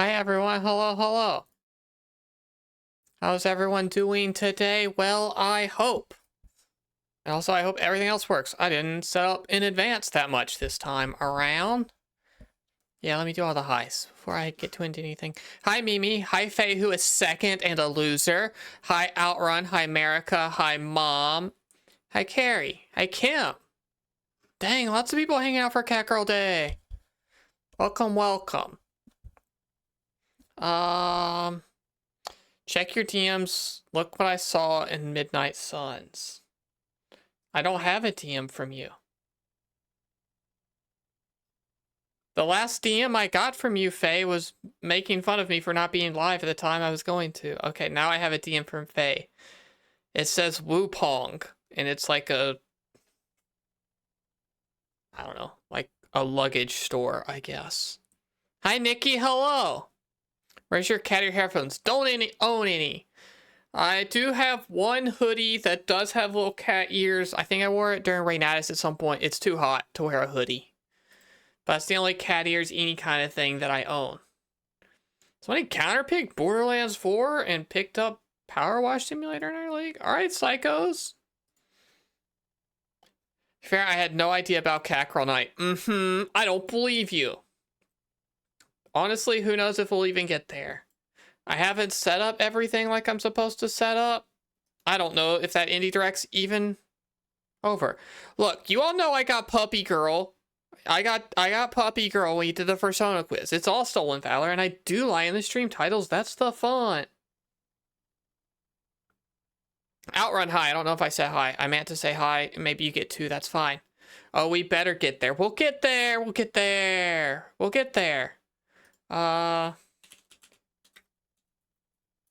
Hi everyone, hello, hello. How's everyone doing today? Well, I hope. And also, I hope everything else works. I didn't set up in advance that much this time around. Yeah, let me do all the highs before I get to into anything. Hi Mimi, hi Faye, who is second and a loser. Hi Outrun, hi America, hi Mom. Hi Carrie, hi Kim. Dang, lots of people hanging out for Catgirl Day. Welcome, welcome. Check your DMs. Look what I saw in Midnight Suns. I don't have a DM from you. The last DM I got from you, Faye, was making fun of me for not being live at the time I was going to. Okay, now I have a DM from Faye. It says Wupong, and it's like a, I don't know, like a luggage store, I guess. Hi, Nikki. Hello. Where's your cat ear headphones? Don't own any. I do have one hoodie that does have little cat ears. I think I wore it during Rainatus at some point. It's too hot to wear a hoodie. But that's the only cat ears, any kind of thing that I own. Somebody counterpicked Borderlands 4 and picked up Power Wash Simulator in our league? Alright, psychos. Fair, I had no idea about Catgirl Night. I don't believe you. Honestly, who knows if we'll even get there. I haven't set up everything like I'm supposed to set up. I don't know if that Indie Direct's even over. Look, you all know I got Puppy Girl. I got Puppy Girl when you did the Persona quiz. It's all Stolen Valor, and I do lie in the stream titles. That's the fun. Outrun hi. I don't know if I said hi. I meant to say hi. Maybe you get two. That's fine. Oh, we better get there. We'll get there. We'll get there. We'll get there. I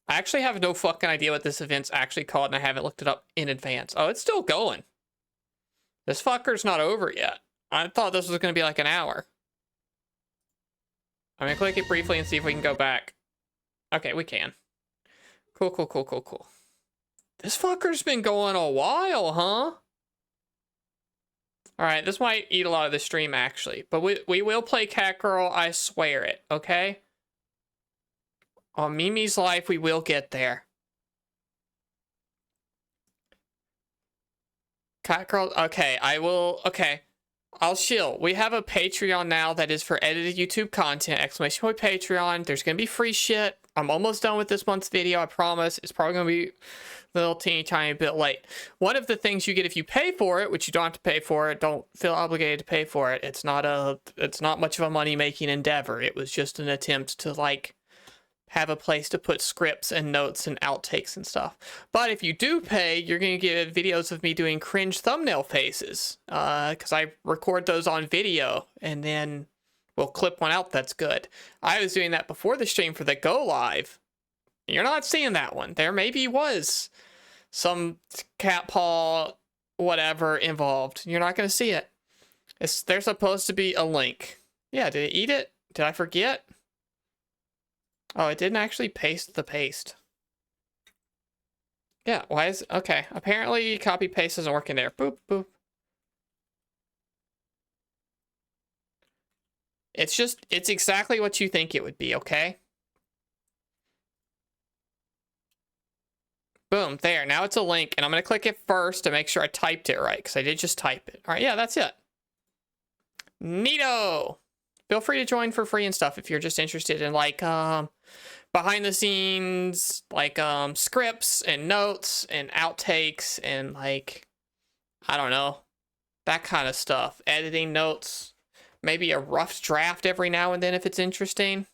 actually have no fucking idea what this event's actually called, and I haven't looked it up in advance. Oh, it's still going. This fucker's not over yet. I thought this was going to be like an hour. I'm going to click it briefly and see if we can go back. Okay, we can. Cool, cool, cool, cool, cool. This fucker's been going a while, huh? Alright, this might eat a lot of the stream, actually. But we will play Catgirl, I swear it, okay? On Mimi's life, we will get there. Catgirl, okay, I will, okay. I'll chill. We have a Patreon now that is for edited YouTube content, exclamation point Patreon. There's going to be free shit. I'm almost done with this month's video, I promise. It's probably going to be a little teeny tiny bit late. One of the things you get if you pay for it, which you don't have to pay for it, don't feel obligated to pay for it. It's not much of a money-making endeavor. It was just an attempt to, like, have a place to put scripts and notes and outtakes and stuff. But if you do pay, you're going to get videos of me doing cringe thumbnail faces. Because I record those on video and then we'll clip one out that's good. I was doing that before the stream for the Go Live. You're not seeing that one. There maybe was some cat paw whatever involved. You're not going to see it. There's supposed to be a link. Yeah, did it eat it? Did I forget? Oh, it didn't actually paste the paste. Yeah, why is... Okay, apparently copy paste isn't working there. Boop, boop. It's exactly what you think it would be, okay? Boom, there. Now it's a link, and I'm going to click it first to make sure I typed it right, because I did just type it. All right, yeah, that's it. Neato! Feel free to join for free and stuff if you're just interested in, like, behind the scenes, like, scripts and notes and outtakes and, like, I don't know, that kind of stuff. Editing notes, maybe a rough draft every now and then if it's interesting.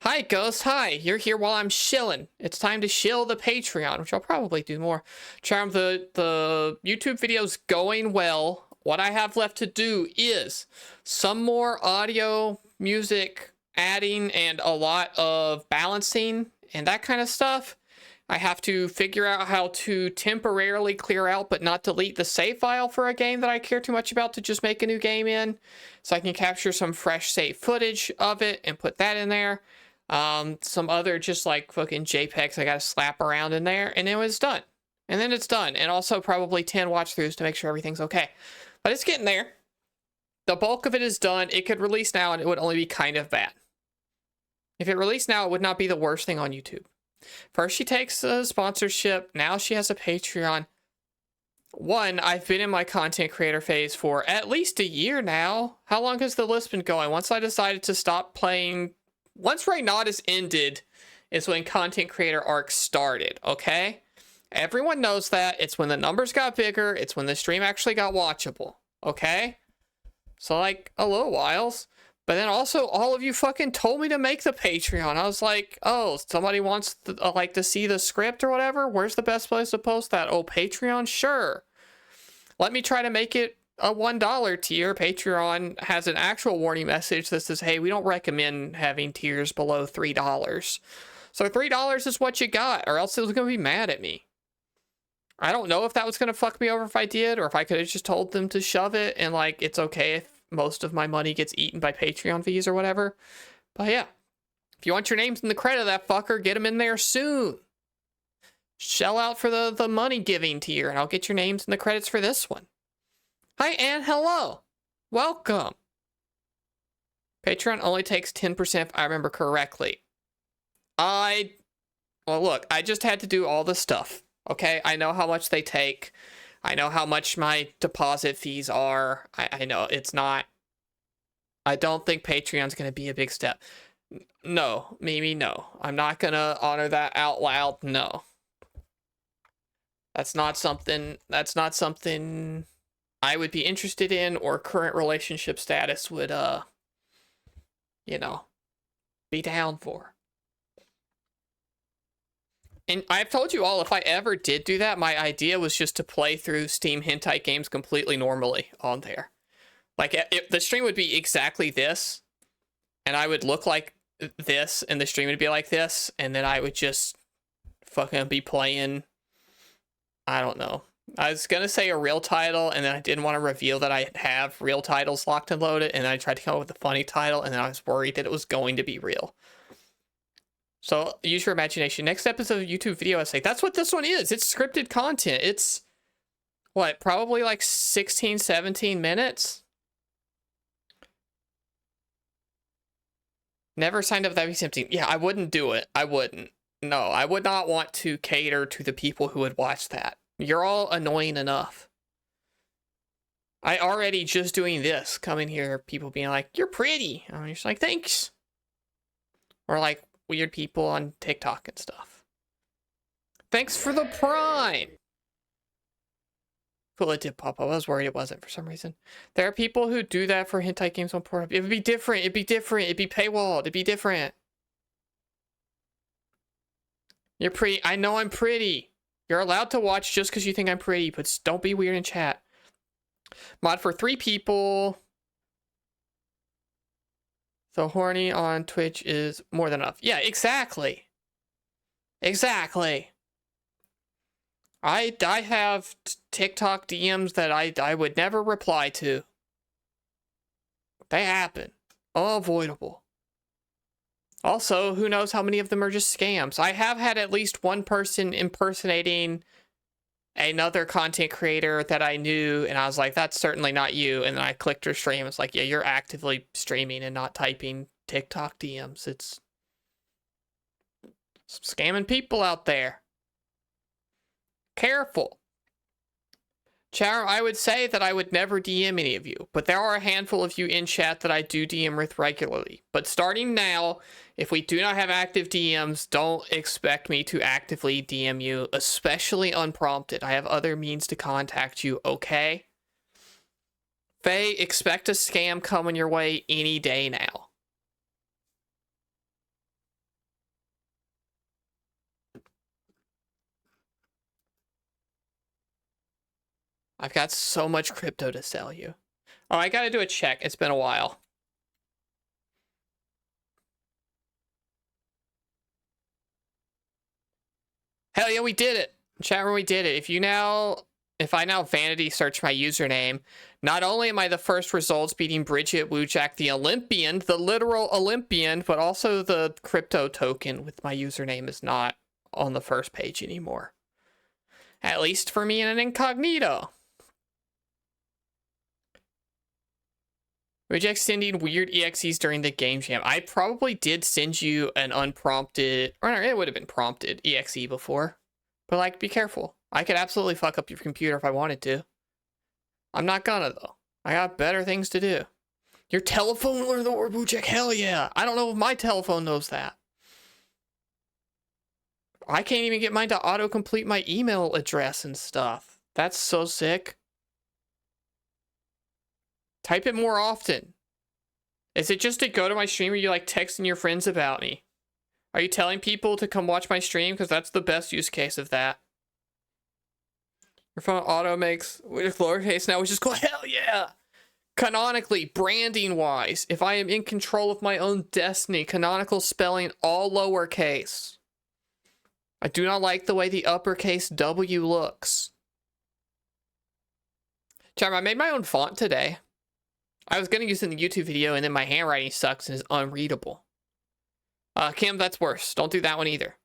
Hi, Ghost. Hi. You're here while I'm shilling. It's time to shill the Patreon, which I'll probably do more. Charm, the YouTube video's going well. What I have left to do is some more audio, music, adding, and a lot of balancing and that kind of stuff. I have to figure out how to temporarily clear out but not delete the save file for a game that I care too much about to just make a new game in. So I can capture some fresh save footage of it and put that in there. Some other just like fucking JPEGs I gotta slap around in there, and then it's done. And then it's done. And also probably 10 watch throughs to make sure everything's okay. But it's getting there. The bulk of it is done. It could release now and it would only be kind of bad. If it released now, it would not be the worst thing on YouTube. First, she takes a sponsorship. Now she has a Patreon. One, I've been in my content creator phase for at least a year now. How long has the list been going? Once I decided to stop playing, once Reynaudus ended, is when content creator arc started, okay? Everyone knows that. It's when the numbers got bigger. It's when the stream actually got watchable, okay? So, like, a little whiles. But then also, all of you fucking told me to make the Patreon. I was like, oh, somebody wants to, like, to see the script or whatever? Where's the best place to post that? Oh, Patreon? Sure. Let me try to make it a $1 tier. Patreon has an actual warning message that says, hey, we don't recommend having tiers below $3. So $3 is what you got, or else it was going to be mad at me. I don't know if that was going to fuck me over if I did, or if I could have just told them to shove it, and, like, it's okay if most of my money gets eaten by Patreon fees or whatever. But yeah, if you want your names in the credit of that fucker, get them in there soon. Shell out for the money giving tier, and I'll get your names in the credits for this one. Hi, Ann. Hello. Welcome. Patreon only takes 10% if I remember correctly. Well, look, I just had to do all the stuff. Okay, I know how much they take. I know how much my deposit fees are. I know it's not. I don't think Patreon's going to be a big step. No, Mimi, no. I'm not going to honor that out loud. No. That's not something I would be interested in, or current relationship status would, you know, be down for. And I've told you all, if I ever did do that, my idea was just to play through Steam hentai games completely normally on there. Like, the stream would be exactly this, and I would look like this, and the stream would be like this, and then I would just fucking be playing, I don't know. I was gonna say a real title, and then I didn't want to reveal that I have real titles locked and loaded, and I tried to come up with a funny title, and then I was worried that it was going to be real. So use your imagination. Next episode of YouTube video essay. That's what this one is. It's scripted content. It's, what, probably like 16, 17 minutes? Never signed up, that'd be tempting. Yeah, I wouldn't do it. I wouldn't. No, I would not want to cater to the people who would watch that. You're all annoying enough. I already just doing this, coming here, people being like, you're pretty. I'm just like, thanks. Or like, weird people on TikTok and stuff. Thanks for the prime. Cool, it did pop up. I was worried it wasn't for some reason. There are people who do that for hentai games on Pornhub. It would be different. It'd be different. It'd be paywalled. It'd be different. You're pretty. I know I'm pretty. You're allowed to watch just because you think I'm pretty, but don't be weird in chat. Mod for 3 people. So horny on Twitch is more than enough. Yeah, exactly. Exactly. I have TikTok DMs that I would never reply to. They happen. Unavoidable. Also, who knows how many of them are just scams. I have had at least one person impersonating another content creator that I knew, and I was like, that's certainly not you. And then I clicked her stream. It's like, yeah, you're actively streaming and not typing TikTok DMs. It's some scamming people out there. Careful. Char, I would say that I would never DM any of you, but there are a handful of you in chat that I do DM with regularly. But starting now, if we do not have active DMs, don't expect me to actively DM you, especially unprompted. I have other means to contact you, okay? Faye, expect a scam coming your way any day now. I've got so much crypto to sell you. Oh, I gotta do a check. It's been a while. Hell yeah, we did it. Chat room, we did it. If I now vanity search my username, not only am I the first results beating Bridget Wujak, the Olympian, the literal Olympian, but also the crypto token with my username is not on the first page anymore. At least for me in an incognito. Reject sending weird EXEs during the game jam. I probably did send you an unprompted, or it would have been prompted EXE before. But like, be careful. I could absolutely fuck up your computer if I wanted to. I'm not gonna though. I got better things to do. Your telephone learned the word Boojek? Hell yeah. I don't know if my telephone knows that. I can't even get mine to autocomplete my email address and stuff. That's so sick. Type it more often. Is it just to go to my stream or you like texting your friends about me? Are you telling people to come watch my stream? Because that's the best use case of that. Your phone auto makes with lowercase now, which is cool. Hell yeah! Canonically, branding wise, if I am in control of my own destiny, canonical spelling all lowercase. I do not like the way the uppercase W looks. Charm, I made my own font today. I was going to use it in the YouTube video, and then my handwriting sucks and is unreadable. Kim, that's worse. Don't do that one either.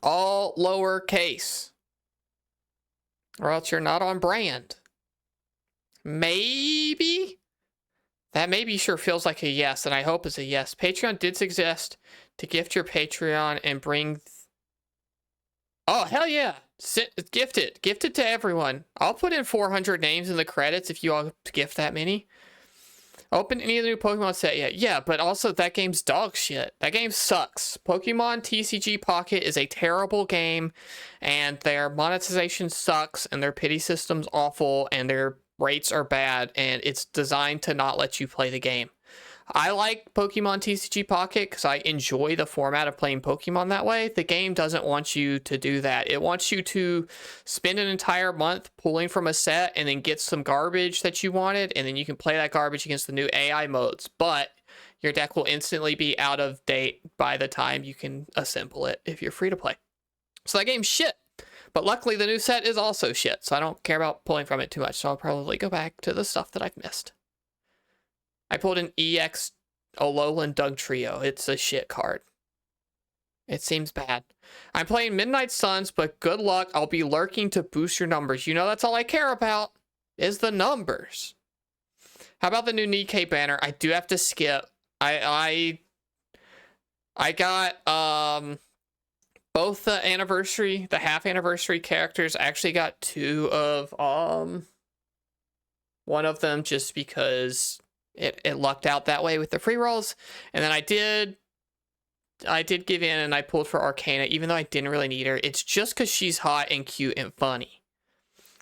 All lowercase. Or else you're not on brand. Maybe? That maybe sure feels like a yes, and I hope it's a yes. Patreon did suggest to gift your Patreon and bring... Oh, hell yeah. Gift it. Gift it to everyone. I'll put in 400 names in the credits if you all gift that many. Open any of the new Pokemon set yet? Yeah, but also that game's dog shit. That game sucks. Pokemon TCG Pocket is a terrible game, and their monetization sucks, and their pity system's awful, and their rates are bad, and it's designed to not let you play the game. I like Pokemon TCG Pocket because I enjoy the format of playing Pokemon that way. The game doesn't want you to do that. It wants you to spend an entire month pulling from a set and then get some garbage that you wanted, and then you can play that garbage against the new AI modes. But your deck will instantly be out of date by the time you can assemble it if you're free to play. So that game's shit. But luckily the new set is also shit, so I don't care about pulling from it too much. So I'll probably go back to the stuff that I've missed. I pulled an EX Alolan Dugtrio. It's a shit card. It seems bad. I'm playing Midnight Suns, but good luck. I'll be lurking to boost your numbers. You know that's all I care about, is the numbers. How about the new Nikkei banner? I do have to skip. I got both the anniversary, the half anniversary characters. I actually got two of one of them just because it lucked out that way with the free rolls. And then I did give in and I pulled for Arcana, even though I didn't really need her. It's just because she's hot and cute and funny.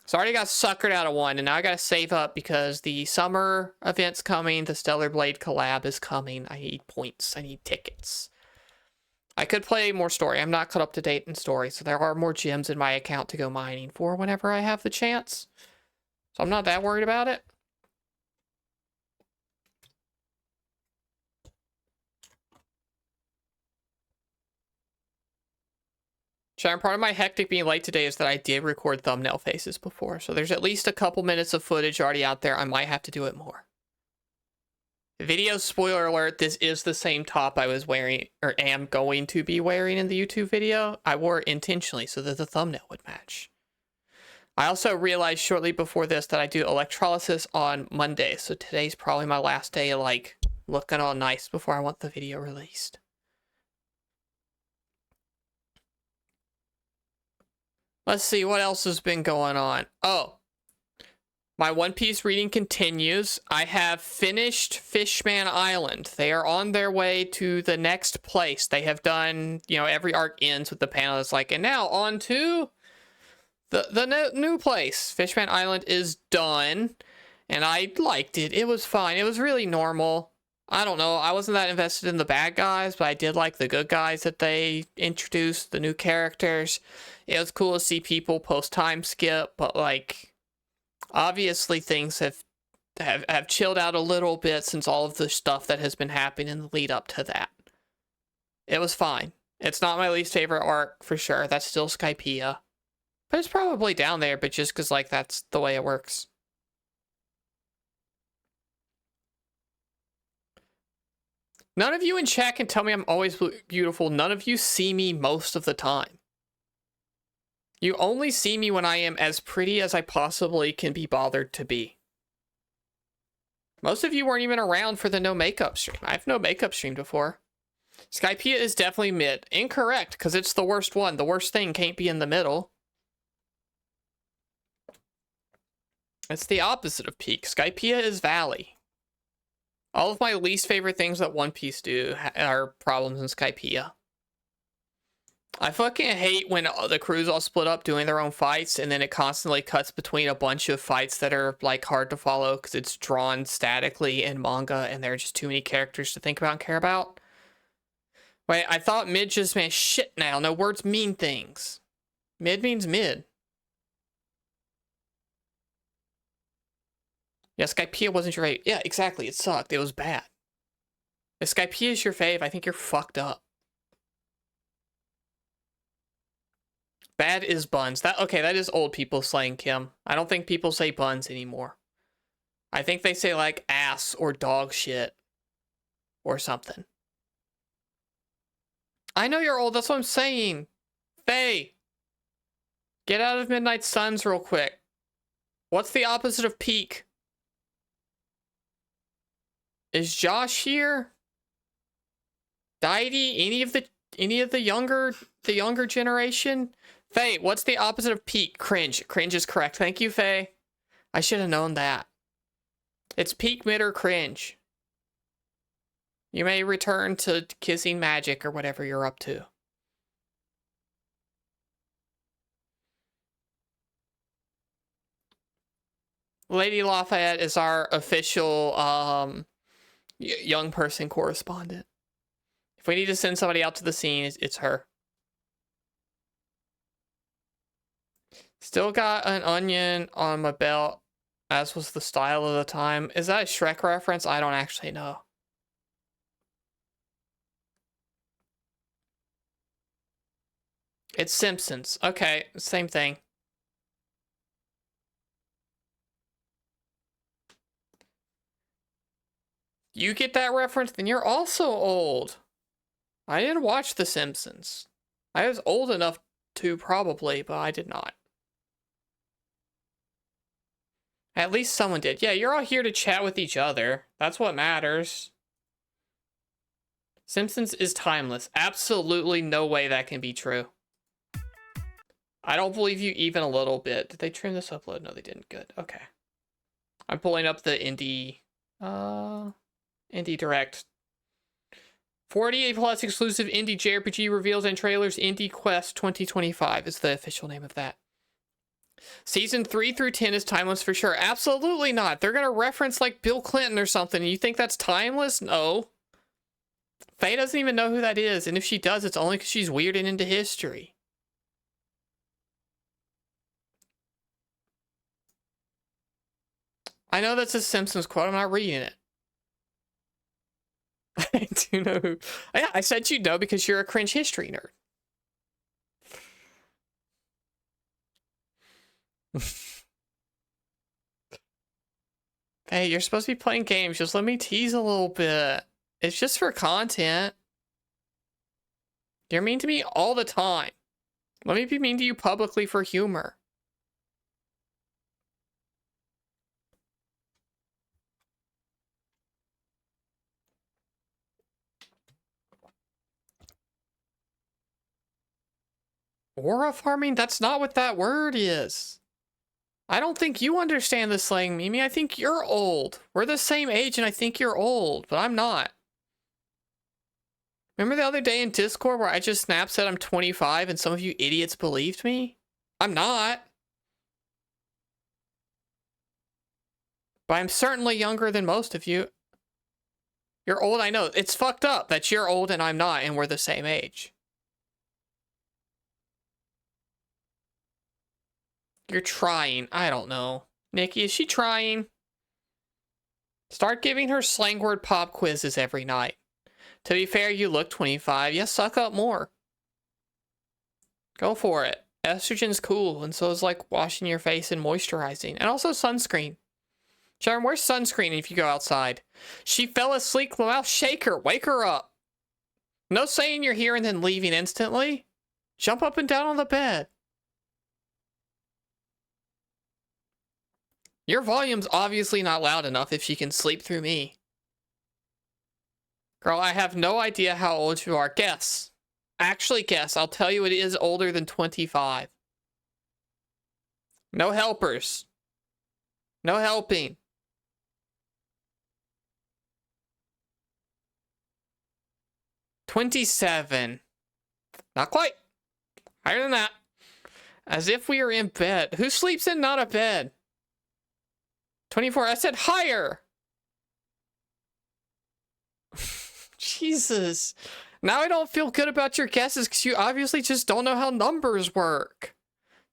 So I already got suckered out of one, and now I got to save up because the summer event's coming. The Stellar Blade collab is coming. I need points. I need tickets. I could play more story. I'm not caught up to date in story, so there are more gems in my account to go mining for whenever I have the chance. So I'm not that worried about it. Sharon, part of my hectic being late today is that I did record thumbnail faces before, so there's at least a couple minutes of footage already out there. I might have to do it more. Video spoiler alert, this is the same top I was wearing, or am going to be wearing in the YouTube video. I wore it intentionally so that the thumbnail would match. I also realized shortly before this that I do electrolysis on Monday, so today's probably my last day of, like, looking all nice before I want the video released. Let's see, what else has been going on? Oh, my One Piece reading continues. I have finished Fishman Island. They are on their way to the next place. They have done, you know, every arc ends with the panel that's like, and now on to the new place. Fishman Island is done, and I liked it. It was fine. It was really normal. I don't know. I wasn't that invested in the bad guys, but I did like the good guys that they introduced, the new characters. It was cool to see people post time skip, but like, obviously things have chilled out a little bit since all of the stuff that has been happening in the lead up to that. It was fine. It's not my least favorite arc for sure. That's still Skypiea. But it's probably down there, but just because like that's the way it works. None of you in chat can tell me I'm always beautiful. None of you see me most of the time. You only see me when I am as pretty as I possibly can be bothered to be. Most of you weren't even around for the no makeup stream. I've no makeup streamed before. Skypea is definitely mid. Incorrect, because it's the worst one. The worst thing can't be in the middle. It's the opposite of peak. Skypea is valley. All of my least favorite things that One Piece do are problems in Skypea. I fucking hate when the crews all split up doing their own fights, and then it constantly cuts between a bunch of fights that are like hard to follow because it's drawn statically in manga and there are just too many characters to think about and care about. Wait, I thought mid just meant shit now. No, words mean things. Mid means mid. Yeah, Skypea wasn't your fave. Yeah, exactly. It sucked. It was bad. If Skypea is your fave, I think you're fucked up. Bad is buns. Okay, that is old people slang, Kim. I don't think people say buns anymore. I think they say like ass or dog shit or something. I know you're old. That's what I'm saying. Faye, get out of Midnight Suns real quick. What's the opposite of peak? Is Josh here? Deity? Any of the younger generation? Faye, what's the opposite of peak? Cringe. Cringe is correct. Thank you, Faye. I should have known that. It's peak, mid, or cringe. You may return to kissing magic or whatever you're up to. Lady Lafayette is our official young person correspondent. If we need to send somebody out to the scene, it's her. Still got an onion on my belt, as was the style of the time. Is that a Shrek reference? I don't actually know. It's Simpsons. Okay, same thing. You get that reference, then you're also old. I didn't watch The Simpsons. I was old enough to probably, but I did not. At least someone did. Yeah, you're all here to chat with each other. That's what matters. Simpsons is timeless. Absolutely no way that can be true. I don't believe you even a little bit. Did they trim this upload? No, they didn't. Good. Okay. I'm pulling up the Indie Direct. 48 plus exclusive Indie jrpg reveals and trailers. Indie Quest 2025 is the official name of that. Season 3 through 10 is timeless for sure. Absolutely not. They're gonna reference like Bill Clinton or something. You think that's timeless? No. Faye doesn't even know who that is, and if she does, it's only because she's weird and into history. I know that's a Simpsons quote. I'm not reading it. I do know who. Yeah, I said you know because you're a cringe history nerd. Hey, you're supposed to be playing games. Just let me tease a little bit. It's just for content. You're mean to me all the time. Let me be mean to you publicly for humor. Aura farming? That's not what that word is. I don't think you understand the slang, Mimi. I think you're old. We're the same age and I think you're old, but I'm not. Remember the other day in Discord where I just snap said I'm 25 and some of you idiots believed me? I'm not. But I'm certainly younger than most of you. You're old, I know. It's fucked up that you're old and I'm not and we're the same age. You're trying. I don't know. Nikki, is she trying? Start giving her slang word pop quizzes every night. To be fair, you look 25. Yeah, suck up more. Go for it. Estrogen's cool, and so is like washing your face and moisturizing. And also sunscreen. Sharon, where's sunscreen if you go outside? She fell asleep. Well, shake her. Wake her up. No saying you're here and then leaving instantly. Jump up and down on the bed. Your volume's obviously not loud enough if she can sleep through me. Girl, I have no idea how old you are. Guess. Actually guess. I'll tell you it is older than 25. No helpers. No helping. $27. Not quite. Higher than that. As if we are in bed. Who sleeps in not a bed? 24. I said higher. Jesus. Now I don't feel good about your guesses because you obviously just don't know how numbers work.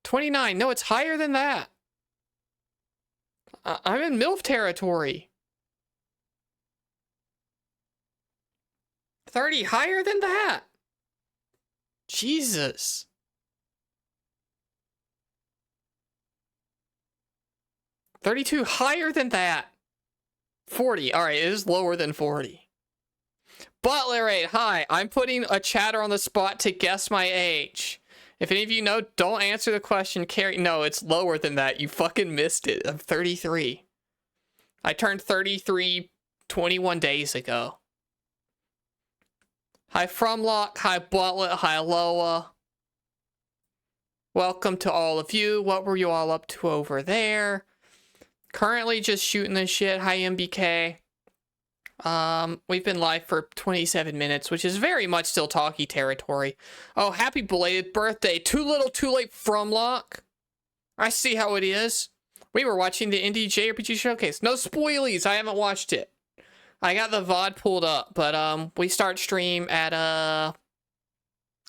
29. No, it's higher than that. I'm in MILF territory. 30. Higher than that. Jesus. 32. Higher than that. 40. All right, it is lower than 40. Butler8, hi. I'm putting a chatter on the spot to guess my age. If any of you know, don't answer the question. Carrie, no, it's lower than that. You fucking missed it. I'm 33. I turned 33 21 days ago. Hi, Fromlock. Hi, Butler. Hi, Loa. Welcome to all of you. What were you all up to over there? Currently just shooting the shit. Hi, MBK. We've been live for 27 minutes, which is very much still talkie territory. Oh, happy belated birthday. Too little, too late, Fromlock. I see how it is. We were watching the Indie jrpg showcase. No spoilies. I haven't watched it. I got the VOD pulled up, but, we start stream at, I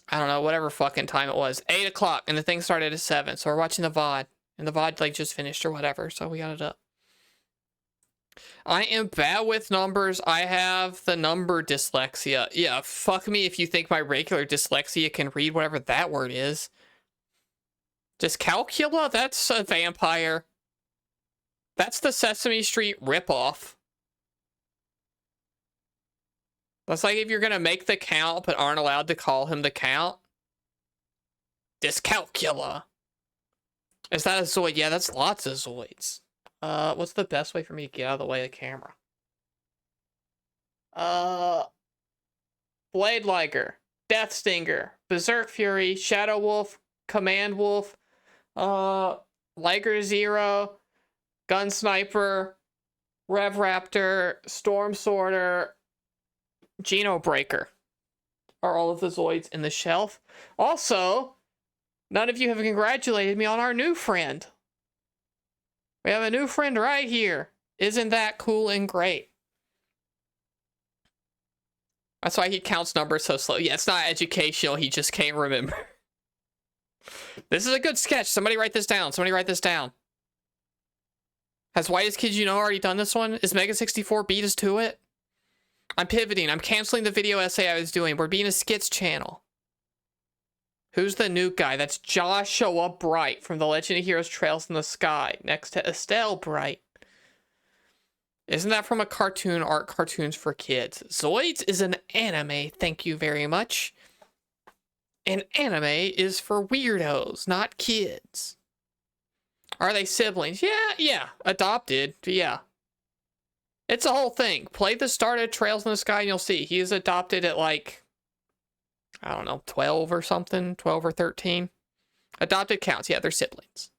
don't know, whatever fucking time it was. 8 o'clock, and the thing started at 7, so we're watching the VOD. And the VOD, like, just finished or whatever, so we got it up. I am bad with numbers. I have the number dyslexia. Yeah, fuck me if you think my regular dyslexia can read whatever that word is. Dyscalculia? That's a vampire. That's the Sesame Street ripoff. That's like if you're gonna make the Count but aren't allowed to call him the Count. Dyscalculia. Is that a Zoid? Yeah, that's lots of Zoids. What's the best way for me to get out of the way of the camera? Blade Liger, Death Stinger, Berserk Fury, Shadow Wolf, Command Wolf, Liger Zero, Gun Sniper, Rev Raptor, Storm Sorter, Geno Breaker are all of the Zoids in the shelf. Also, none of you have congratulated me on our new friend. We have a new friend right here. Isn't that cool and great? That's why he counts numbers so slow. Yeah, it's not educational. He just can't remember. This is a good sketch. Somebody write this down. Somebody write this down. Has Whitest Kids You Know already done this one? Is Mega 64 beat us to it? I'm pivoting. I'm canceling the video essay I was doing. We're being a skits channel. Who's the new guy? That's Joshua Bright from the Legend of Heroes Trails in the Sky, next to Estelle Bright. Isn't that from a cartoon, Art Cartoons for Kids? Zoids is an anime, thank you very much. An anime is for weirdos, not kids. Are they siblings? Yeah. Adopted, yeah. It's a whole thing. Play the start of Trails in the Sky and you'll see. He is adopted at like, I don't know, 12 or something, 12 or 13. Adopted counts, yeah, they're siblings.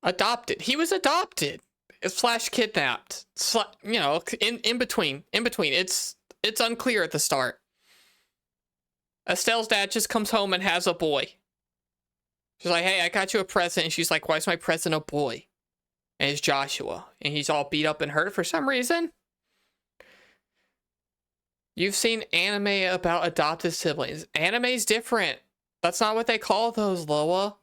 Adopted. He was adopted. Slash kidnapped. You know, in between. It's unclear at the start. Estelle's dad just comes home and has a boy. She's like, hey, I got you a present. And she's like, why is my present a boy? And it's Joshua. And he's all beat up and hurt for some reason. You've seen anime about adopted siblings. Anime's different. That's not what they call those, Loa.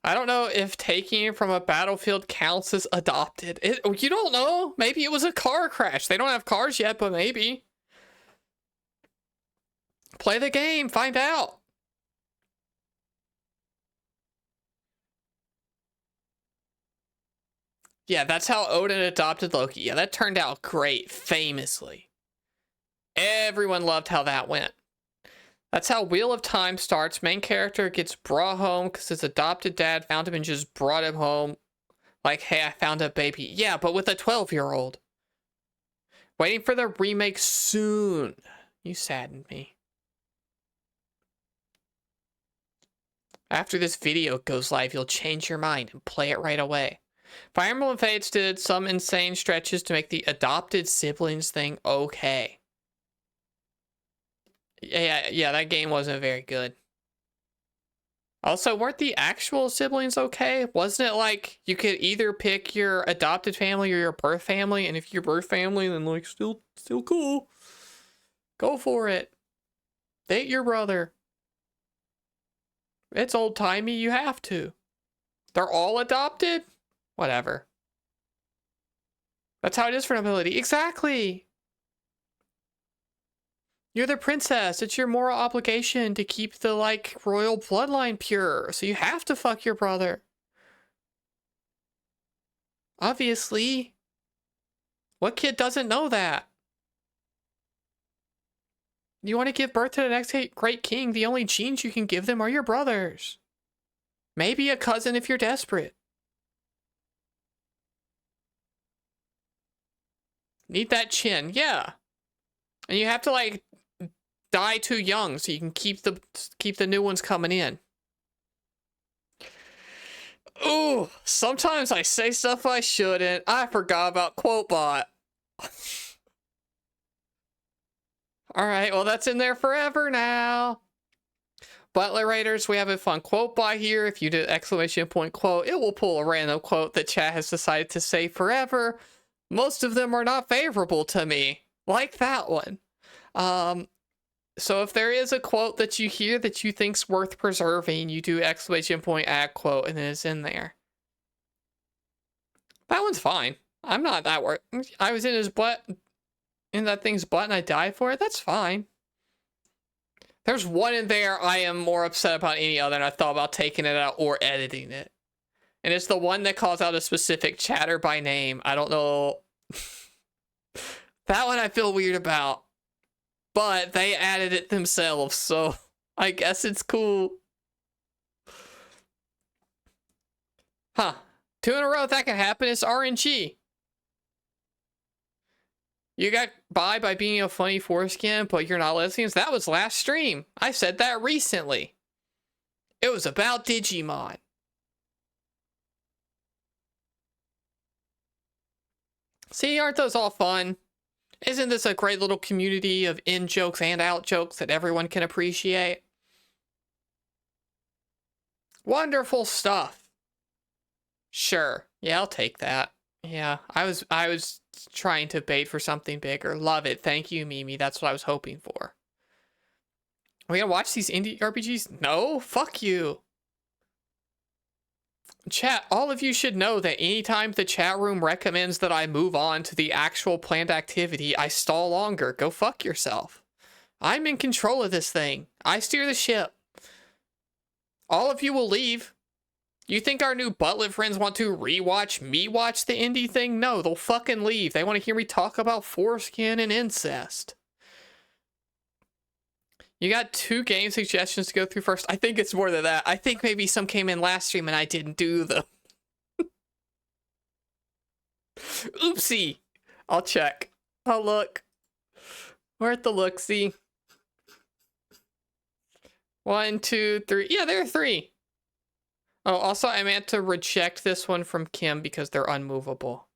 I don't know if taking it from a battlefield counts as adopted. You don't know. Maybe it was a car crash. They don't have cars yet, but maybe. Play the game. Find out. Yeah, that's how Odin adopted Loki. Yeah, that turned out great, famously. Everyone loved how that went. That's how Wheel of Time starts. Main character gets brought home because his adopted dad found him and just brought him home. Like, hey, I found a baby. Yeah, but with a 12-year-old. Waiting for the remake soon. You saddened me. After this video goes live, you'll change your mind and play it right away. Fire Emblem Fates did some insane stretches to make the adopted siblings thing okay. Yeah, that game wasn't very good. Also, weren't the actual siblings okay? Wasn't it like you could either pick your adopted family or your birth family, and if your birth family, then like still cool. Go for it. Date your brother. It's old-timey, you have to. They're all adopted? Whatever. That's how it is for nobility. Exactly! You're the princess. It's your moral obligation to keep the, like, royal bloodline pure. So you have to fuck your brother. Obviously. What kid doesn't know that? You want to give birth to the next great king, the only genes you can give them are your brothers. Maybe a cousin if you're desperate. Need that chin, yeah. And you have to, like, die too young so you can keep the new ones coming in. Ooh, sometimes I say stuff I shouldn't. I forgot about QuoteBot. Alright, well that's in there forever now. Butler Raiders, we have a fun QuoteBot here. If you do exclamation point quote, it will pull a random quote that chat has decided to say forever. Most of them are not favorable to me. Like that one. So if there is a quote that you hear that you think's worth preserving, you do exclamation point add quote and then it's in there. That one's fine. I'm not that worried. I was in his butt, in that thing's butt, and I died for it. That's fine. There's one in there I am more upset about any other, and I thought about taking it out or editing it. And it's the one that calls out a specific chatter by name. I don't know. That one I feel weird about. But they added it themselves, so I guess it's cool. Huh. 2 in a row, that can happen. It's RNG. You got by being a funny foreskin, but you're not lesbians. That was last stream. I said that recently. It was about Digimon. See, aren't those all fun? Isn't this a great little community of in jokes and out jokes that everyone can appreciate? Wonderful stuff. Sure. Yeah, I'll take that. Yeah, I was trying to bait for something bigger. Love it. Thank you, Mimi. That's what I was hoping for. Are we gonna watch these indie RPGs? No? Fuck you. Chat, all of you should know that anytime the chat room recommends that I move on to the actual planned activity, I stall longer. Go fuck yourself. I'm in control of this thing. I steer the ship. All of you will leave. You think our new Butlet friends want to rewatch me watch the indie thing? No, they'll fucking leave. They want to hear me talk about foreskin and incest. You got 2 game suggestions to go through first. I think it's more than that. I think maybe some came in last stream and I didn't do them. Oopsie. I'll check. I'll look. We're at the look-see. 1, 2, 3. Yeah, there are 3. Oh, also, I meant to reject this one from Kim because they're unmovable.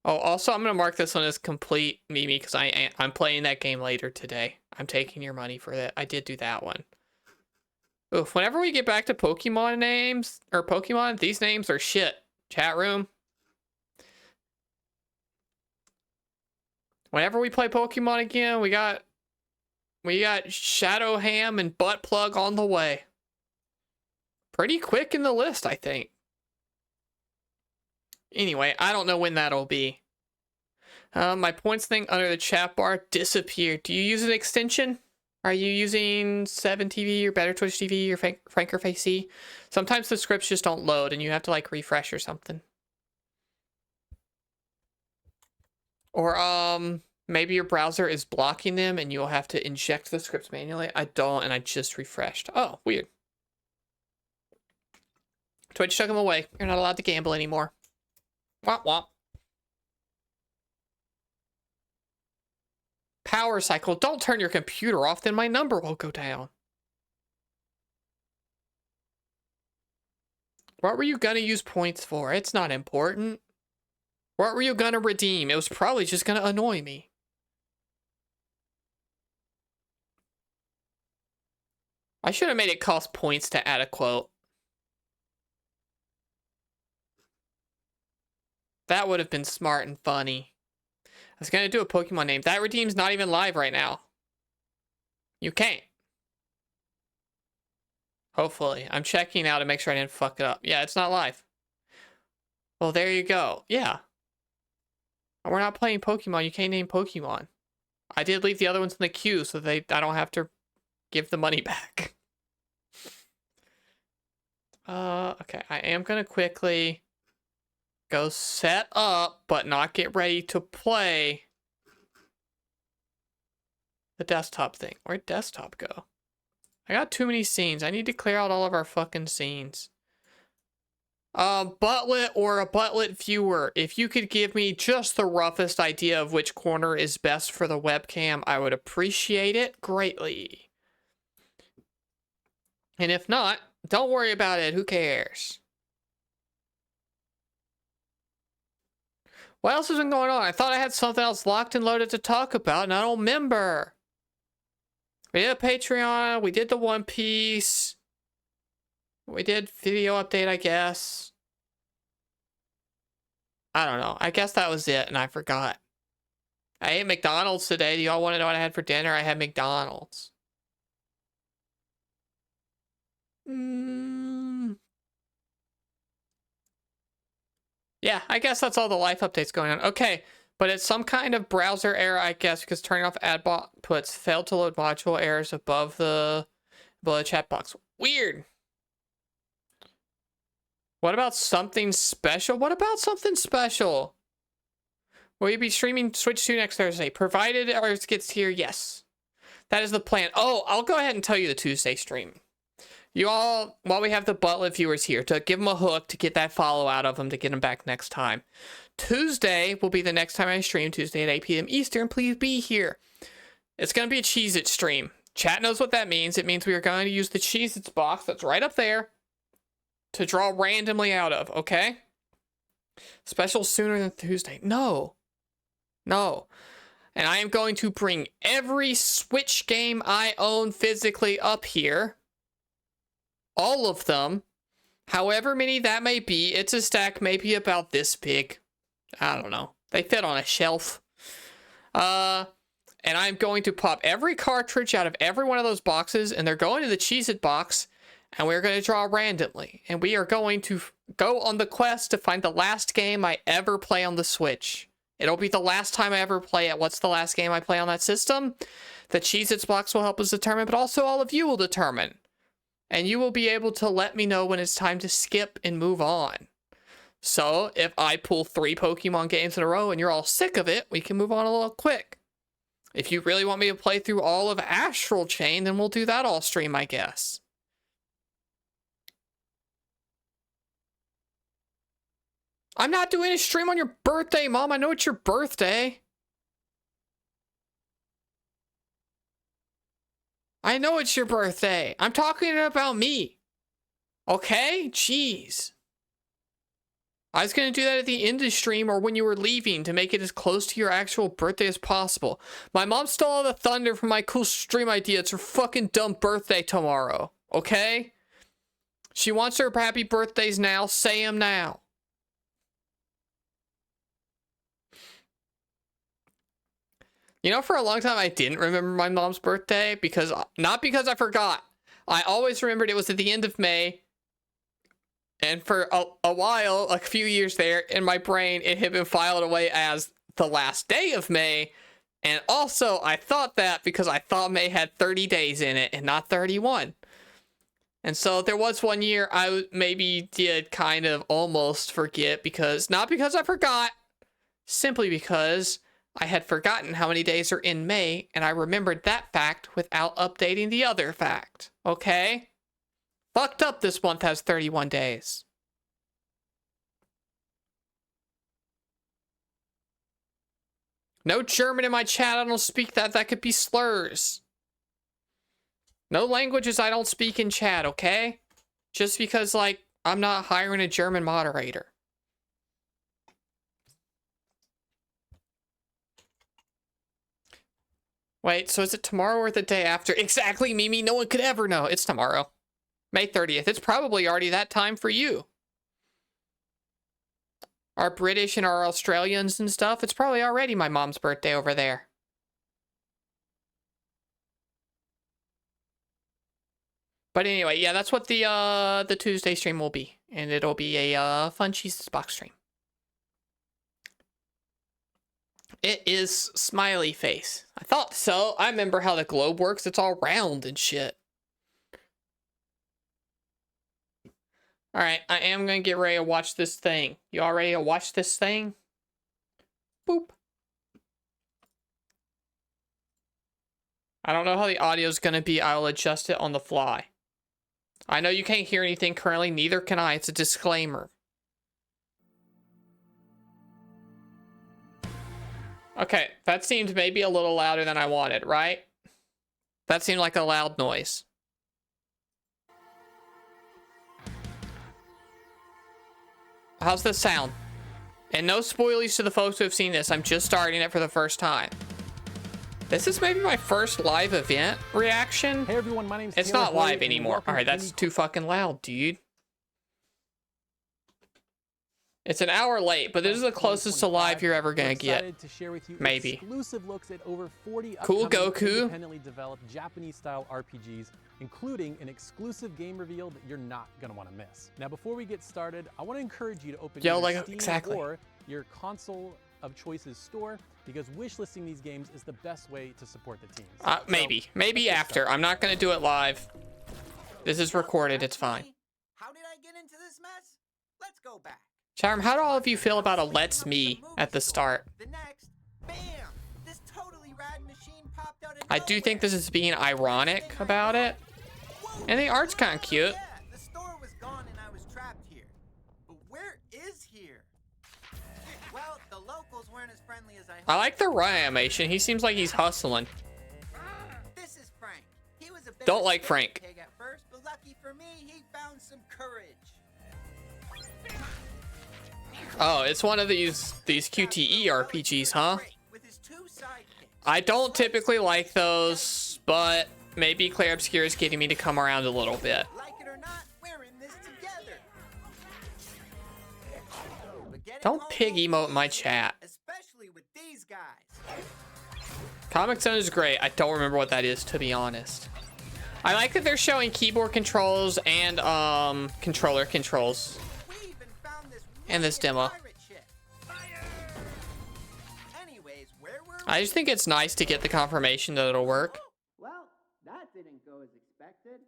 Oh, also, I'm going to mark this one as complete, Mimi, because I'm playing that game later today. I'm taking your money for that. I did do that one. Oof, whenever we get back to Pokemon names, or Pokemon, these names are shit. Chat room. Whenever we play Pokemon again, we got Shadow Ham and Butt Plug on the way. Pretty quick in the list, I think. Anyway, I don't know when that'll be. My points thing under the chat bar disappeared. Do you use an extension? Are you using 7TV or Better Twitch TV or Franker Facey? Sometimes the scripts just don't load and you have to like refresh or something. Or, maybe your browser is blocking them and you'll have to inject the scripts manually. I don't, and I just refreshed. Oh, weird. Twitch took them away. You're not allowed to gamble anymore. Womp womp. Power cycle. Don't turn your computer off, then my number will go down. What were you gonna use points for? It's not important. What were you gonna redeem? It was probably just gonna annoy me. I should have made it cost points to add a quote. That would have been smart and funny. I was gonna do a Pokemon name. That redeem's not even live right now. You can't. Hopefully. I'm checking out to make sure I didn't fuck it up. Yeah, it's not live. Well, there you go. Yeah. We're not playing Pokemon. You can't name Pokemon. I did leave the other ones in the queue so I don't have to give the money back. Okay. I am gonna quickly go set up, but not get ready to play the desktop thing. Where'd desktop go? I got too many scenes. I need to clear out all of our fucking scenes. Butlet or a Butlet viewer, if you could give me just the roughest idea of which corner is best for the webcam, I would appreciate it greatly. And if not, don't worry about it. Who cares? What else has been going on? I thought I had something else locked and loaded to talk about, and I don't remember. We did a Patreon. We did the One Piece. We did video update, I guess. I don't know. I guess that was it, and I forgot. I ate McDonald's today. Do y'all want to know what I had for dinner? I had McDonald's. Yeah, I guess that's all the life updates going on. Okay, but it's some kind of browser error, I guess, because turning off ad block puts failed to load module errors above the chat box. Weird. What about something special? What about something special? Will you be streaming Switch 2 next Thursday? Provided ours gets here, yes. That is the plan. Oh, I'll go ahead and tell you the Tuesday stream. You all, while we have the Butlet viewers here, to give them a hook, to get that follow out of them, to get them back next time. Tuesday will be the next time I stream, Tuesday at 8 p.m. Eastern. Please be here. It's going to be a Cheez-It stream. Chat knows what that means. It means we are going to use the Cheez-Its box that's right up there to draw randomly out of, okay? Special sooner than Tuesday. No. No. And I am going to bring every Switch game I own physically up here. All of them. However many that may be. It's a stack maybe about this big. I don't know. They fit on a shelf. And I'm going to pop every cartridge out of every one of those boxes, and they're going to the Cheez-It box, and we're going to draw randomly. And we are going to go on the quest to find the last game I ever play on the Switch. It'll be the last time I ever play it. What's the last game I play on that system? The Cheez-Its box will help us determine, but also all of you will determine. And you will be able to let me know when it's time to skip and move on. So, if I pull 3 Pokemon games in a row and you're all sick of it, we can move on a little quick. If you really want me to play through all of Astral Chain, then we'll do that all stream, I guess. I'm not doing a stream on your birthday, Mom. I know it's your birthday. I know it's your birthday. I'm talking about me. Okay? Jeez. I was going to do that at the end of the stream or when you were leaving to make it as close to your actual birthday as possible. My mom stole all the thunder from my cool stream idea. It's her fucking dumb birthday tomorrow. Okay? She wants her happy birthdays now. Say them now. You know, for a long time, I didn't remember my mom's birthday not because I forgot. I always remembered it was at the end of May. And for a while, like a few years there, in my brain, it had been filed away as the last day of May. And also, I thought that because I thought May had 30 days in it and not 31. And so there was one year I maybe did kind of almost forget not because I forgot, simply because I had forgotten how many days are in May, and I remembered that fact without updating the other fact. Okay? Fucked up this month has 31 days. No German in my chat, I don't speak that. That could be slurs. No languages I don't speak in chat, okay? Just because, like, I'm not hiring a German moderator. Wait, so is it tomorrow or the day after? Exactly, Mimi. No one could ever know. It's tomorrow. May 30th. It's probably already that time for you. Our British and our Australians and stuff. It's probably already my mom's birthday over there. But anyway, yeah, that's what the Tuesday stream will be. And it'll be a fun cheeses box stream. It is smiley face. I thought so. I remember how the globe works. It's all round and shit. Alright, I am going to get ready to watch this thing. You all ready to watch this thing? Boop. I don't know how the audio is going to be. I'll adjust it on the fly. I know you can't hear anything currently. Neither can I. It's a disclaimer. Okay, that seemed maybe a little louder than I wanted, right? That seemed like a loud noise. How's this sound? And no spoilies to the folks who have seen this. I'm just starting it for the first time. This is maybe my first live event reaction. Hey everyone, my name's It's Taylor not live Boyd, and anymore. welcome All right, to that's too fucking loud, dude. It's an hour late, but this is the closest to live you're ever gonna get. To share with you maybe. Exclusive looks at over 40 Cool Goku. independently developed Japanese-style RPGs, including an exclusive game reveal that you're not gonna want to miss. Now, before we get started, I want to encourage you to open your Steam or your console of choice's store, because wishlisting these games is the best way to support the teams. Maybe after. I'm not gonna do it live. This is recorded. It's fine. How did I get into this mess? Let's go back. Charm, how do all of you feel about a Let's Me at the start? The next, bam! This totally rad machine popped out of I do think this is being ironic about it. And the art's kind of cute. Yeah, the store was gone and I was trapped here. But where is here? Well, the locals weren't as friendly as I like the run animation. He seems like he's hustling. This is Frank. He was a bit Don't of a like Frank. pig at first, but lucky for me, he found some courage. Oh, it's one of these QTE RPGs, huh? I don't typically like those, but maybe Claire Obscure is getting me to come around a little bit. Like it or not, we're in this together. Don't pig emote in my chat. Especially with these guys. Comic Zone is great. I don't remember what that is, to be honest. I like that they're showing keyboard controls and controller controls in this demo. I just think it's nice to get the confirmation that it'll work. Well, that didn't go as expected.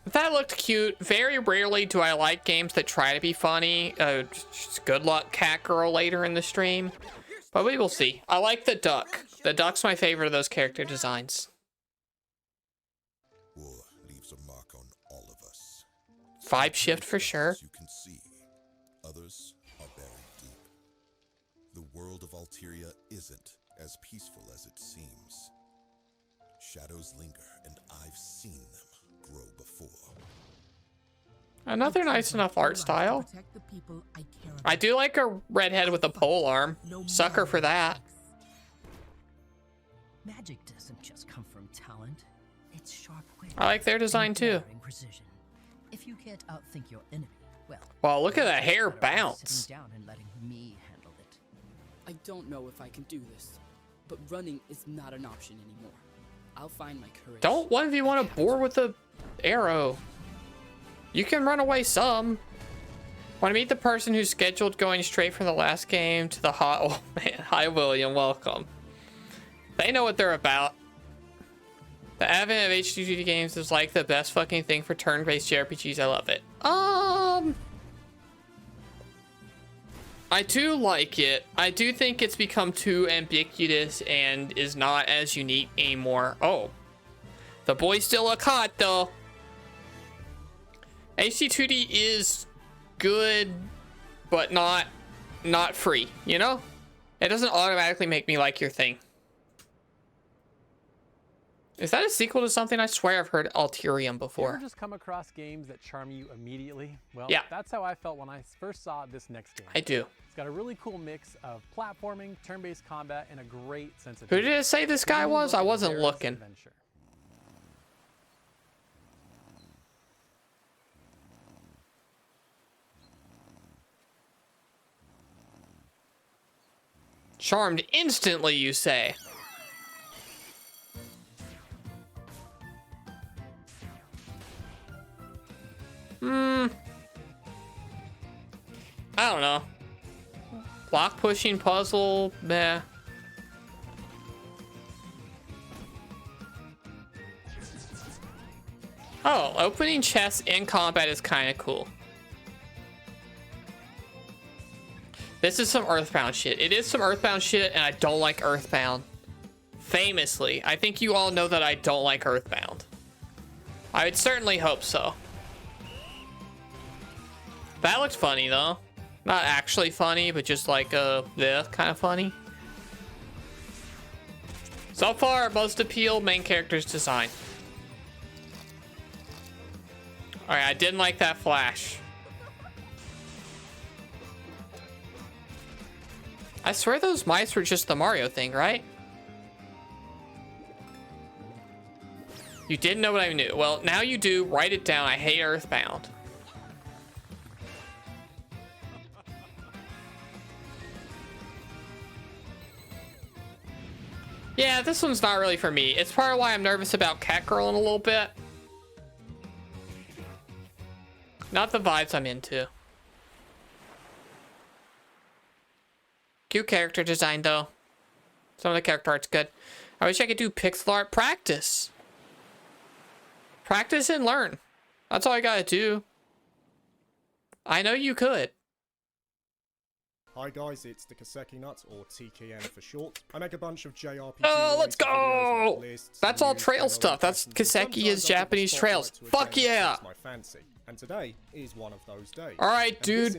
That looked cute. Very rarely do I like games that try to be funny. Just good luck, catgirl, later in the stream. But we will see. I like the duck. The duck's my favorite of those character designs. War leaves a mark on all of us. Vibe shift for sure. You can see, others are buried deep. The world of Alteria isn't as peaceful as it seems. Shadows linger, and I've seen them grow before. Another nice enough art style. I do like a redhead with a pole arm. Sucker for that. Magic doesn't just come from talent. It's sharp wit. I like their design too. Precision. If you can't outthink your enemy, well, Wow, look at that hair bounce. sitting down and letting me handle it. I don't know if I can do this, but running is not an option anymore. I'll find my courage. Don't 1v1 a boar with a arrow. You can run away some. Want to meet the person who's scheduled going straight from the last game to the hot... Oh man, hi William, welcome. They know what they're about. The advent of HDG games is like the best fucking thing for turn-based JRPGs. I love it. I do like it. I do think it's become too ambiguous and is not as unique anymore. Oh, the boy's still a cot though. HD2D is good, but not free, you know? It doesn't automatically make me like your thing. Is that a sequel to something? I swear I've heard Alterium before. You ever just come across games that charm you immediately? Well, yeah. That's how I felt when I first saw this next game. I do. It's got a really cool mix of platforming, turn-based combat, and a great sense of Who did it say this guy was? I wasn't looking. Adventure. Charmed instantly, you say? I don't know. Block pushing puzzle, meh. Oh, opening chests in combat is kind of cool. This is some Earthbound shit. It is some Earthbound shit, and I don't like Earthbound. Famously, I think you all know that I don't like Earthbound. I would certainly hope so. That looked funny, though. Not actually funny, but just like, yeah, kind of funny. So far, most appeal, main character's design. Alright, I didn't like that flash. I swear those mice were just the Mario thing, right? You didn't know what I knew. Well, now you do. Write it down. I hate Earthbound. Yeah, this one's not really for me. It's part of why I'm nervous about Catgirl in a little bit. Not the vibes I'm into. Cute character design, though. Some of the character art's good. I wish I could do pixel art practice. Practice and learn. That's all I gotta do. I know you could. Hi guys, it's the Kaseki Nut, or TKN for short. I make a bunch of JRPG. Oh, let's go! That's all trail stuff. That's Kaseki is Japanese trails. Fuck yeah! My fancy. And today is one of those days. All right, dude.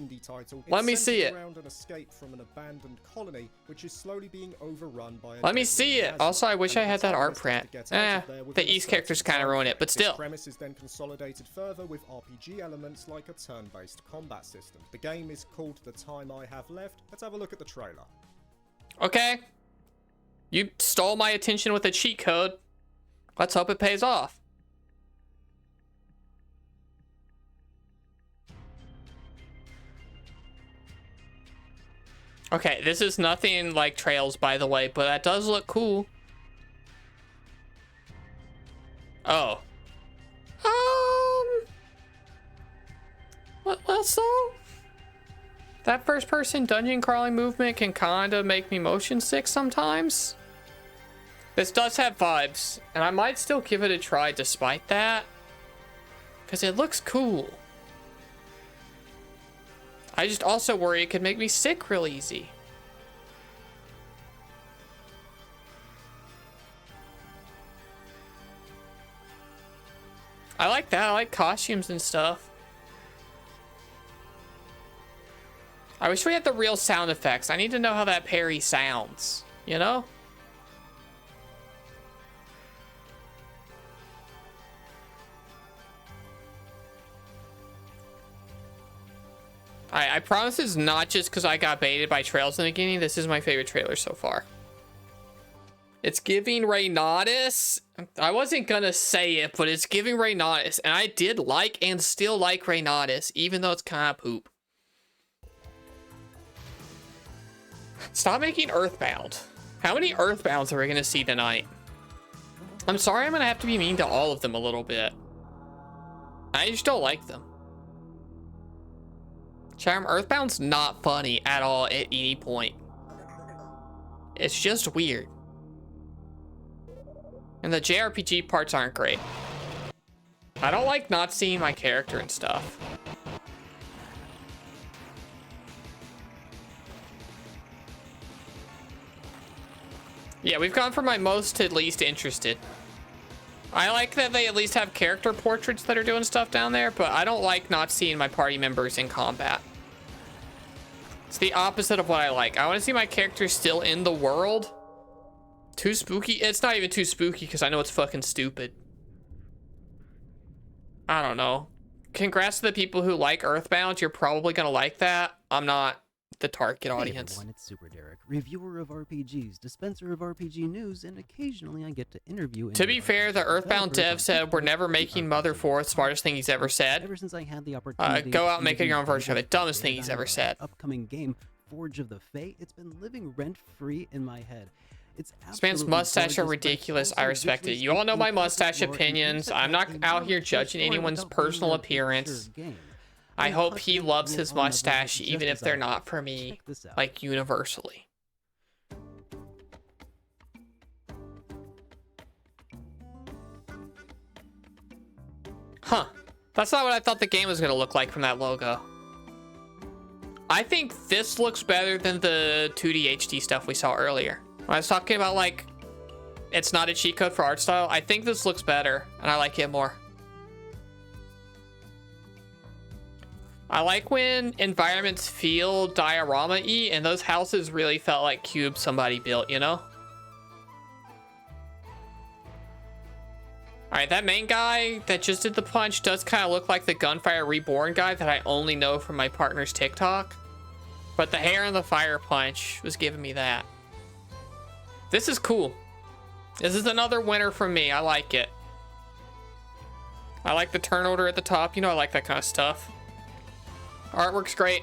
Let me see it. Around an escape from an abandoned colony, which is slowly being overrun by Let me see it. Also, I wish I had that art print. The East characters kind of ruin it, but still. The premise is then consolidated further with RPG elements like a turn-based combat system. The game is called The Time I Have Left. Let's have a look at the trailer. Okay. You stole my attention with a cheat code. Let's hope it pays off. Okay, this is nothing like Trails, by the way, but that does look cool. Oh. Well, so that first person dungeon crawling movement can kind of make me motion sick sometimes. This does have vibes, and I might still give it a try despite that, because it looks cool. I just also worry it could make me sick real easy. I like that. I like costumes and stuff. I wish we had the real sound effects. I need to know how that parry sounds, you know? I promise it's not just because I got baited by Trails in the beginning. This is my favorite trailer so far. It's giving Reynaudis. I wasn't gonna say it, but it's giving Reynaudis. And I did like and still like Reynaudis, even though it's kind of poop. Stop making Earthbound. How many Earthbounds are we gonna see tonight? I'm sorry, I'm gonna have to be mean to all of them a little bit. I just don't like them. Charm, Earthbound's not funny at all at any point. It's just weird. And the JRPG parts aren't great. I don't like not seeing my character and stuff. Yeah, we've gone from my most to least interested. I like that they at least have character portraits that are doing stuff down there, but I don't like not seeing my party members in combat. It's the opposite of what I like. I want to see my characters still in the world. Too spooky? It's not even too spooky because I know it's fucking stupid. I don't know. Congrats to the people who like Earthbound. You're probably gonna like that. I'm not the target audience. Hey everyone, it's Super Derek, reviewer of RPGs, dispenser of RPG news, and occasionally I get to interview. To be fair, the Earthbound dev said we're never making Mother 4th. Smartest thing he's ever said. Ever since I had the opportunity go out and make your own version of it. Dumbest thing he's ever said. Upcoming game, Forge of the Fae, it's been living rent-free in my head. This man's mustache are ridiculous. I respect it. You all know my mustache opinions. I'm not out here judging anyone's personal appearance. I hope he loves his mustache, even if they're not for me, like, universally. Huh. That's not what I thought the game was going to look like from that logo. I think this looks better than the 2D HD stuff we saw earlier. When I was talking about, like, it's not a cheat code for art style, I think this looks better, and I like it more. I like when environments feel diorama-y, and those houses really felt like cubes somebody built, you know? Alright, that main guy that just did the punch does kind of look like the Gunfire Reborn guy that I only know from my partner's TikTok. But the hair and the fire punch was giving me that. This is cool. This is another winner from me. I like it. I like the turn order at the top. You know I like that kind of stuff. Artwork's great.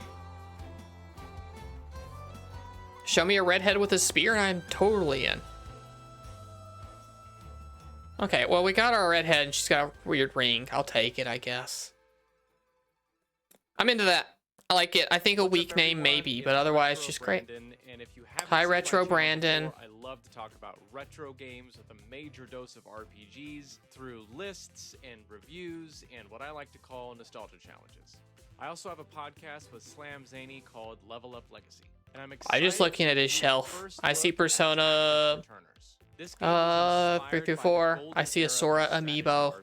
Show me a redhead with a spear and I'm totally in. Okay, well, we got our redhead and she's got a weird ring. I'll take it, I guess. I'm into that. I like it. I think a weak name maybe, but otherwise just great. Hi, Retro Brandon. I love to talk about retro games with a major dose of RPGs through lists and reviews and what I like to call nostalgia challenges. I also have a podcast with Slam Zaney called Level Up Legacy. And I'm just looking at his shelf. I see Persona 3 through 4. I see a Sora amiibo.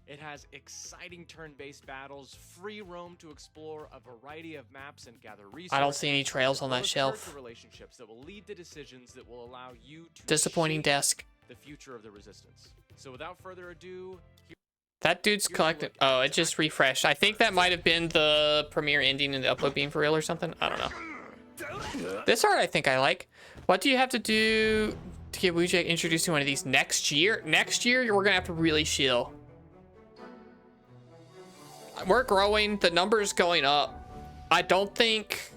It has exciting turn-based battles, free roam to explore a variety of maps and gather resources. I don't see any trails on that shelf. Relationships that will lead to decisions that will allow you to disappointing desk. The future of the Resistance. So without further ado, that dude's collecting. Oh, it just refreshed. I think that might have been the premiere ending in the upload being for real or something. I don't know. This art I think I like. What do you have to do to get Wujek introduced to one of these next year? Next year, we're gonna have to really chill. We're growing. The number's going up. I don't think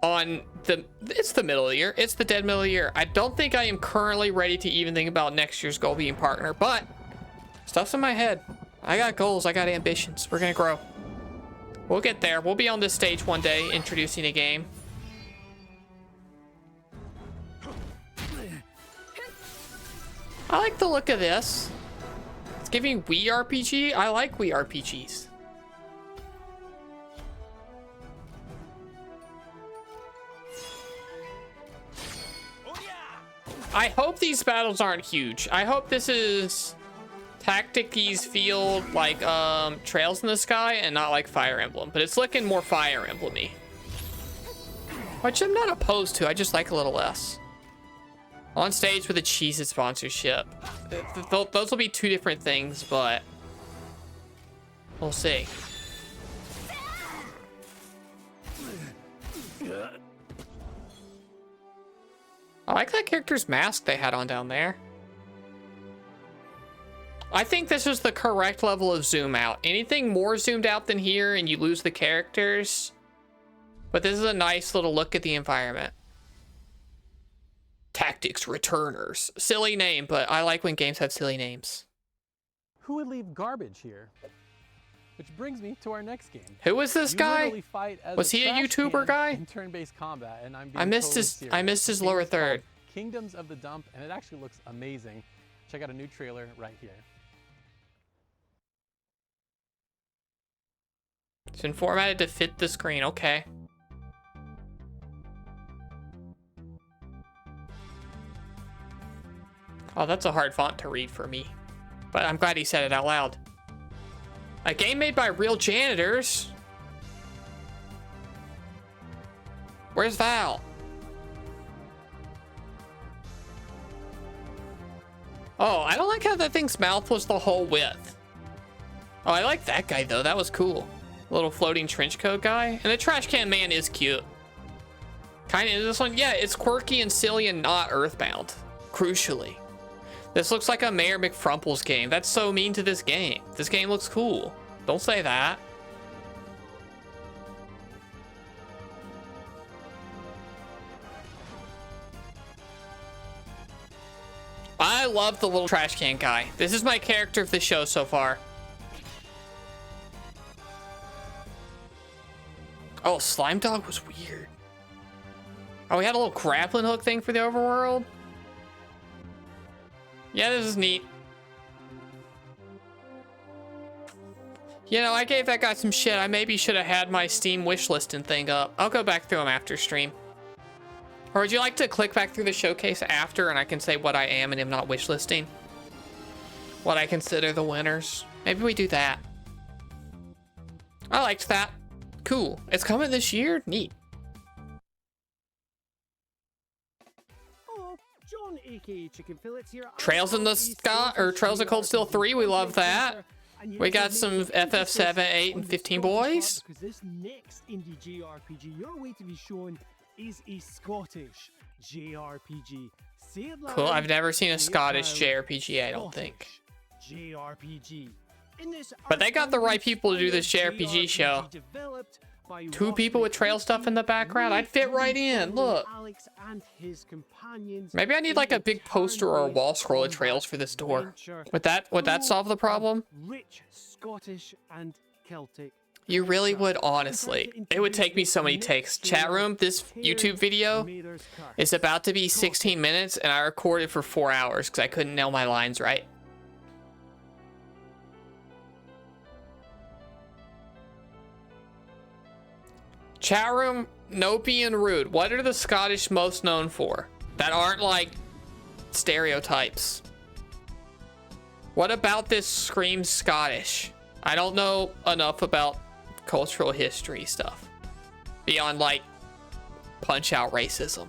on the... It's the middle of the year. It's the dead middle of the year. I don't think I am currently ready to even think about next year's goal being partner, but stuff's in my head. I got goals. I got ambitions. We're gonna grow. We'll get there. We'll be on this stage one day introducing a game. I like the look of this. It's giving Wii RPG. I like Wii RPGs. I hope these battles aren't huge. I hope this is tactics feel like Trails in the Sky and not like Fire Emblem, but it's looking more Fire Emblem-y, which I'm not opposed to. I just like a little less. On stage with a Cheez-It sponsorship. Those will be two different things, but we'll see. I like that character's mask they had on down there. I think this is the correct level of zoom out. Anything more zoomed out than here and you lose the characters. But this is a nice little look at the environment. Tactics Returners. Silly name, but I like when games have silly names. Who would leave garbage here? Which brings me to our next game. Who was this guy? Was he a YouTuber guy? In turn-based combat, and I missed his lower third. Kingdoms of the Dump, and it actually looks amazing. Check out a new trailer right here. It's been formatted to fit the screen. Okay. Oh, that's a hard font to read for me. But I'm glad he said it out loud. A game made by real janitors? Where's Val? Oh, I don't like how that thing's mouth was the whole width. Oh, I like that guy though. That was cool. Little floating trench coat guy. And the trash can man is cute. Kind of this one. Yeah, it's quirky and silly and not Earthbound. Crucially. This looks like a Mayor McFrumple's game. That's so mean to this game. This game looks cool. Don't say that. I love the little trash can guy. This is my character of the show so far. Oh, Slime Dog was weird. Oh, we had a little grappling hook thing for the overworld. Yeah, this is neat. You know, I gave that guy some shit. I maybe should have had my Steam wishlisting thing up. I'll go back through them after stream. Or would you like to click back through the showcase after and I can say what I am and am not wishlisting? What I consider the winners. Maybe we do that. I liked that. Cool. It's coming this year? Neat. John, aka Chicken Fillets here. Trails in the Sky, or Trails of Cold Steel 3, we love that. We got some FF7, 8, and 15 boys. Because this next indie JRPG you're waiting to be shown is a Scottish JRPG. Say it loud, Cool, I've never seen a say it Scottish loud. JRPG, I don't think. JRPG. In this But they got the right people to do this JRPG show. developed by Two people with trail stuff in the background. I'd fit right in, look. Alex and his companions. Maybe I need like a big poster or a wall scroll of trails for this door. Would that solve the problem? Rich Scottish and Celtic. You really would, honestly. It would take me so many takes. Chat room, this YouTube video is about to be 16 minutes and I recorded for 4 hours because I couldn't nail my lines right. Chat room, no being rude. What are the Scottish most known for? That aren't like stereotypes. What about this screams Scottish? I don't know enough about cultural history stuff beyond like punch out racism.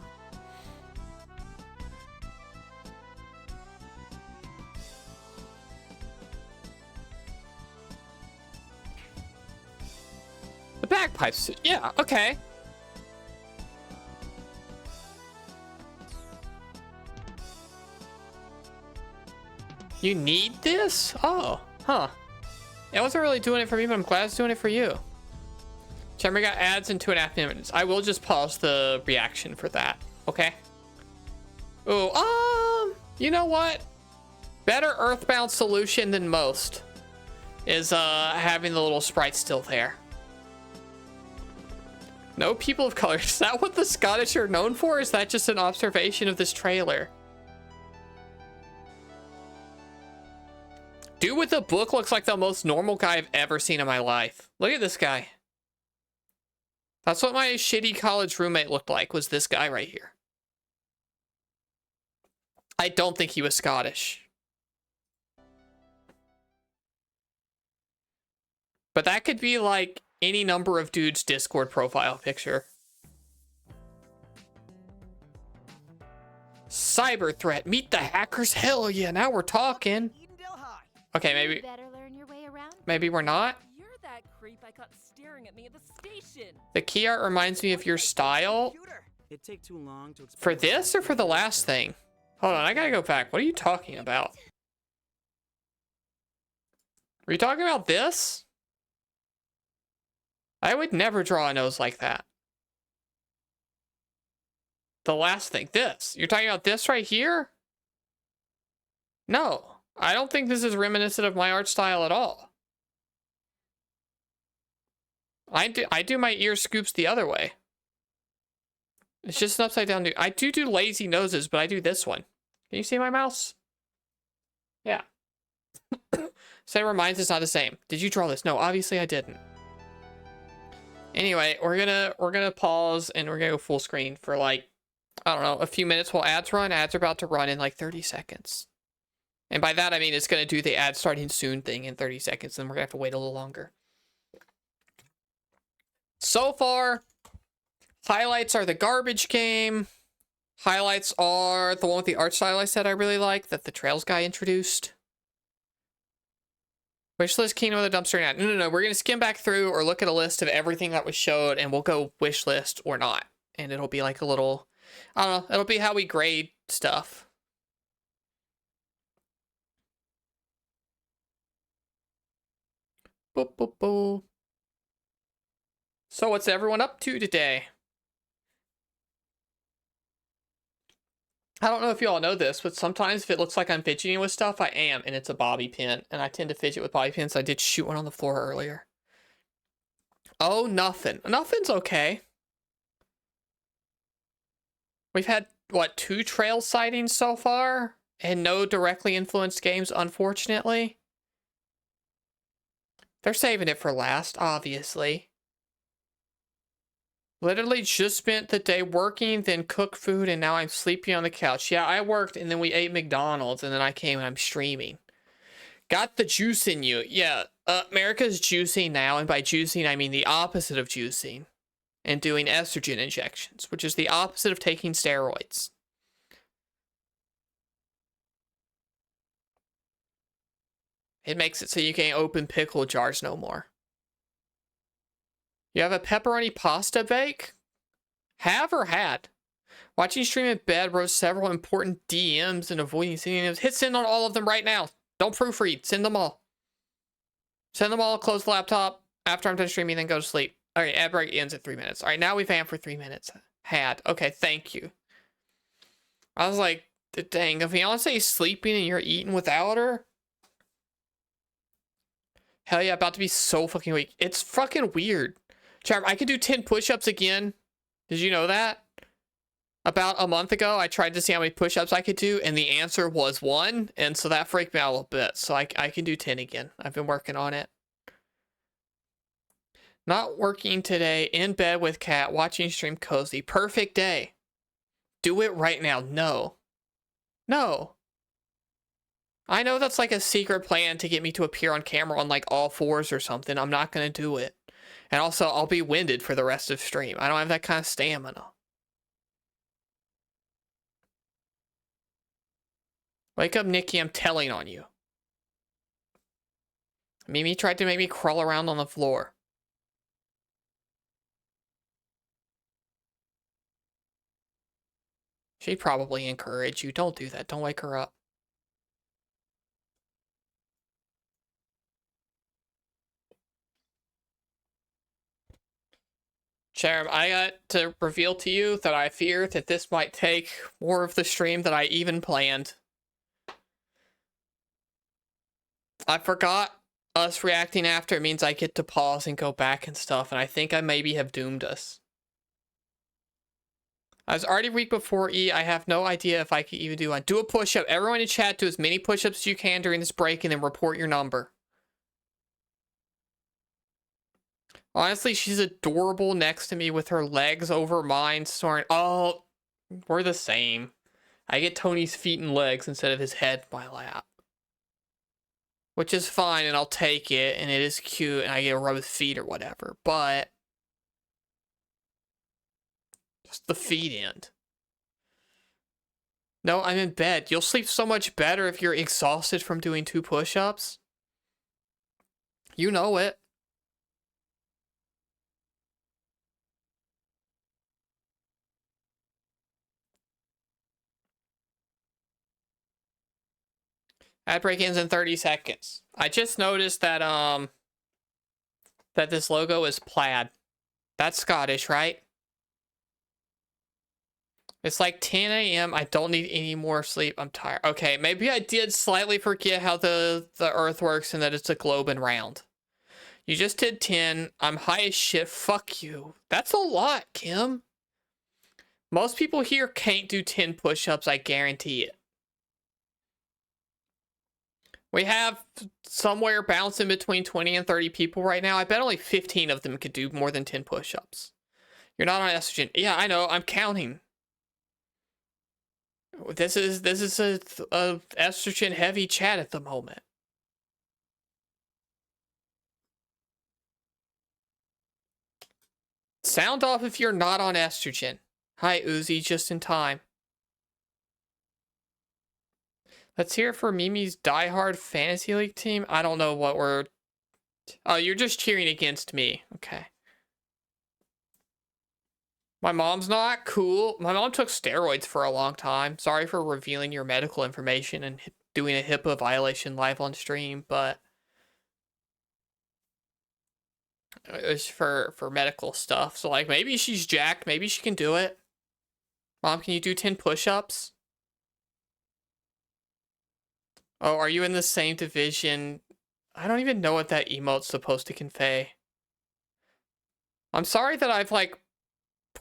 The bagpipes, yeah, okay. You need this? Oh, huh. It wasn't really doing it for me, but I'm glad it's doing it for you. Remember, got ads in 2.5 minutes. I will just pause the reaction for that, okay? Oh, you know what? Better Earthbound solution than most is having the little sprite still there. No people of color. Is that what the Scottish are known for? Is that just an observation of this trailer? Dude with the book looks like the most normal guy I've ever seen in my life. Look at this guy. That's what my shitty college roommate looked like, was this guy right here. I don't think he was Scottish. But that could be like any number of dudes' Discord profile picture. Cyber threat. Meet the hackers. Hell yeah, now we're talking. Okay, maybe. Maybe we're not. You're that creep I caught staring at me at the station. The key art reminds me of your style. It'd take too long to For this or for the last thing? Hold on, I gotta go back. What are you talking about? Are you talking about this? I would never draw a nose like that. The last thing, this. You're talking about this right here? No, I don't think this is reminiscent of my art style at all. I do my ear scoops the other way. It's just an upside down. I do lazy noses, but I do this one. Can you see my mouse? Yeah. So it reminds us not the same. Did you draw this? No, obviously I didn't. Anyway, we're gonna pause and we're gonna go full screen for like, I don't know, a few minutes while ads run. Ads are about to run in like 30 seconds. And by that, I mean it's going to do the ad starting soon thing in 30 seconds, and we're going to have to wait a little longer. So far, highlights are the garbage game. Highlights are the one with the art style I said I really like, that the Trails guy introduced. Wishlist Kingdom of the Dumpster Net. No. We're going to skim back through or look at a list of everything that was showed, and we'll go wishlist or not. And it'll be like a little, I don't know, it'll be how we grade stuff. Boop, boop, boop. So what's everyone up to today? I don't know if you all know this, but sometimes if it looks like I'm fidgeting with stuff, I am, and it's a bobby pin. And I tend to fidget with bobby pins. I did shoot one on the floor earlier. Oh, nothing. Nothing's okay. We've had, what, 2 trail sightings so far? And no directly influenced games, unfortunately. They're saving it for last, obviously. Literally just spent the day working, then cooked food, and now I'm sleeping on the couch. Yeah, I worked, and then we ate McDonald's, and then I came and I'm streaming. Got the juice in you. Yeah, America's juicing now, and by juicing, I mean the opposite of juicing. And doing estrogen injections, which is the opposite of taking steroids. It makes it so you can't open pickle jars no more. You have a pepperoni pasta bake? Have or had? Watching stream in bed wrote several important DMs and avoiding sending them. Hit send on all of them right now. Don't proofread. Send them all. Send them all. Close the laptop. After I'm done streaming, then go to sleep. Alright, ad break ends at 3 minutes. Alright, now we've amped for 3 minutes. Had. Okay, thank you. I was like, dang, if Beyonce's sleeping and you're eating without her? Hell yeah, about to be so fucking weak. It's fucking weird. Charm, I could do 10 push-ups again. Did you know that? About a month ago, I tried to see how many push-ups I could do, and the answer was 1, and so that freaked me out a little bit. So I can do 10 again. I've been working on it. Not working today, in bed with cat, watching stream cozy. Perfect day. Do it right now. No. No. I know that's like a secret plan to get me to appear on camera on like all 4s or something. I'm not going to do it. And also, I'll be winded for the rest of stream. I don't have that kind of stamina. Wake up, Nikki. I'm telling on you. Mimi tried to make me crawl around on the floor. She'd probably encourage you. Don't do that. Don't wake her up. Sharon, I got to reveal to you that I fear that this might take more of the stream than I even planned. I forgot us reacting after means I get to pause and go back and stuff, and I think I maybe have doomed us. I was already weak before E. I have no idea if I can even do one. Do a push-up. Everyone in chat, do as many push-ups as you can during this break and then report your number. Honestly, she's adorable next to me with her legs over mine, snoring. Oh, we're the same. I get Tony's feet and legs instead of his head in my lap. Which is fine, and I'll take it, and it is cute, and I get to rub his feet or whatever, but just the feet end. No, I'm in bed. You'll sleep so much better if you're exhausted from doing 2 push-ups. You know it. Ad break ends in 30 seconds. I just noticed that that this logo is plaid. That's Scottish, right? It's like 10 a.m. I don't need any more sleep. I'm tired. Okay, maybe I did slightly forget how the Earth works and that it's a globe and round. You just did 10. I'm high as shit. Fuck you. That's a lot, Kim. Most people here can't do 10 push-ups, I guarantee it. We have somewhere bouncing between 20 and 30 people right now. I bet only 15 of them could do more than 10 push-ups. You're not on estrogen. Yeah, I know. I'm counting. This is a estrogen heavy chat at the moment. Sound off if you're not on estrogen. Hi, Uzi, just in time. Let's hear it for Mimi's diehard fantasy league team. I don't know what we're... Oh, you're just cheering against me. Okay. My mom's not cool. My mom took steroids for a long time. Sorry for revealing your medical information and doing a HIPAA violation live on stream, but it was for medical stuff. So like maybe she's jacked. Maybe she can do it. Mom, can you do 10 push-ups? Oh, are you in the same division? I don't even know what that emote's supposed to convey. I'm sorry that I've like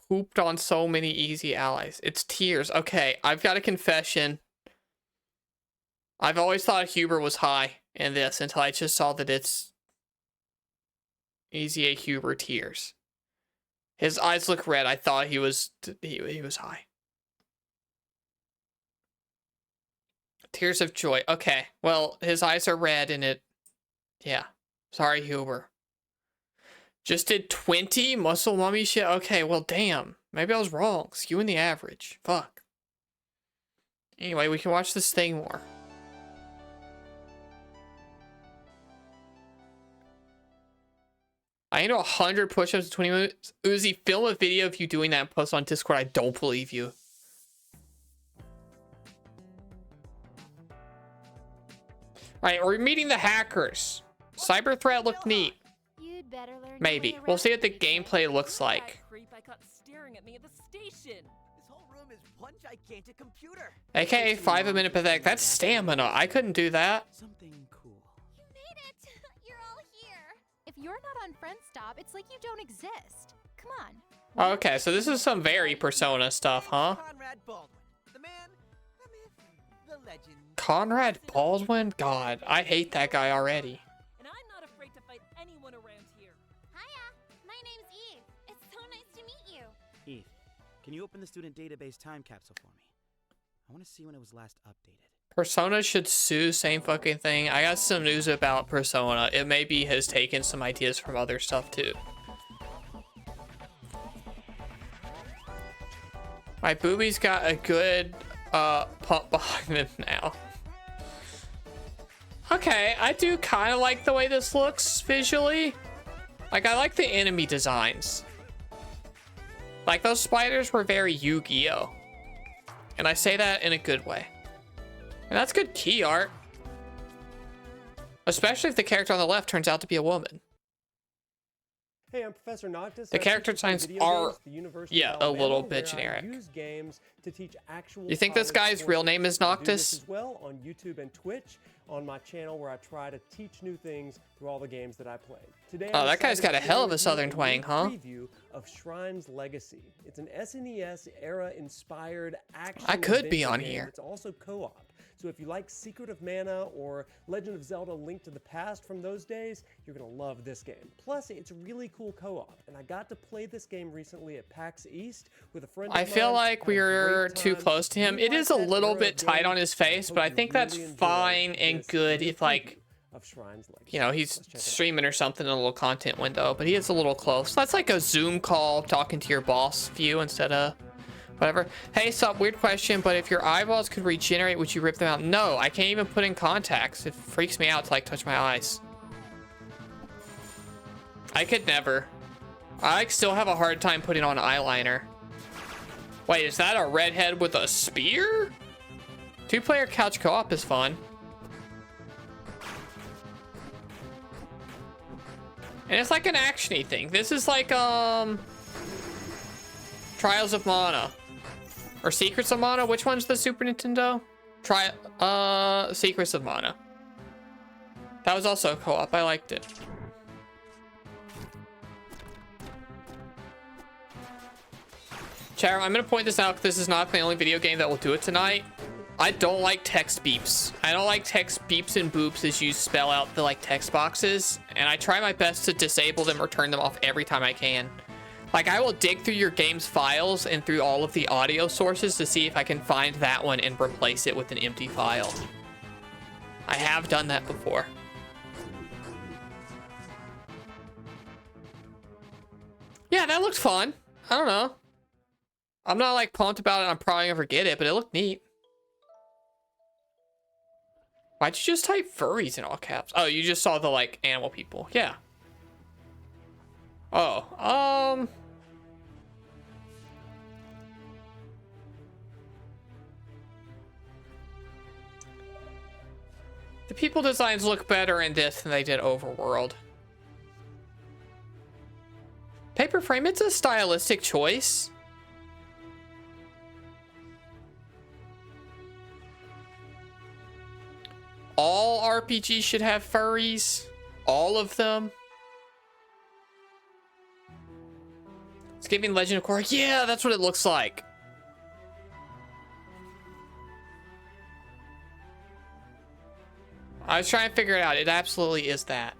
pooped on so many easy allies. It's tears. Okay, I've got a confession. I've always thought Huber was high in this until I just saw that it's Easy A Huber tears. His eyes look red. I thought he was high. Tears of joy. Okay, well, his eyes are red and it... Yeah. Sorry, Huber. Just did 20 muscle mummy shit? Okay, well, damn. Maybe I was wrong. Skewing the average. Fuck. Anyway, we can watch this thing more. I need 100 push-ups in 20 minutes. Uzi, film a video of you doing that and post on Discord. I don't believe you. Alright, we're meeting the hackers. Cyber threat looked neat. Maybe. We'll see what the gameplay looks like. AKA 5 a minute pathetic. That's stamina. I couldn't do that. Something cool. You made it! You're all here. If you're not on Friend Stop, it's like you don't exist. Come on. Okay, so this is some very Persona stuff, huh? Conrad Baldwin, the man, the myth, the legend. Conrad Baldwin? God, I hate that guy already. And I'm not afraid to fight anyone around here. Hiya, my name's Eve. It's so nice to meet you. Eve, can you open the student database time capsule for me? I want to see when it was last updated. Persona should sue, same fucking thing. I got some news about Persona. It maybe has taken some ideas from other stuff too. My boobies got a good pump behind them now. Okay, I do kind of like the way this looks visually. Like, I like the enemy designs. Like, those spiders were very Yu-Gi-Oh! And I say that in a good way. And that's good key art. Especially if the character on the left turns out to be a woman. Hey, I'm Professor Noctis. The character designs are, yeah, a little bit generic. Use games to teach actual You think this guy's real name is Noctis? As well on YouTube and Twitch on my channel where I try to teach new things through all the games that I play. Today, oh, that guy's got a hell of a southern twang, huh? Preview of Shrine's Legacy. It's an SNES era inspired action. I could be on game. here. It's also co-op. So if you like Secret of Mana or Legend of Zelda Link to the Past from those days, you're going to love this game. Plus, it's really cool co-op, and I got to play this game recently at PAX East with a friend of mine. I feel like we're too close to him. It is a little bit tight on his face, but I think that's fine and good if, like, you know, he's streaming or something in a little content window, but he is a little close. That's like a Zoom call talking to your boss view instead of whatever. Hey, sup, weird question, but if your eyeballs could regenerate, would you rip them out? No, I can't even put in contacts. It freaks me out to like touch my eyes. I could never. I like still have a hard time putting on eyeliner. Wait, is that a redhead with a spear? 2-player couch co-op is fun. And it's like an action-y thing. This is like, Trials of Mana. Or Secrets of Mana? Which one's the Super Nintendo? Secrets of Mana. That was also co-op. I liked it. Chat, I'm gonna point this out because this is not the only video game that will do it tonight. I don't like text beeps. I don't like text beeps and boops as you spell out the like text boxes, and I try my best to disable them or turn them off every time I can. Like, I will dig through your game's files and through all of the audio sources to see if I can find that one and replace it with an empty file. I have done that before. Yeah, that looked fun. I don't know. I'm not like pumped about it. I'm probably gonna forget it, but it looked neat. Why'd you just type furries in all caps? Oh, you just saw the like animal people. Yeah. Oh, the people designs look better in this than they did Overworld. Paper frame, it's a stylistic choice. All RPGs should have furries. All of them. It's giving Legend of Korra. Yeah, that's what it looks like. I was trying to figure it out. It absolutely is that.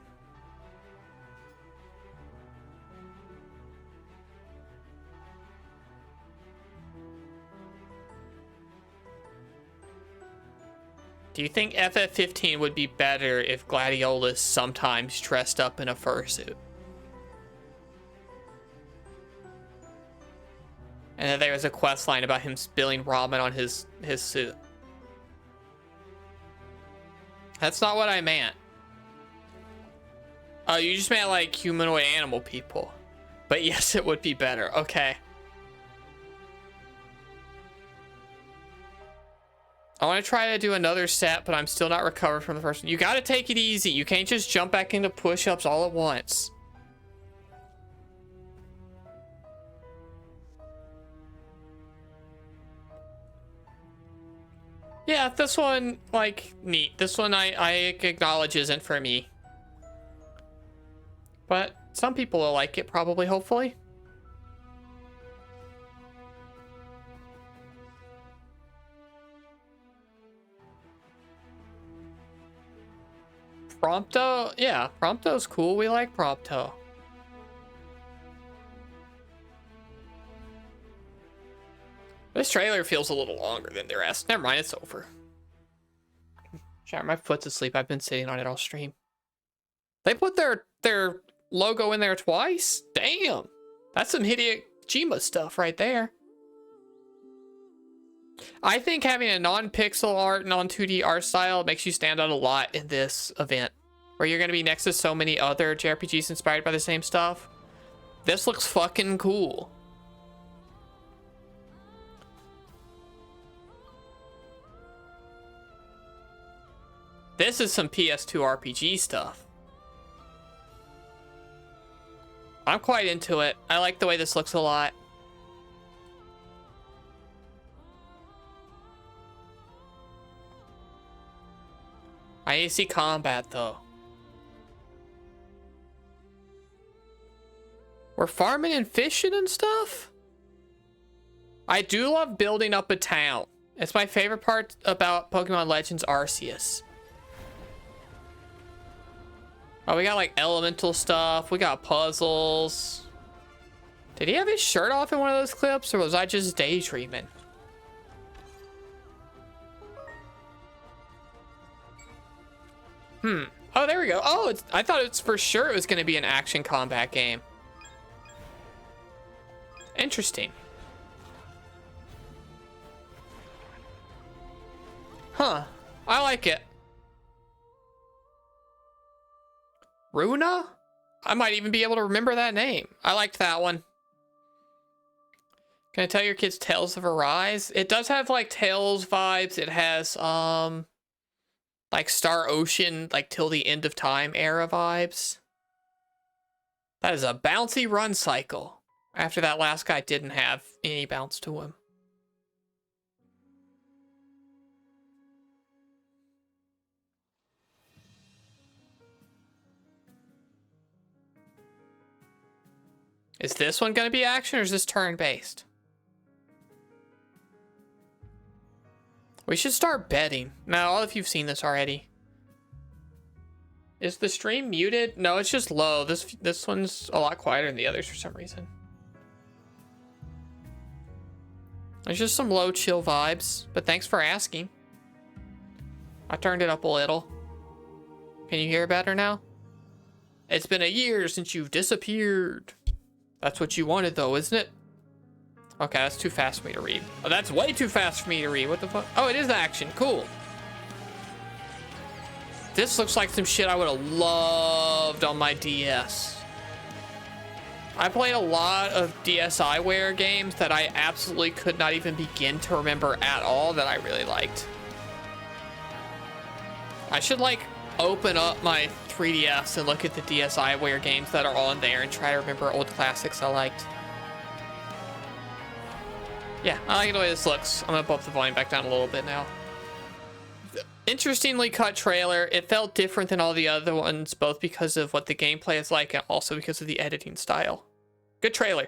Do you think FF15 would be better if Gladiolus sometimes dressed up in a fursuit? And then there was a quest line about him spilling ramen on his suit. That's not what I meant. Oh, you just meant like humanoid animal people. But yes, it would be better. Okay. I want to try to do another set, but I'm still not recovered from the first one. You got to take it easy. You can't just jump back into push-ups all at once. Yeah, this one, like, neat. This one I acknowledge isn't for me. But some people will like it, probably, hopefully. Prompto? Yeah, Prompto's cool. We like Prompto. This trailer feels a little longer than the rest. Never mind, it's over. Shower, my foot's asleep. I've been sitting on it all stream. They put their logo in there twice? Damn. That's some Hideo Kojima stuff right there. I think having a non-pixel art, non-2D art style makes you stand out a lot in this event, where you're going to be next to so many other JRPGs inspired by the same stuff. This looks fucking cool. This is some PS2 RPG stuff. I'm quite into it. I like the way this looks a lot. I need to see combat, though. We're farming and fishing and stuff? I do love building up a town. It's my favorite part about Pokemon Legends Arceus. Oh, we got like elemental stuff. We got puzzles. Did he have his shirt off in one of those clips, or was I just daydreaming? Oh, there we go. Oh, I thought it's for sure it was going to be an action combat game. Interesting. Huh. I like it. Runa? I might even be able to remember that name. I liked that one. Can I tell your kids Tales of Arise? It does have like Tales vibes. It has like Star Ocean, like Till the End of Time era vibes. That is a bouncy run cycle. After that last guy didn't have any bounce to him. Is this one going to be action, or is this turn-based? We should start betting. Now, all of you've seen this already. Is the stream muted? No, it's just low. This one's a lot quieter than the others for some reason. There's just some low chill vibes, but thanks for asking. I turned it up a little. Can you hear better now? It's been a year since you've disappeared. That's what you wanted though, isn't it? Okay, that's too fast for me to read. Oh, that's way too fast for me to read. What the fuck? Oh, it is action. Cool. This looks like some shit I would have loved on my DS. I played a lot of DSiWare games that I absolutely could not even begin to remember at all that I really liked. I should like open up my 3DS and look at the DSiWare games that are on there and try to remember old classics I liked. Yeah, I like the way this looks. I'm gonna bump the volume back down a little bit now. Interestingly cut trailer. It felt different than all the other ones, both because of what the gameplay is like and also because of the editing style. Good trailer.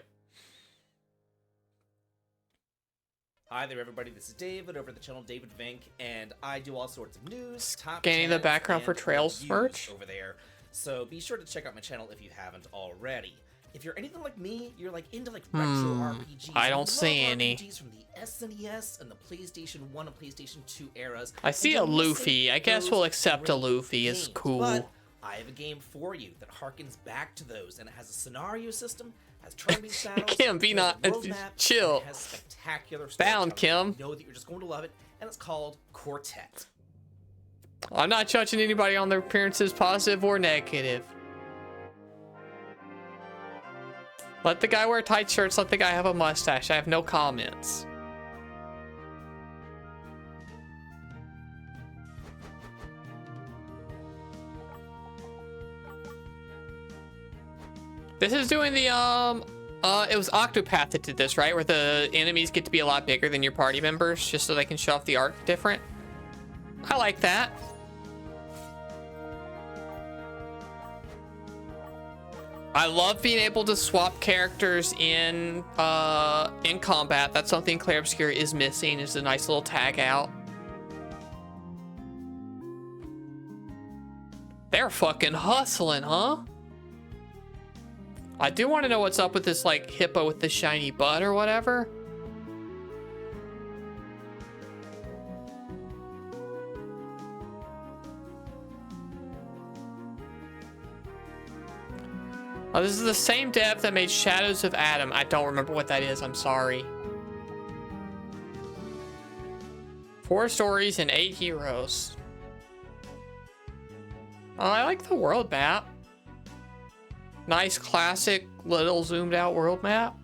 Hi there, everybody. This is David over at the channel David Vink, and I do all sorts of news, top Scanning the 10s, background for and Trails reviews merch over there. So be sure to check out my channel if you haven't already. If you're anything like me, you're like into like retro RPGs. I don't love see any. RPGs from the SNES and the PlayStation 1 and PlayStation 2 eras. I see a Luffy. I guess we'll accept a Luffy is cool. But I have a game for you that harkens back to those, and it has a scenario system, has turn-based styles, Kim, be not chill. it has spectacular Bound, Kim. You know that you're just going to love it, and it's called Quartet. I'm not judging anybody on their appearances, positive or negative. Let the guy wear tight shirts, let the guy have a mustache. I have no comments. This is doing the, it was Octopath that did this, right? Where the enemies get to be a lot bigger than your party members, just so they can show off the art different. I like that. I love being able to swap characters in combat. That's something Claire Obscure is missing, is a nice little tag out. They're fucking hustling, huh? I do want to know what's up with this, like, hippo with the shiny butt or whatever. Oh, this is the same dev that made Shadows of Adam. I don't remember what that is. I'm sorry. 4 stories and 8 heroes. Oh, I like the world map. Nice, classic, little zoomed out world map.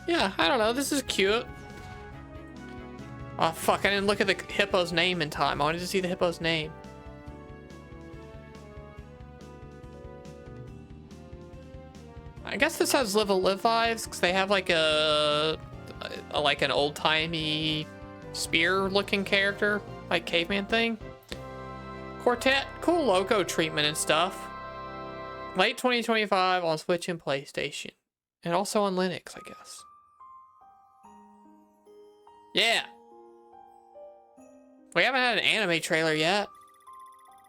Yeah, I don't know. This is cute. Oh, fuck. I didn't look at the hippo's name in time. I wanted to see the hippo's name. I guess this has Live a Live vibes because they have like like an old-timey spear-looking character, like caveman thing. Quartet, cool logo treatment and stuff. Late 2025 on Switch and PlayStation. And also on Linux, I guess. Yeah. We haven't had an anime trailer yet.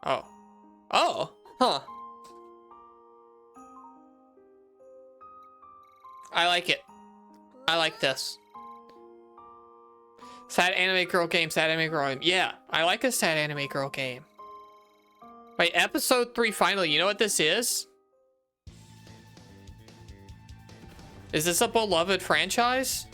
Oh. Oh. Huh. I like it. I like this. Sad anime girl game, sad anime girl game. Yeah, I like a sad anime girl game. Wait, episode 3 finally. You know what this is? Is this a beloved franchise?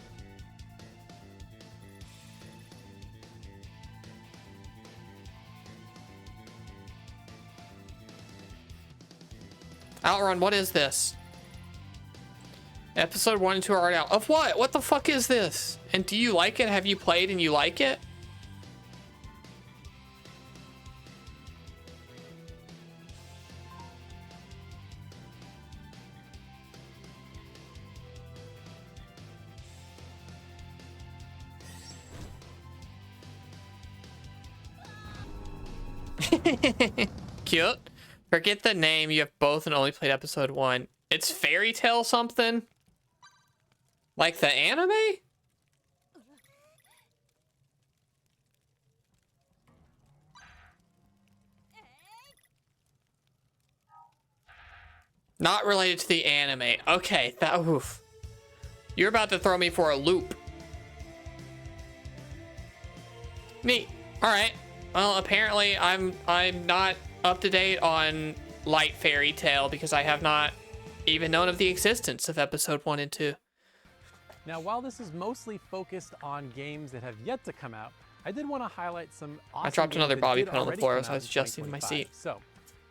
Outrun, what is this? Episode 1 and 2 are already out. Of what? What the fuck is this? And do you like it? Have you played and you like it? Cute. Forget the name. You have both and only played episode 1. It's Fairy Tale something? Like the anime? Not related to the anime. Okay, that oof. You're about to throw me for a loop. Neat. All right. Well, apparently I'm not up to date on Light Fairy Tale because I have not even known of the existence of episode 1 and 2. Now, while this is mostly focused on games that have yet to come out, I did want to highlight some awesome I dropped another games that bobby did pin on the already floor come as I out was in adjusting my 2025. seat. So,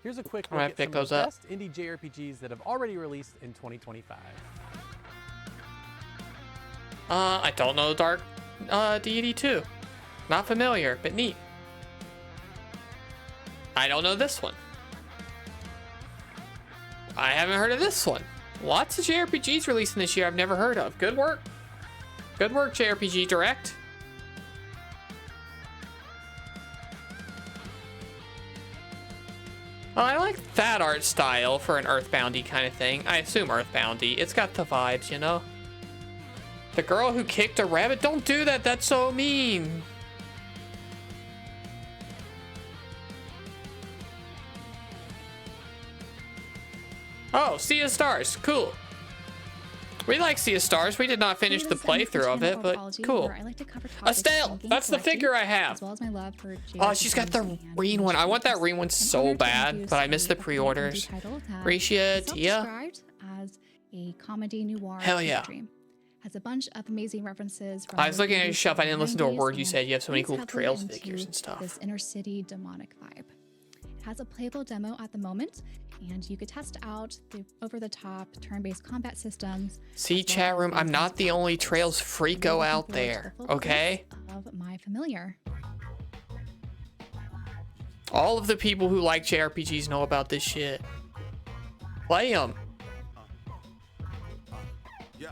here's a quick I'm gonna look at pick some of those the up. best indie JRPGs that have already released in 2025. I don't know Dark Deity 2. Not familiar, but neat. I don't know this one. I haven't heard of this one. Lots of JRPGs releasing this year I've never heard of. Good work. Good work, JRPG Direct. Oh, I like that art style for an Earthboundy kind of thing. I assume Earthboundy. It's got the vibes, you know? The girl who kicked a rabbit? Don't do that. That's so mean. Oh, Sea of Stars. Cool. We like Sea of Stars. We did not finish the playthrough of it, but cool. Estelle! That's the figure I have. Oh, she's got the green one. I want that green one so bad, but I missed the pre-orders. Risha, Tia. As a comedy noir Hell yeah. dream. Has a bunch of amazing references from I was looking at your shelf. I didn't listen to a word you 90s, said. You have so many and cool leans Trails heavily figures into and stuff. This inner city demonic vibe. It has a playable demo at the moment, and you could test out the over-the-top turn-based combat systems. See, chat room, I'm not the only Trails freako out there, okay? Of My Familiar. All of the people who like JRPGs know about this shit. Play them. Yeah.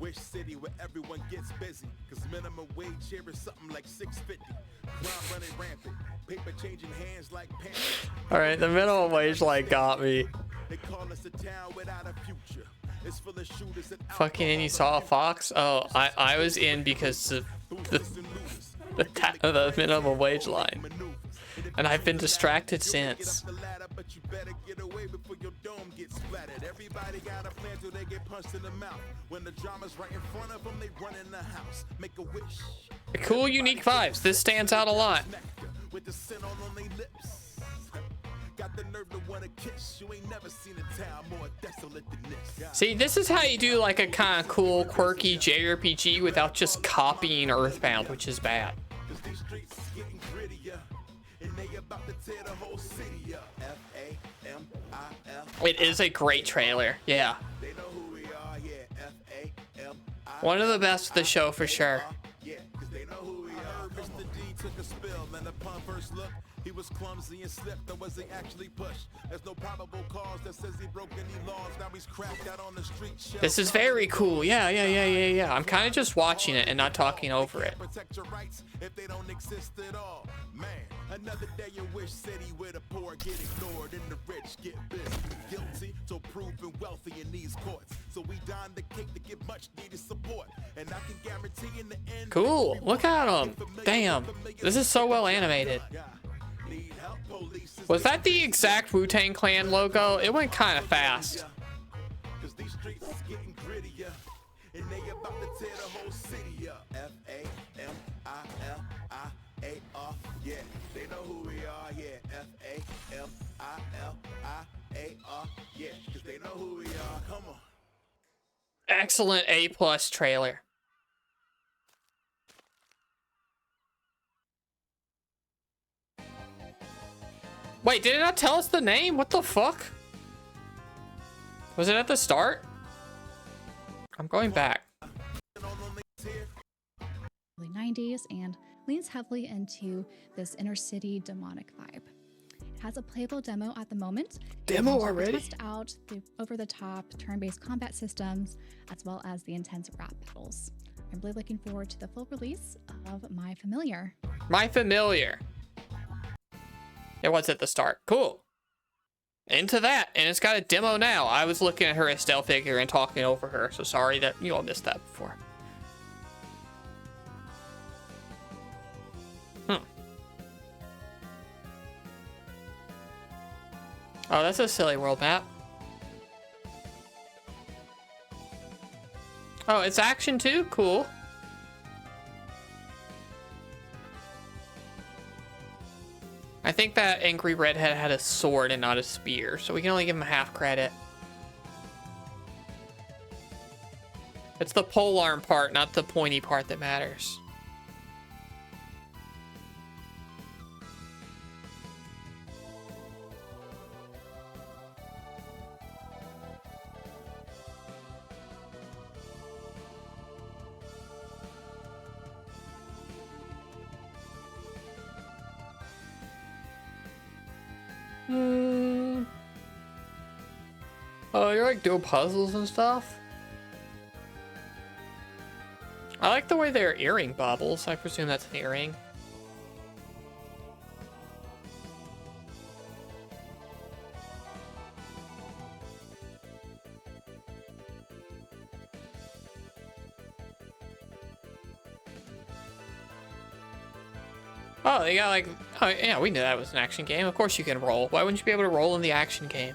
Wish city where everyone gets busy, cause minimum wage here is something like $6.50. Crime running rampant, paper changing hands like pants. All right, the minimum wage like got me. They call us a town without a future. It's full of shooters and Fucking and you saw a fox? Oh, I was in because of the minimum wage line. And I've been distracted since. but you better get away before your dome gets splattered. Everybody got a plan till they get punched in the mouth. When the drama's right in front of them, they run in the house. Make a wish. Cool, unique vibes. This stands out a lot. With the sin on their lips. Got the nerve to wanna kiss. You ain't never seen a town more desolate than this. See, this is how you do like a kind of cool, quirky JRPG without just copying Earthbound, which is bad. Cause these streets is getting grittier. And they about to tear the whole city up. F-A-M-I-L. It is a great trailer. Yeah. They know who we are, yeah. F-A-M-I-L. One of the best of the show for sure. Yeah, cause they know who we are. Mr. D took a spill, and upon first look, he was clumsy and slipped and wasn't actually pushed. There's no probable cause that says he broke any laws. Now he's cracked out on the street. This is very cool. Yeah. I'm kind of just watching it and not talking over it. Protect your rights if they don't exist at all. Man, another day in Wish City where the poor get ignored and the rich get busy. Guilty till proven wealthy in these courts. So we don the cake to get much needed support. And I can guarantee in the end. Cool. Look at him. Damn. This is so well animated. Was that the exact Wu-Tang Clan logo? It went kind of fast. Cause these streets is getting grittier. And they about to tear the whole city up. F-A-M-I-L-I-A-R. Yeah, they know who we are. Yeah, F-A-M-I-L-I-A-R. Yeah, cause they know who we are. Come on. Excellent A+ trailer. Wait, did it not tell us the name? What the fuck? Was it at the start? I'm going back. Early 90s and leans heavily into this inner city demonic vibe. It has a playable demo at the moment. Demo and you can already? Test out the over-the-top turn-based combat systems as well as the intense rap battles. I'm really looking forward to the full release of My Familiar. My Familiar. It was at the start. Cool. Into that, and it's got a demo now. I was looking at her Estelle figure and talking over her, so sorry that you all missed that before. Oh, that's a silly world map. Oh, it's action too? Cool. I think that angry redhead had a sword and not a spear, so we can only give him half credit. It's the polearm part, not the pointy part that matters. Oh, you're like doing puzzles and stuff? I like the way they're earring bubbles. I presume that's an earring. Oh, they got like... Oh, yeah, we knew that was an action game. Of course you can roll. Why wouldn't you be able to roll in the action game?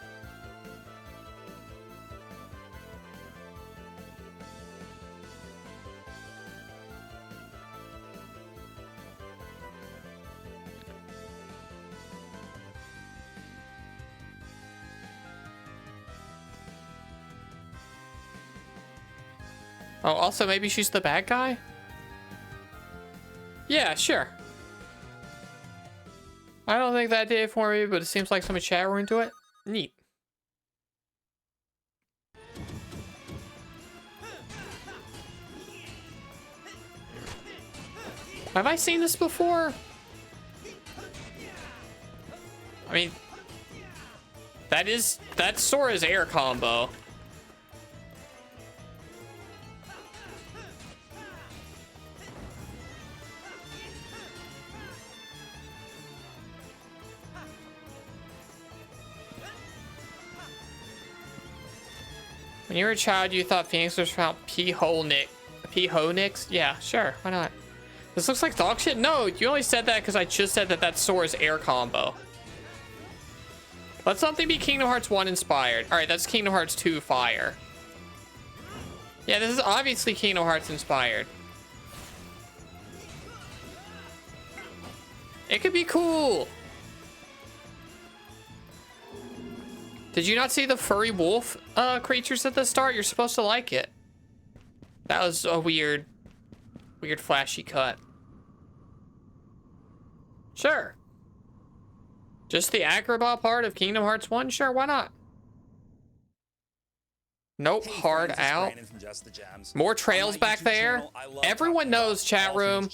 Oh, also maybe she's the bad guy? Yeah, sure. I don't think that did it for me, but it seems like some chat were into it. Neat. Have I seen this before? I mean, that's Sora's air combo. When you were a child, you thought Phoenix was from P-hole Nix? Yeah, sure, why not? This looks like dog shit? No, you only said that because I just said that that's Sora's air combo. Let something be Kingdom Hearts 1 inspired. Alright, that's Kingdom Hearts 2 Fire. Yeah, this is obviously Kingdom Hearts inspired. It could be cool. Did you not see the furry wolf creatures at the start? You're supposed to like it. That was a weird flashy cut. Sure. Just the Agrabah part of Kingdom Hearts 1? Sure, why not? Nope, hard out. More trails back there. Everyone knows, chat room.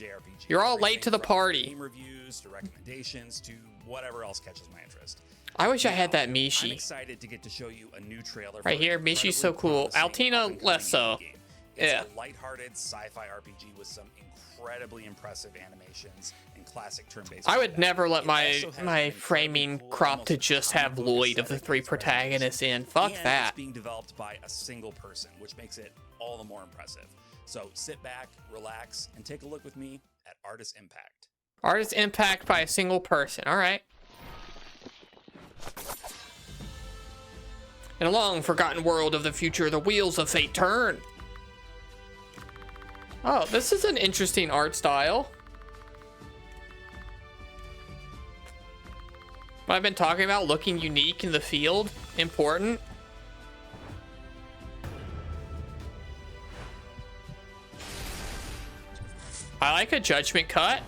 You're all late to the party. Game reviews to recommendations to whatever else catches my interest. I wish I had that I'm Mishi. excited to get to show you a new trailer. Right here, Mishi's so cool. Altina, less so. Yeah. It's a lighthearted sci-fi RPG with some incredibly impressive animations and classic turn-based. I would never let my framing crop to just have Lloyd of the three protagonists in. Fuck and that. It's being developed by a single person, which makes it all the more impressive. So sit back, relax, and take a look with me at Artist Impact. Artist impact by a single person. All right. In a long forgotten world of the future, the wheels of fate turn. Oh, this is an interesting art style. What I've been talking about, looking unique in the field, important. I like a judgment cut.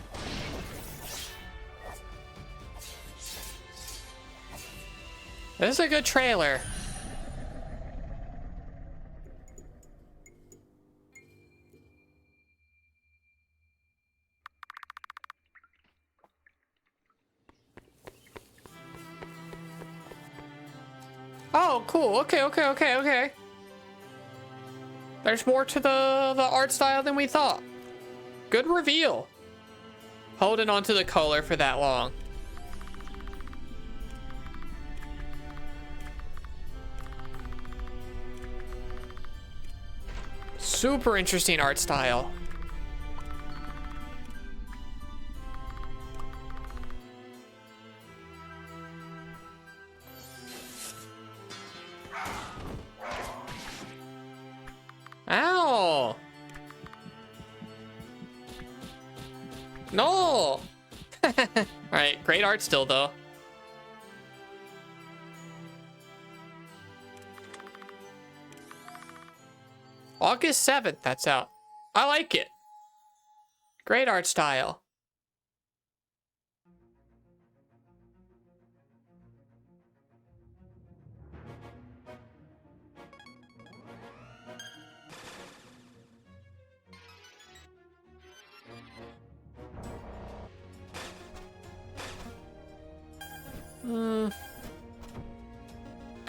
This is a good trailer. Oh, cool. Okay. There's more to the art style than we thought. Good reveal. Holding on to the color for that long. Super interesting art style. Ow! No! Alright, great art still, though. August 7th, that's out. I like it. Great art style.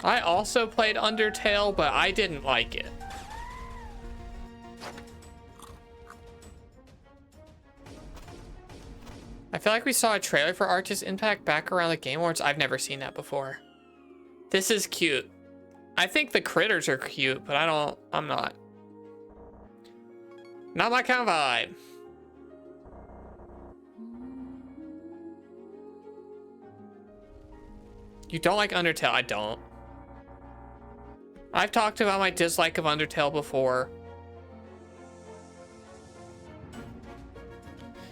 I also played Undertale, but I didn't like it. I feel like we saw a trailer for Artist Impact back around the Game Awards. I've never seen that before. This is cute. I think the critters are cute, but I'm not. Not my kind of vibe. You don't like Undertale? I don't. I've talked about my dislike of Undertale before.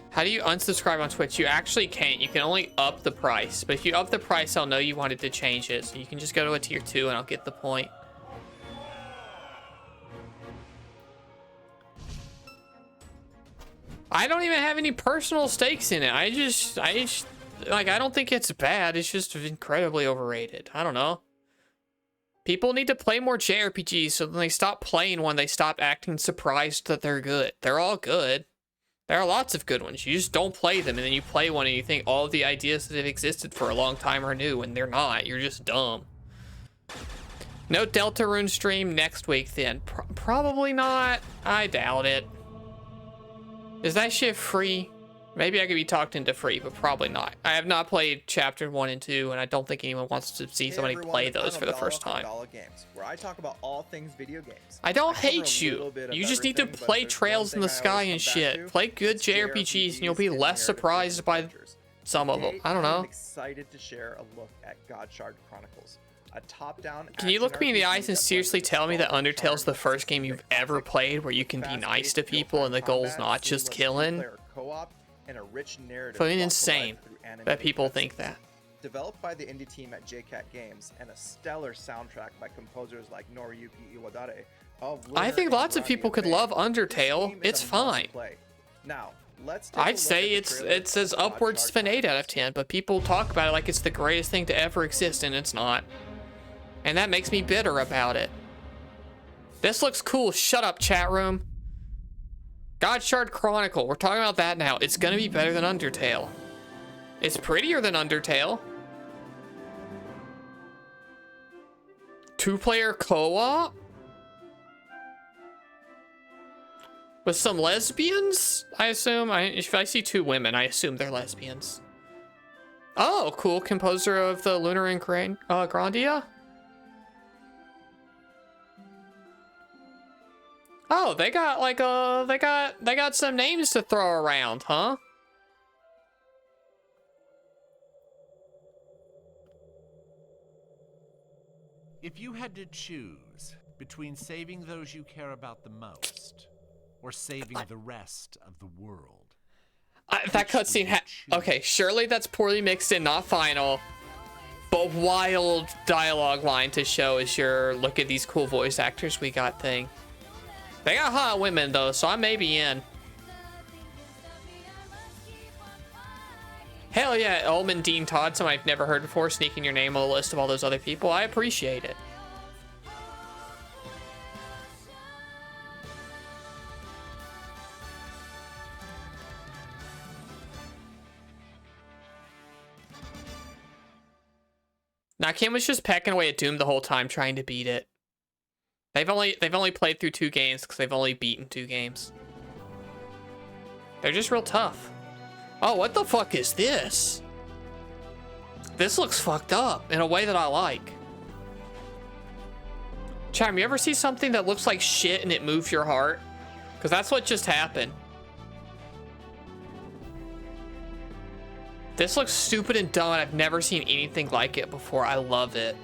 How do you unsubscribe on Twitch? You actually can't. You can only up the price. But if you up the price, I'll know you wanted to change it. So you can just go to a tier 2 and I'll get the point. I don't even have any personal stakes in it. I just like, I don't think it's bad. It's just incredibly overrated. I don't know. People need to play more JRPGs so then they stop playing when they stop acting surprised that they're good. They're all good. There are lots of good ones. You just don't play them, and then you play one and you think all of the ideas that have existed for a long time are new, and they're not. You're just dumb. No Deltarune stream next week then. Probably not. I doubt it. Is that shit free? Maybe I could be talked into free, but probably not. I have not played Chapter 1 and 2, and I don't think anyone wants to see somebody play those for the first time. Games, where I talk about all things video games. I don't hate you. You just need to play Trails in the Sky and shit. Play good JRPGs, and you'll be less surprised by some of them. I don't know. I'm excited to share a look at Godshard Chronicles. A top-down. Can you look me in the eyes and seriously tell me that Undertale's the first game you've ever played where you can be nice to people and the goal's not just killing? And a rich narrative. Fucking insane that people think that. Developed by the indie team at JCat Games and a stellar soundtrack by composers like Noriyuki Iwadare. I think lots of people could love Undertale. It's fine. Now, I'd say it says upwards of an 8 out of 10, but people talk about it like it's the greatest thing to ever exist, and it's not. And that makes me bitter about it. This looks cool. Shut up, chat room. Godshard Chronicle, we're talking about that now. It's gonna be better than Undertale. It's prettier than Undertale. 2-player co-op? With some lesbians, I assume? If I see 2 women, I assume they're lesbians. Oh, cool. Composer of the Lunar and Grandia? Oh, they got like they got some names to throw around, huh? If you had to choose between saving those you care about the most or saving the rest of the world, that cutscene okay, surely that's poorly mixed in, not final. But wild dialogue line to show as your look at these cool voice actors we got thing. They got hot women though, so I may be in. Hell yeah, Ullman Dean Todd, someone I've never heard before, sneaking your name on the list of all those other people. I appreciate it. Now Kim was just pecking away at Doom the whole time trying to beat it. They've only played through 2 games because they've only beaten 2 games. They're just real tough. Oh, what the fuck is this? This looks fucked up in a way that I like. Cham, you ever see something that looks like shit and it moves your heart? Because that's what just happened. This looks stupid and dumb, and I've never seen anything like it before. I love it.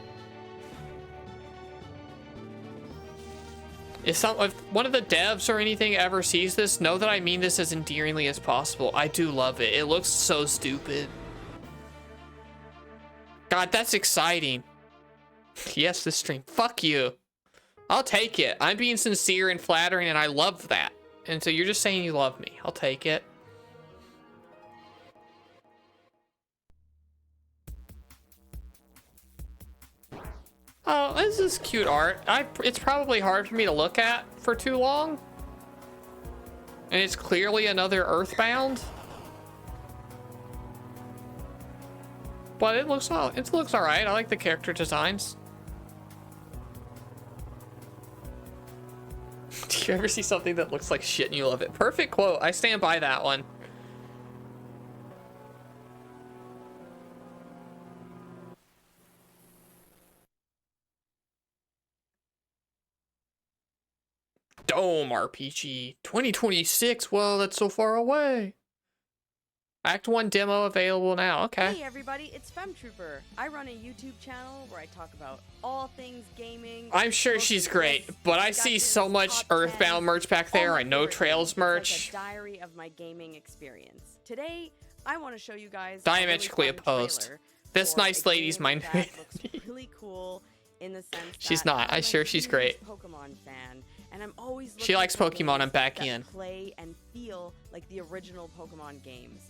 If one of the devs or anything ever sees this, know that I mean this as endearingly as possible. I do love it. It looks so stupid. God, that's exciting. Yes, this stream. Fuck you. I'll take it. I'm being sincere and flattering, and I love that. And so you're just saying you love me. I'll take it. Oh, this is cute art. It's probably hard for me to look at for too long. And it's clearly another Earthbound. But it looks alright. I like the character designs. Do you ever see something that looks like shit and you love it? Perfect quote. I stand by that one. Dome RPG 2026. Well, that's so far away. Act 1 demo available now. Okay. Hey everybody, it's FemTrooper. I run a YouTube channel where I talk about all things gaming. I'm sure she's great, but I see so much Earthbound merch back there. I know Trails merch. Like a diary of my gaming experience. Today, I want to show you guys Diametrically opposed. This nice lady's my looks really cool in the sense she's that not. I'm sure she's great. Pokemon fan, and I'm always she likes Pokemon. I'm back in. Play and feel like the original Pokemon games.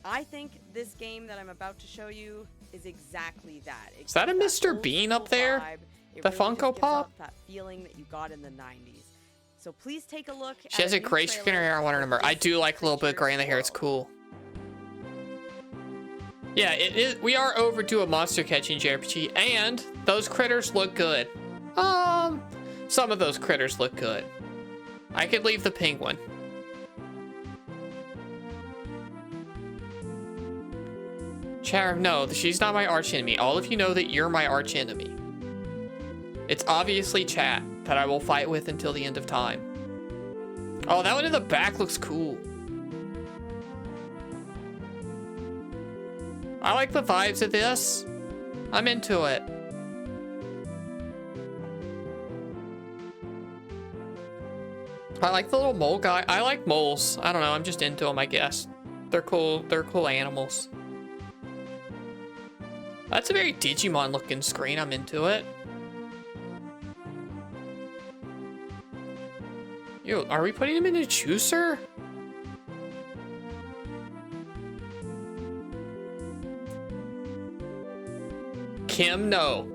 I think this game that I'm about to show you is exactly that. Is that a Mr. Bean up there? The Funko Pop? That feeling that you got in the 90s. So please take a look. She has a gray skin in her hair. I want her to merge. I do like a little bit of gray in the hair. It's cool. Yeah, it is. We are overdue a monster catching JRPG, and those critters look good. Some of those critters look good. I could leave the penguin. Chair, no, she's not my archenemy. All of you know that you're my archenemy. It's obviously chat that I will fight with until the end of time. Oh, that one in the back looks cool. I like the vibes of this. I'm into it. I like the little mole guy. I like moles. I don't know. I'm just into them, I guess. They're cool. They're cool animals. That's a very Digimon looking screen. I'm into it. Yo, are we putting him in a juicer? Kim, no.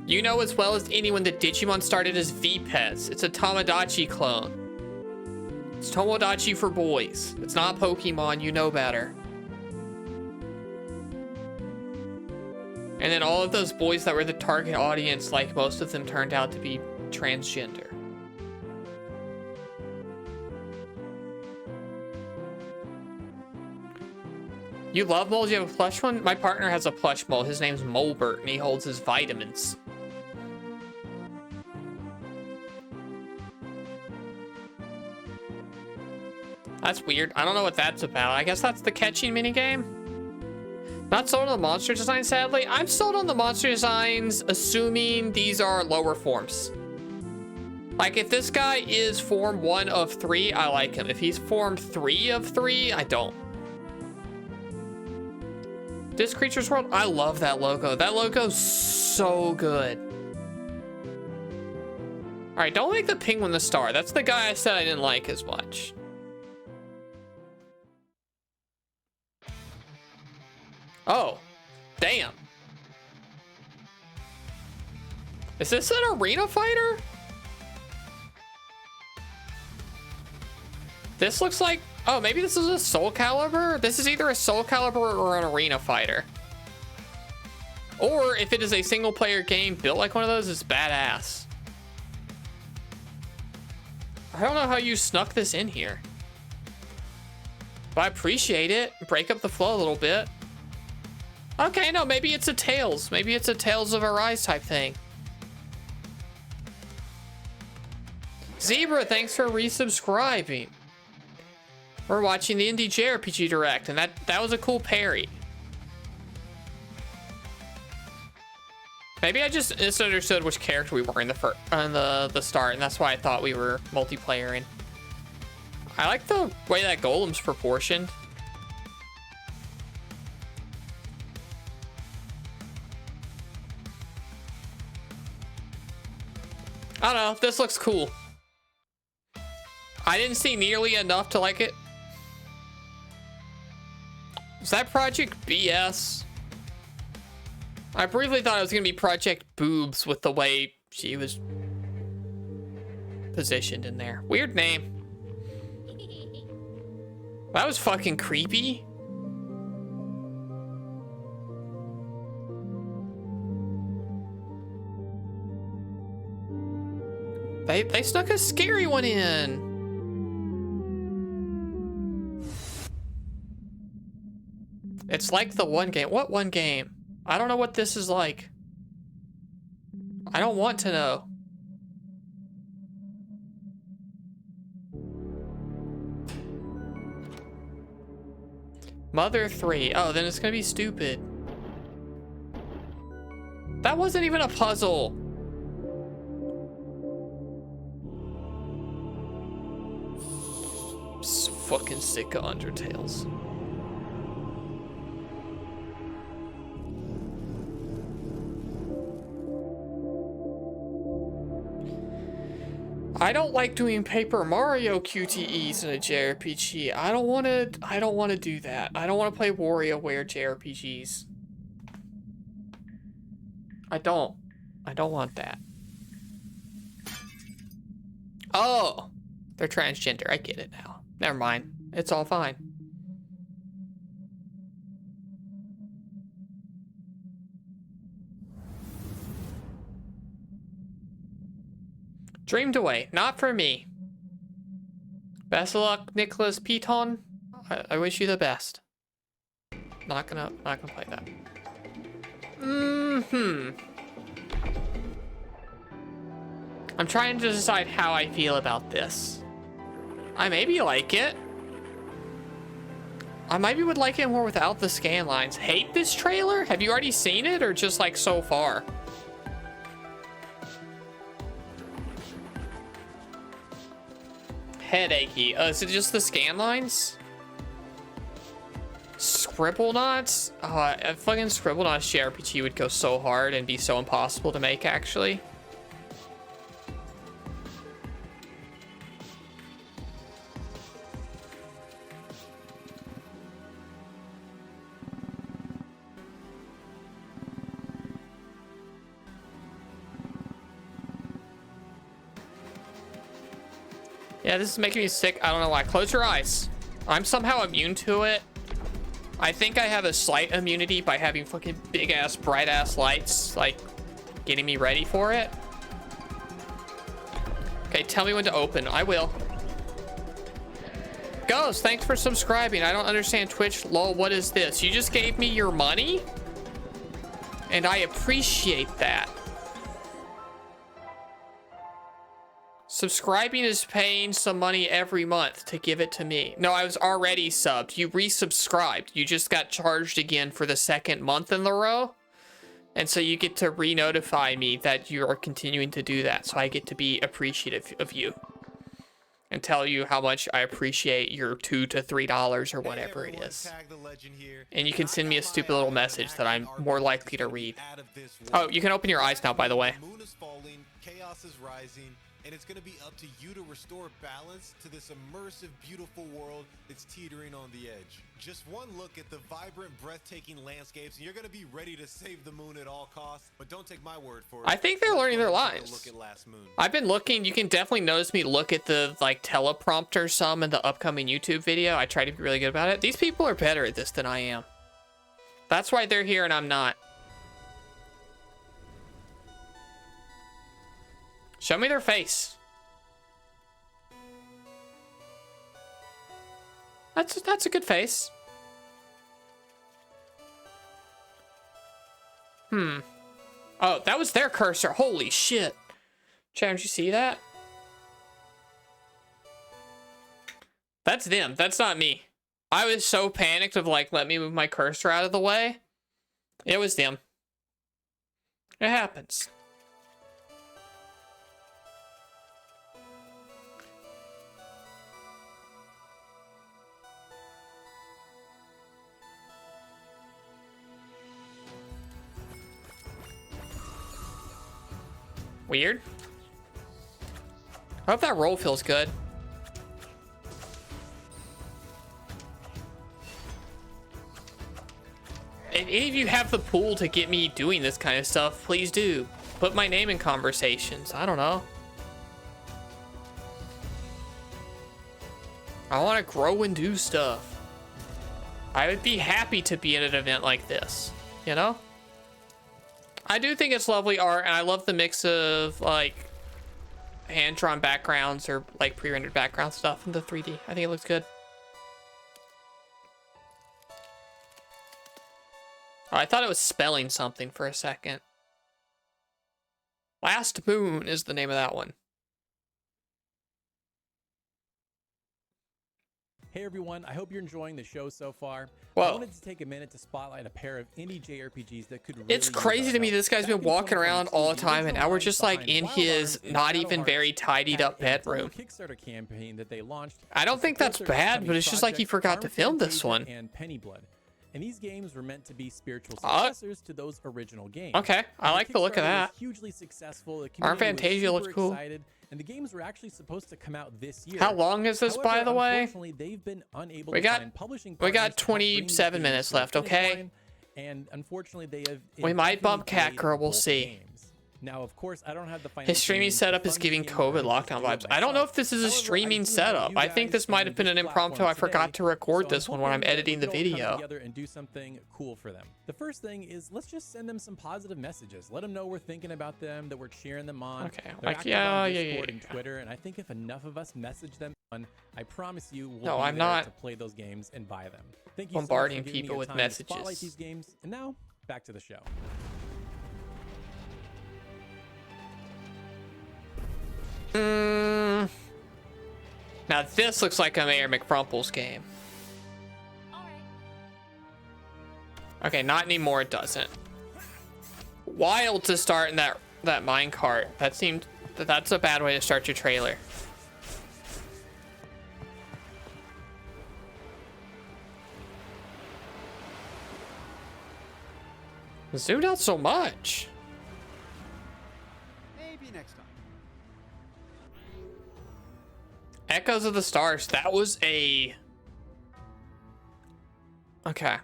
You know as well as anyone that Digimon started as V-Pets. It's a Tomodachi clone. It's Tomodachi for boys. It's not Pokemon. You know better. And then all of those boys that were the target audience, like most of them turned out to be transgender. You love moles? You have a plush one? My partner has a plush mole. His name's Molbert, and he holds his vitamins. That's weird. I don't know what that's about. I guess that's the catching minigame? Not sold on the monster design, sadly. I'm sold on the monster designs, assuming these are lower forms. Like, if this guy is form 1 of 3, I like him. If he's form 3 of 3, I don't. This Creature's World, I love that logo. That logo's so good. All right, don't make the penguin the star. That's the guy I said I didn't like as much. Oh, damn. Is this an arena fighter? This looks like, oh, maybe this is a Soul Calibur? This is either a Soul Calibur or an arena fighter. Or if it is a single player game built like one of those, it's badass. I don't know how you snuck this in here, but I appreciate it. Break up the flow a little bit. Okay, no, maybe it's a Tales. Maybe it's a Tales of Arise type thing. Zebra, thanks for resubscribing. We're watching the Indie JRPG Direct, and that was a cool parry. Maybe I just misunderstood which character we were in the start, and that's why I thought we were multiplayering. I like the way that golem's proportioned. I don't know, this looks cool. I didn't see nearly enough to like it. Is that Project BS? I briefly thought it was gonna be Project Boobs with the way she was positioned in there. Weird name. That was fucking creepy. They stuck a scary one in. It's like the one game. What one game? I don't know what this is like. I don't want to know. Mother 3. Oh, then it's gonna be stupid. That wasn't even a puzzle. Fucking sick of Undertales. I don't like doing Paper Mario QTEs in a JRPG. I don't want to do that. I don't want to play WarioWare JRPGs. I don't want that. Oh, they're transgender. I get it now. Never mind. It's all fine. Dreamed away. Not for me. Best of luck, Nicholas Piton. I wish you the best. Not gonna play that. I'm trying to decide how I feel about this. I maybe like it. I maybe would like it more without the scan lines. Hate this trailer? Have you already seen it or just like so far? Headachy. Is it just the scan lines? Scribble Knots? Oh, a fucking Scribble Knots JRPG would go so hard and be so impossible to make, actually. Yeah, this is making me sick. I don't know why. Close your eyes. I'm somehow immune to it. I think I have a slight immunity by having fucking big ass, bright ass lights, like, getting me ready for it. Okay, tell me when to open. I will. Ghost, thanks for subscribing. I don't understand Twitch. Lol, what is this? You just gave me your money? And I appreciate that. Subscribing is paying some money every month to give it to me. No, I was already subbed. You resubscribed. You just got charged again for the second month in a row. And so you get to re-notify me that you are continuing to do that. So I get to be appreciative of you. And tell you how much I appreciate your $2 to $3 or whatever it is. And you can send me a stupid little message that I'm more likely to read. Oh, you can open your eyes now, by the way. Chaos is rising. And it's going to be up to you to restore balance to this immersive, beautiful world that's teetering on the edge. Just one look at the vibrant, breathtaking landscapes, and you're going to be ready to save the moon at all costs. But don't take my word for it. I think they're learning their lives. Look at Last Moon. I've been looking. You can definitely notice me look at the like teleprompter some in the upcoming YouTube video. I try to be really good about it. These people are better at this than I am. That's why they're here and I'm not. Show me their face. That's a good face. Oh, that was their cursor. Holy shit. Chat, did you see that? That's them. That's not me. I was so panicked of like, let me move my cursor out of the way. It was them. It happens. Weird. I hope that roll feels good. If any of you have the pool to get me doing this kind of stuff, please do. Put my name in conversations. I don't know. I want to grow and do stuff. I would be happy to be at an event like this, you know? I do think it's lovely art, and I love the mix of, like, hand-drawn backgrounds or, like, pre-rendered background stuff in the 3D. I think it looks good. Oh, I thought it was spelling something for a second. Last Moon is the name of that one. Hey everyone, I hope you're enjoying the show so far. Whoa. I wanted to take a minute to spotlight a pair of indie JRPGs that could really It's crazy to me this guy's been walking around all the time, and now we're just like in his not even very tidied up bedroom. Kickstarter campaign that they launched. I don't think that's bad, but it's just like he forgot to film this one. And Pennyblood. And these games were meant to be spiritual successors to those original games. Okay, I like the look of that. Hugely successful. Our Fantasia looks cool. Excited, and the games were actually supposed to come out this year. How long is this, by the way? Unfortunately, they've been unable we to got find publishing we got partners 27 minutes left. Okay. And unfortunately, they have. We might bump catgirl. We'll see. Now, of course, I don't have the His streaming setup is giving COVID lockdown vibes. I don't know if this is a streaming setup. I think this might have been an impromptu. I forgot to record this one when I'm editing the video. Together and do something cool for them. The first thing is let's just send them some positive messages. Let them know we're thinking about them, that we're cheering them on. Okay, They're like active on Discord and Twitter, and I think if enough of us message them, I promise you we'll be there to play those games and buy them. Thank you bombarding so much for giving people me with time to spotlight messages. these games, and now back to the show. Now this looks like a Mayor McFrumple's game. Okay, not anymore. It doesn't. Wild to start in that minecart. That seemed that's a bad way to start your trailer. Zoomed out so much. Maybe next time. Echoes of the Stars. That was a... Okay.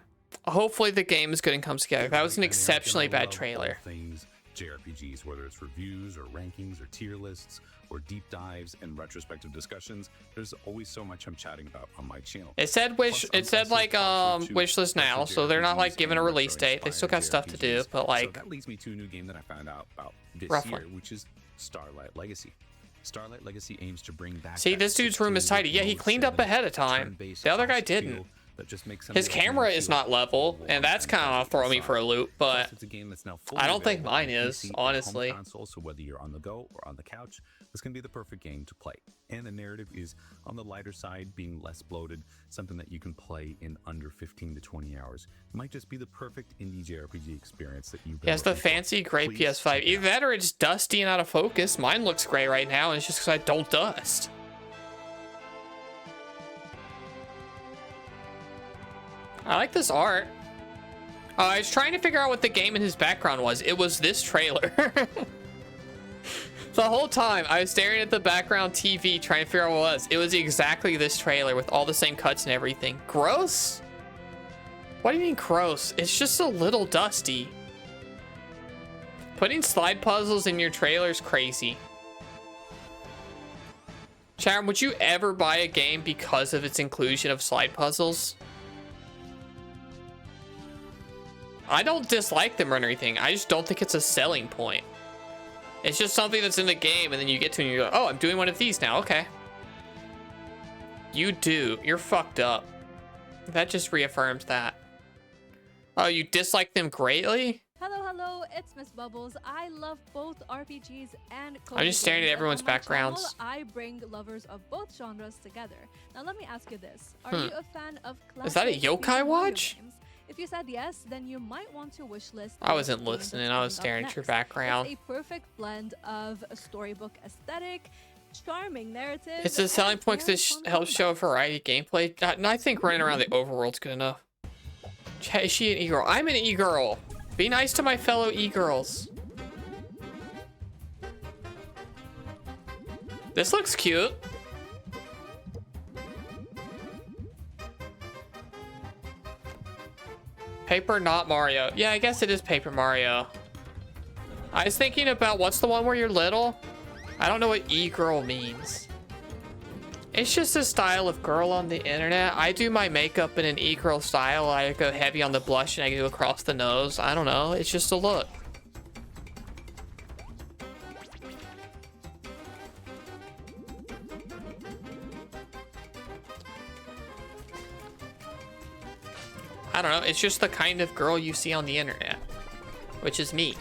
Hopefully the game is good and comes together. That was an exceptionally bad trailer. Things JRPGs, whether it's reviews or rankings or tier lists or deep dives and retrospective discussions, there's always so much I'm chatting about on my channel. It said wish list now, so they're not like giving a release date. They still got stuff to do, but like... So that leads me to a new game that I found out about this year, which is Starlight Legacy. Starlight Legacy aims to bring back... See, this dude's room is tidy. Yeah, he cleaned up ahead of time. The other guy didn't. His camera is not level, and that's kind of throwing me for a loop, but I don't think mine is, honestly. Console, so whether you're on the go or on the couch, this can be the perfect game to play. And the narrative is on the lighter side, being less bloated, something that you can play in under 15 to 20 hours. It might just be the perfect indie JRPG experience that you've been He has the fancy gray PS5. Either that or it's dusty and out of focus. Mine looks gray right now, and it's just because I don't dust. I like this art. I was trying to figure out what the game in his background was. It was this trailer. The whole time I was staring at the background TV trying to figure out what it was. It was exactly this trailer with all the same cuts and everything. Gross? What do you mean gross? It's just a little dusty. Putting slide puzzles in your trailer is crazy. Sharon, would you ever buy a game because of its inclusion of slide puzzles? I don't dislike them or anything. I just don't think it's a selling point. It's just something that's in the game, and then you get to it and you're like, oh, I'm doing one of these now. Okay. You do. You're fucked up. That just reaffirms that. Oh, you dislike them greatly? Hello, it's Miss Bubbles. I love both RPGs and I'm just staring at everyone's backgrounds. Channel, I bring lovers of both genres together. Now let me ask you this. Are you a fan of classic Is that a yokai watch? games? If you said yes, then you might want to wishlist. I wasn't listening. I was staring at your background. It's a perfect blend of a storybook aesthetic, charming narrative. It's a selling point because it helps show a variety of gameplay. And I think running around the overworld's good enough. Is she an e-girl? I'm an e-girl. Be nice to my fellow e-girls. This looks cute. Paper, not Mario. Yeah, I guess it is Paper Mario. I was thinking about what's the one where you're little? I don't know what e-girl means. It's just a style of girl on the internet. I do my makeup in an e-girl style. I go heavy on the blush and I go across the nose. I don't know. It's just a look. I don't know. It's just the kind of girl you see on the internet, which is me.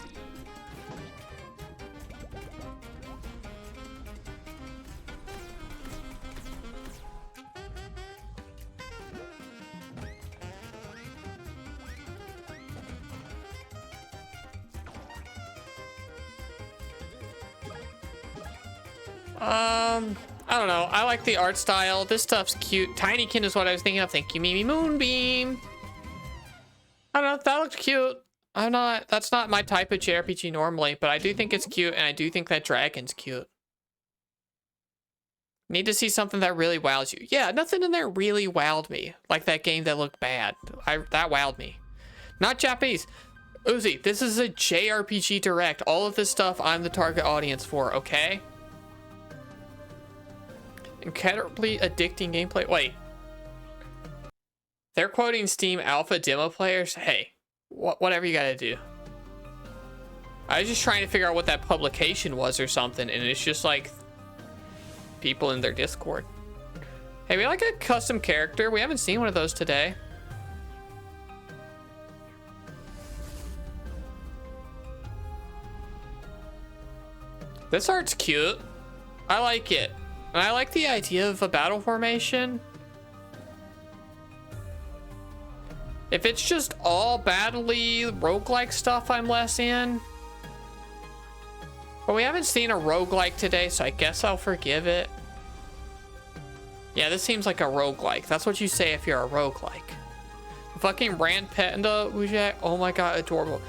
I don't know. I like the art style. This stuff's cute. Tinykin is what I was thinking of. Thank you, Mimi Moonbeam. I don't know. That looked cute. That's not my type of jrpg normally, but I do think it's cute, and I do think that dragon's cute. Need to see something that really wows you. Yeah, nothing in there really wowed me. Like that game that looked bad. That wowed me. Not Japanese. Uzi, this is a jrpg direct. All of this stuff I'm the target audience for, okay? Incredibly addicting gameplay. Wait. They're quoting Steam alpha demo players? Hey, whatever you gotta do. I was just trying to figure out what that publication was or something, and it's just like people in their Discord. Hey, we like a custom character. We haven't seen one of those today. This art's cute. I like it. And I like the idea of a battle formation. If it's just all battle-y, roguelike stuff, I'm less in. But we haven't seen a roguelike today, so I guess I'll forgive it. Yeah, this seems like a roguelike. That's what you say if you're a roguelike. Fucking Rand Panda, Wujak. Oh my god, adorable.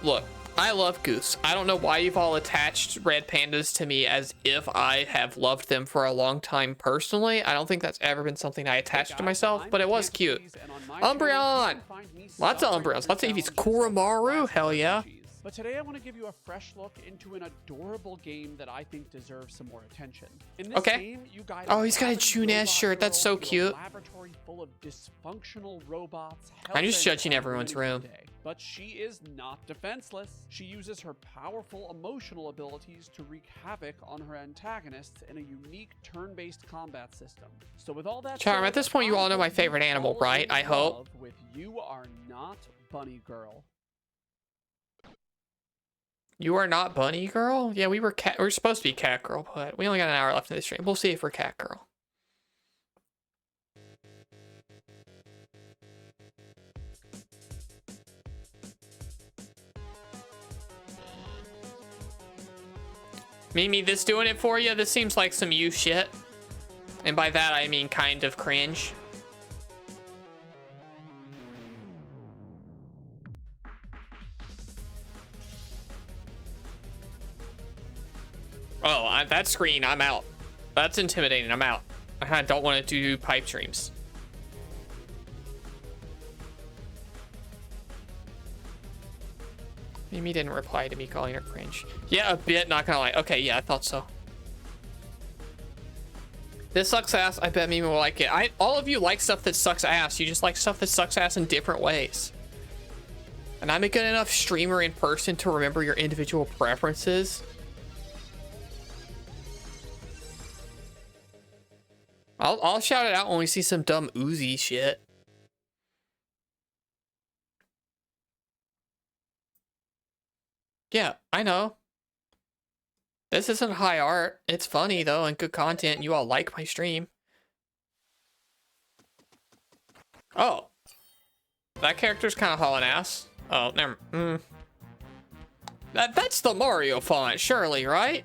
Look, I love Goose. I don't know why you've all attached red pandas to me as if I have loved them for a long time personally. I don't think that's ever been something I attached to myself, but it was cute. Umbreon! Lots of Umbreons. Lots of Eevees. Koromaru? Hell yeah. But today I want to give you a fresh look into an adorable game that I think deserves some more attention. In this game, you guide he's got a June-ass shirt. That's so cute. Laboratory full of dysfunctional robots. I'm just judging everyone's room. But she is not defenseless. She uses her powerful emotional abilities to wreak havoc on her antagonists in a unique turn-based combat system. So with all that Charm, at this point you all know my favorite animal, right? I hope. With You Are Not Bunny Girl. You are not Bunny Girl? Yeah, we're supposed to be Cat Girl, but we only got an hour left in this stream. We'll see if we're Cat Girl. Mimi, this doing it for you? This seems like some you shit. And by that, I mean kind of cringe. Oh, that screen, I'm out. That's intimidating, I'm out. I don't want to do pipe dreams. Mimi didn't reply to me calling her cringe. Yeah, a bit, not gonna lie. Okay, yeah, I thought so. This sucks ass. I bet Mimi will like it. All of you like stuff that sucks ass. You just like stuff that sucks ass in different ways. And I'm a good enough streamer in person to remember your individual preferences. I'll shout it out when we see some dumb Uzi shit. Yeah, I know. This isn't high art. It's funny though and good content. You all like my stream. Oh. that character's kind of hauling ass. Oh, never. That's the Mario font, surely, right?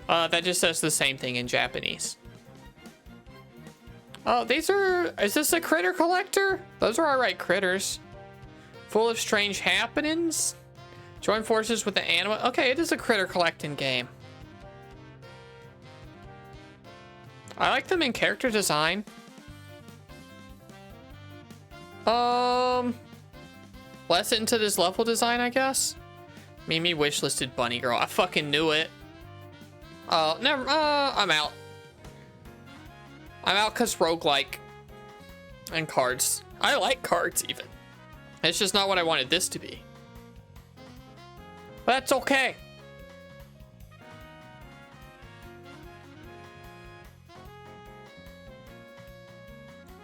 That just says the same thing in Japanese. Oh, these are... Is this a critter collector? Those are alright critters. Full of strange happenings. Join forces with the animal. Okay, it is a critter collecting game. I like them in character design. Less into this level design, I guess. Mimi wishlisted Bunny Girl. I fucking knew it. Oh, never. I'm out. I'm out because roguelike and cards. I like cards even. It's just not what I wanted this to be. But that's okay.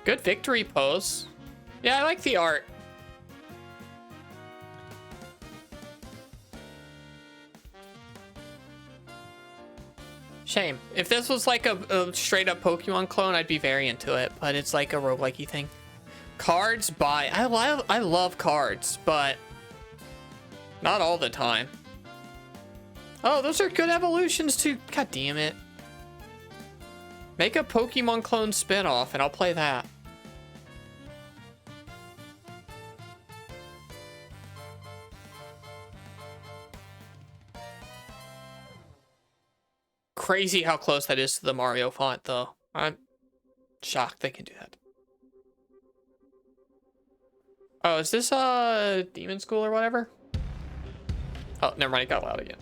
Good victory pose. Yeah, I like the art. Shame. If this was like a straight up Pokemon clone, I'd be very into it, but it's like a roguelike-y thing. Cards by... I love cards, but not all the time. Oh, those are good evolutions too. God damn it. Make a Pokemon clone spin-off and I'll play that. Crazy how close that is to the Mario font, though. I'm shocked they can do that. Oh, is this Demon School or whatever? Oh, never mind, it got loud again.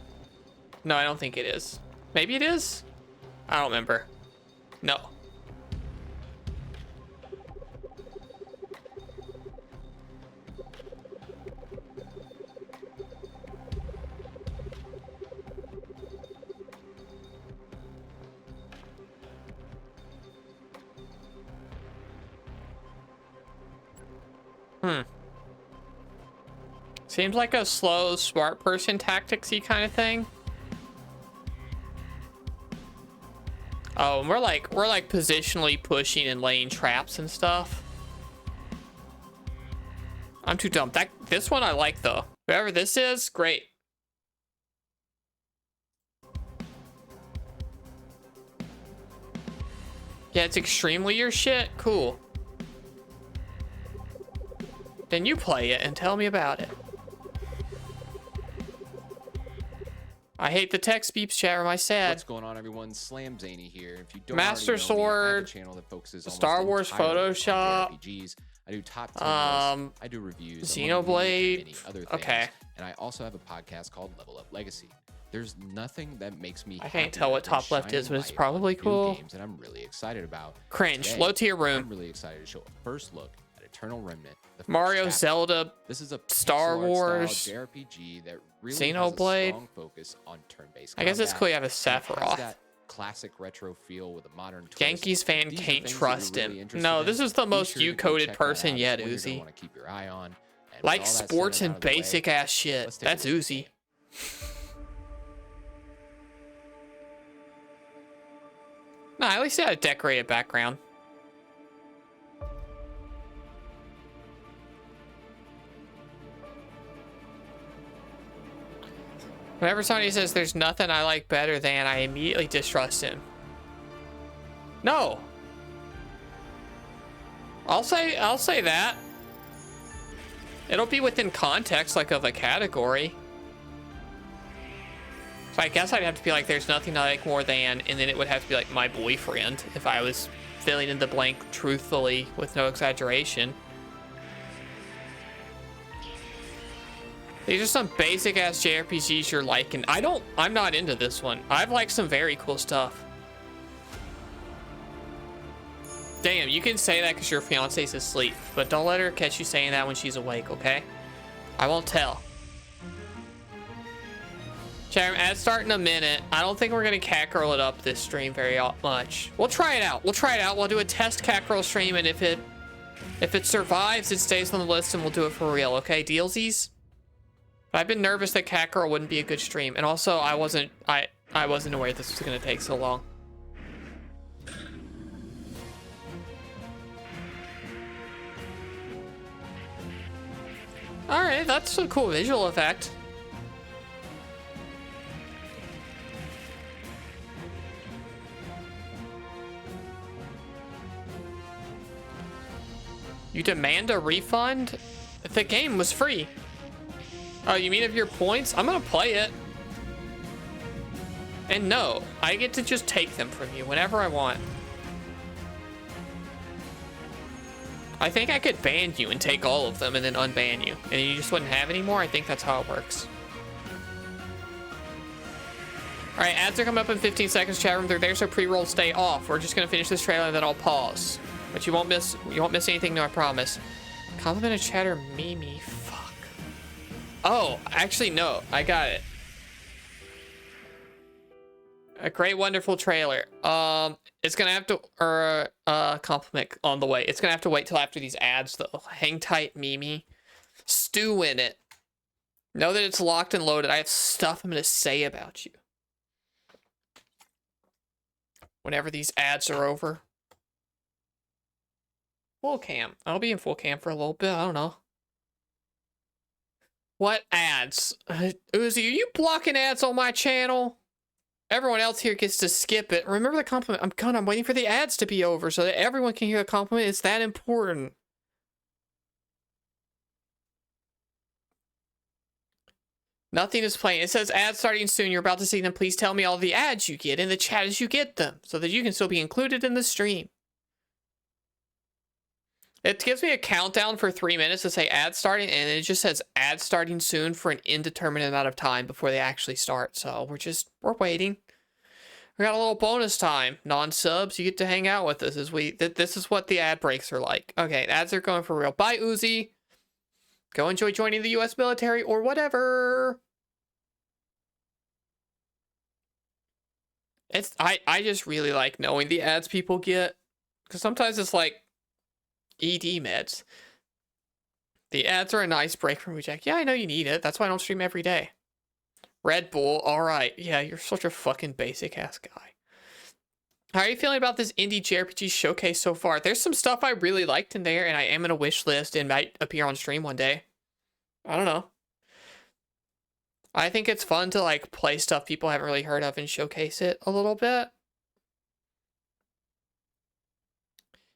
No, I don't think it is. Maybe it is? I don't remember. No. Seems like a slow, smart person tactics-y kind of thing. Oh, and we're like positionally pushing and laying traps and stuff. I'm too dumb. This one I like though. Whoever this is, great. Yeah, it's extremely your shit. Cool. Then you play it and tell me about it. I hate the text beeps, chat. Am I sad? What's going on, everyone? Slam Zany here. If you don't Master already know me, I have Sword, a channel that focuses Star Wars Photoshop, RPGs. I do top 10 lists, I do reviews, Xenoblade. many other things, Okay. and I also have a podcast called Level Up Legacy. There's nothing that makes me I can't tell what top left is, but it's probably cool. Games that I'm really excited about. Cringe. Today, Low tier room. I'm really excited to show a first look at Eternal Remnant. Mario, Zelda, this is a Star Wars, JRPG that really Xenoblade. has a strong focus on turn-based I guess it's combat, cool you have a and it has Sephiroth. that classic retro feel with a modern twist. Yankees fan These are can't things that trust you're really him. interested No, in. this is the Be most sure to go you-coded check that person out. yet, It's one you're gonna Uzi. wanna keep your eye on. And with Like all that sports said and out of the way, basic ass shit. let's take a That's look. Uzi. Nah, at least it had a decorated background. Whenever somebody says there's nothing I like better than, I immediately distrust him. No. I'll say that. It'll be within context, like of a category. So I guess I'd have to be like, there's nothing I like more than, and then it would have to be like my boyfriend if I was filling in the blank truthfully with no exaggeration. These are some basic ass JRPGs you're liking. I'm not into this one. I've liked some very cool stuff. Damn, you can say that because your fiance's asleep, but don't let her catch you saying that when she's awake, okay? I won't tell. Chat, ad start in a minute. I don't think we're gonna catgirl it up this stream very much. We'll try it out. We'll do a test catgirl stream, and if it survives, it stays on the list, and we'll do it for real, okay? Dealsies? I've been nervous that catgirl wouldn't be a good stream, and also I wasn't aware this was gonna take so long. Alright, that's a cool visual effect. You demand a refund? The game was free. Oh, you mean of your points? I'm gonna play it. And no, I get to just take them from you whenever I want. I think I could ban you and take all of them and then unban you. And you just wouldn't have any more. I think that's how it works. Alright, ads are coming up in 15 seconds, chat room. They're there, so pre-roll stay off. We're just gonna finish this trailer and then I'll pause. But you won't miss anything, no, I promise. Compliment a chatter Mimi. Fuck. Oh, actually no, I got it. A great, wonderful trailer. It's gonna have to, compliment on the way. It's gonna have to wait till after these ads though. Hang tight, Mimi. Stew in it. Know that it's locked and loaded. I have stuff I'm gonna say about you. Whenever these ads are over. Full cam. I'll be in full cam for a little bit. I don't know. What ads? Uzi, are you blocking ads on my channel? Everyone else here gets to skip it. Remember the compliment. I'm waiting for the ads to be over so that everyone can hear the compliment. It's that important. Nothing is playing. It says ads starting soon. You're about to see them. Please tell me all the ads you get in the chat as you get them so that you can still be included in the stream. It gives me a countdown for 3 minutes to say ads starting, and it just says ads starting soon for an indeterminate amount of time before they actually start. So we're waiting. We got a little bonus time. Non-subs, you get to hang out with us as this is what the ad breaks are like. Okay, ads are going for real. Bye, Uzi. Go enjoy joining the US military or whatever. I just really like knowing the ads people get. Because sometimes it's like ED meds. The ads are a nice break from reject. Yeah, I know you need it. That's why I don't stream every day. Red Bull, alright. Yeah, you're such a fucking basic ass guy. How are you feeling about this indie jrpg showcase so far? There's some stuff I really liked in there, and I am in a wish list and might appear on stream one day. I don't know. I think it's fun to like play stuff people haven't really heard of and showcase it a little bit.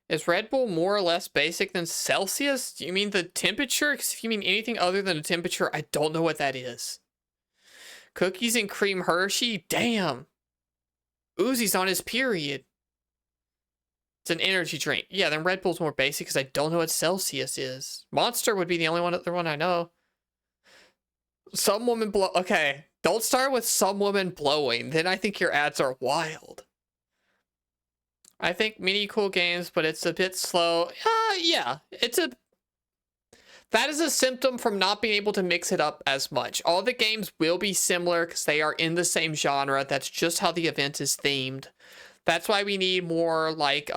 Is Red Bull more or less basic than Celsius? Do you mean the temperature? Because if you mean anything other than a temperature, I don't know what that is. Cookies and cream Hershey? Damn. Uzi's on his period. It's an energy drink. Yeah, then Red Bull's more basic because I don't know what Celsius is. Monster would be the only other one I know. Some woman blow. Okay, don't start with some woman blowing. Then I think your ads are wild. I think mini cool games, but it's a bit slow. Yeah, that is a symptom from not being able to mix it up as much. All the games will be similar because they are in the same genre. That's just how the event is themed. That's why we need more like, you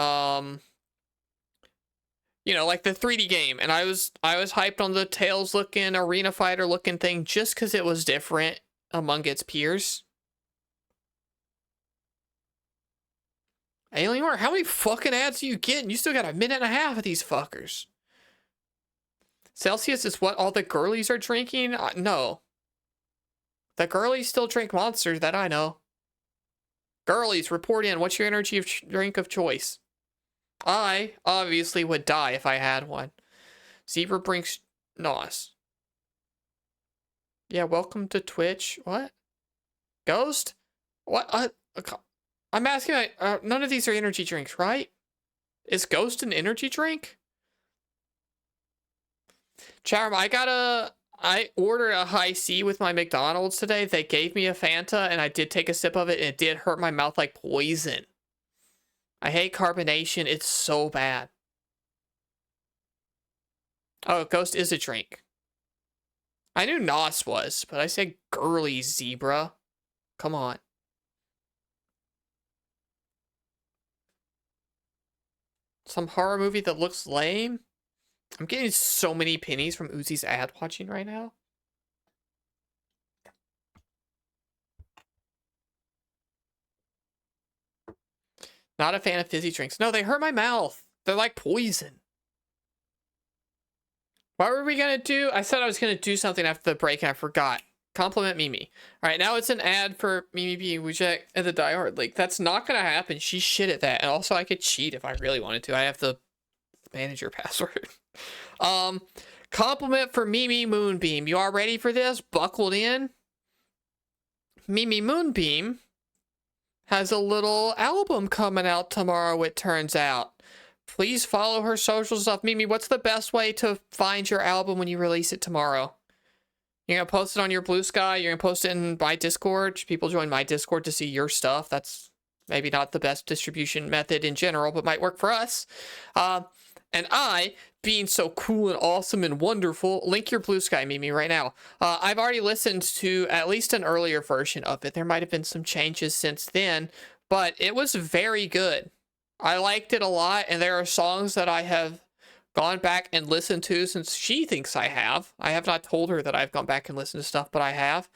know, like the 3D game. And I was hyped on the Tails looking, Arena Fighter looking thing just because it was different among its peers. Alienware, how many fucking ads do you get? And you still got a minute and a half of these fuckers. Celsius is what all the girlies are drinking? No. The girlies still drink Monsters, that I know. Girlies, report in. What's your energy drink of choice? I obviously would die if I had one. Zebra brings nos. Yeah, welcome to Twitch. What? Ghost? What? I'm asking, none of these are energy drinks, right? Is Ghost an energy drink? Charm, I ordered a high C with my McDonald's today. They gave me a Fanta, and I did take a sip of it, and it did hurt my mouth like poison. I hate carbonation. It's so bad. Oh, Ghost is a drink. I knew Nos was, but I said girly zebra. Come on. Some horror movie that looks lame? I'm getting so many pennies from Uzi's ad watching right now. Not a fan of fizzy drinks. No, they hurt my mouth. They're like poison. What were we gonna do? I said I was gonna do something after the break and I forgot. Compliment Mimi. All right, now it's an ad for Mimi being Wujek at the Die Hard League. That's not gonna happen. She's shit at that. And also I could cheat if I really wanted to. I have the manager password. Compliment for Mimi Moonbeam. You all ready for this? Buckled in? Mimi Moonbeam has a little album coming out tomorrow, it turns out. Please follow her social stuff. Mimi, what's the best way to find your album when you release it tomorrow? You're going to post it on your Blue Sky? You're going to post it in my Discord? Should people join my Discord to see your stuff? That's maybe not the best distribution method in general, but might work for us. And I, being so cool and awesome and wonderful, link your Blue Sky, Mimi, right now. I've already listened to at least an earlier version of it. There might have been some changes since then, but it was very good. I liked it a lot, and there are songs that I have gone back and listened to since she thinks I have. I have not told her that I've gone back and listened to stuff, but I have.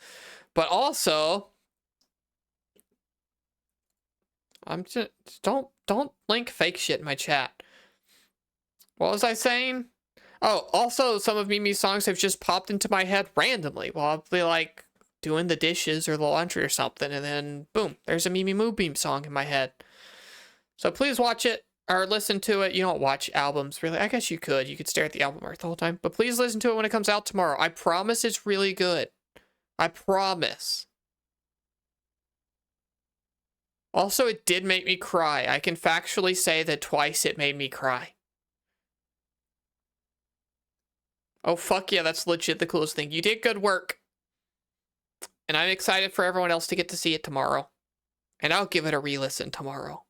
But also, I'm just don't link fake shit in my chat. What was I saying? Oh, also some of Mimi's songs have just popped into my head randomly while I'll be like doing the dishes or the laundry or something, and then boom, there's a Mimi Moonbeam song in my head. So please watch it or listen to it. You don't watch albums, really. I guess you could. You could stare at the album art the whole time. But please listen to it when it comes out tomorrow. I promise it's really good. I promise. Also, it did make me cry. I can factually say that twice it made me cry. Oh, fuck yeah, that's legit the coolest thing. You did good work. And I'm excited for everyone else to get to see it tomorrow. And I'll give it a re-listen tomorrow.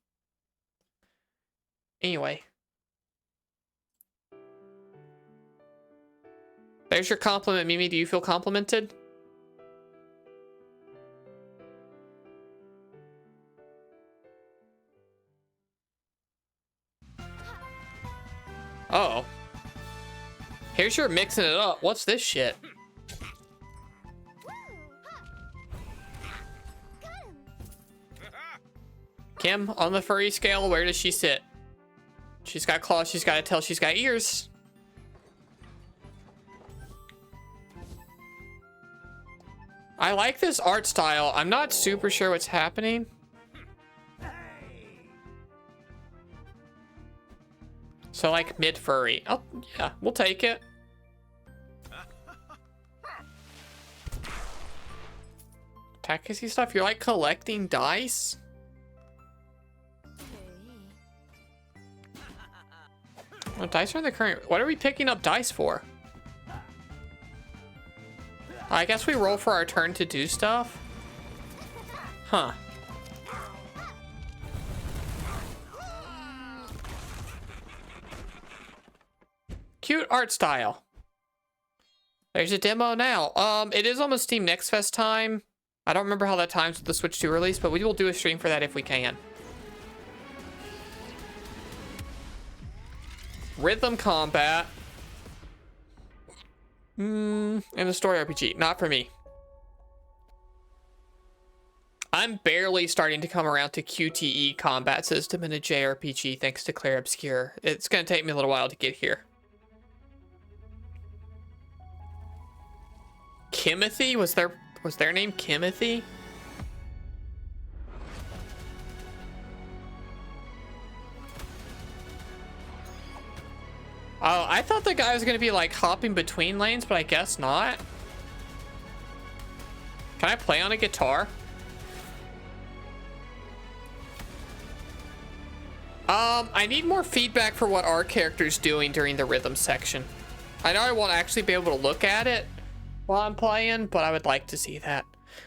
Anyway. There's your compliment, Mimi. Do you feel complimented? Uh oh. Here's your mixing it up. What's this shit? Kim, on the furry scale, where does she sit? She's got claws, she's got a tail, she's got ears. I like this art style. I'm not super sure what's happening. So like mid-furry. Oh, yeah, we'll take it. Takeshi stuff, you're like collecting dice? Well, dice are in the current... What are we picking up dice for? I guess we roll for our turn to do stuff? Huh. Cute art style. There's a demo now. It is almost Steam Next Fest time. I don't remember how that times with the Switch 2 release, but we will do a stream for that if we can. Rhythm combat. And a story RPG. Not for me. I'm barely starting to come around to QTE combat system in a JRPG thanks to Claire Obscure. It's going to take me a little while to get here. Kimothy? Was their name Kimothy? Oh, I thought the guy was gonna be like hopping between lanes, but I guess not. Can I play on a guitar? I need more feedback for what our character's doing during the rhythm section. I know I won't actually be able to look at it while I'm playing, but I would like to see that.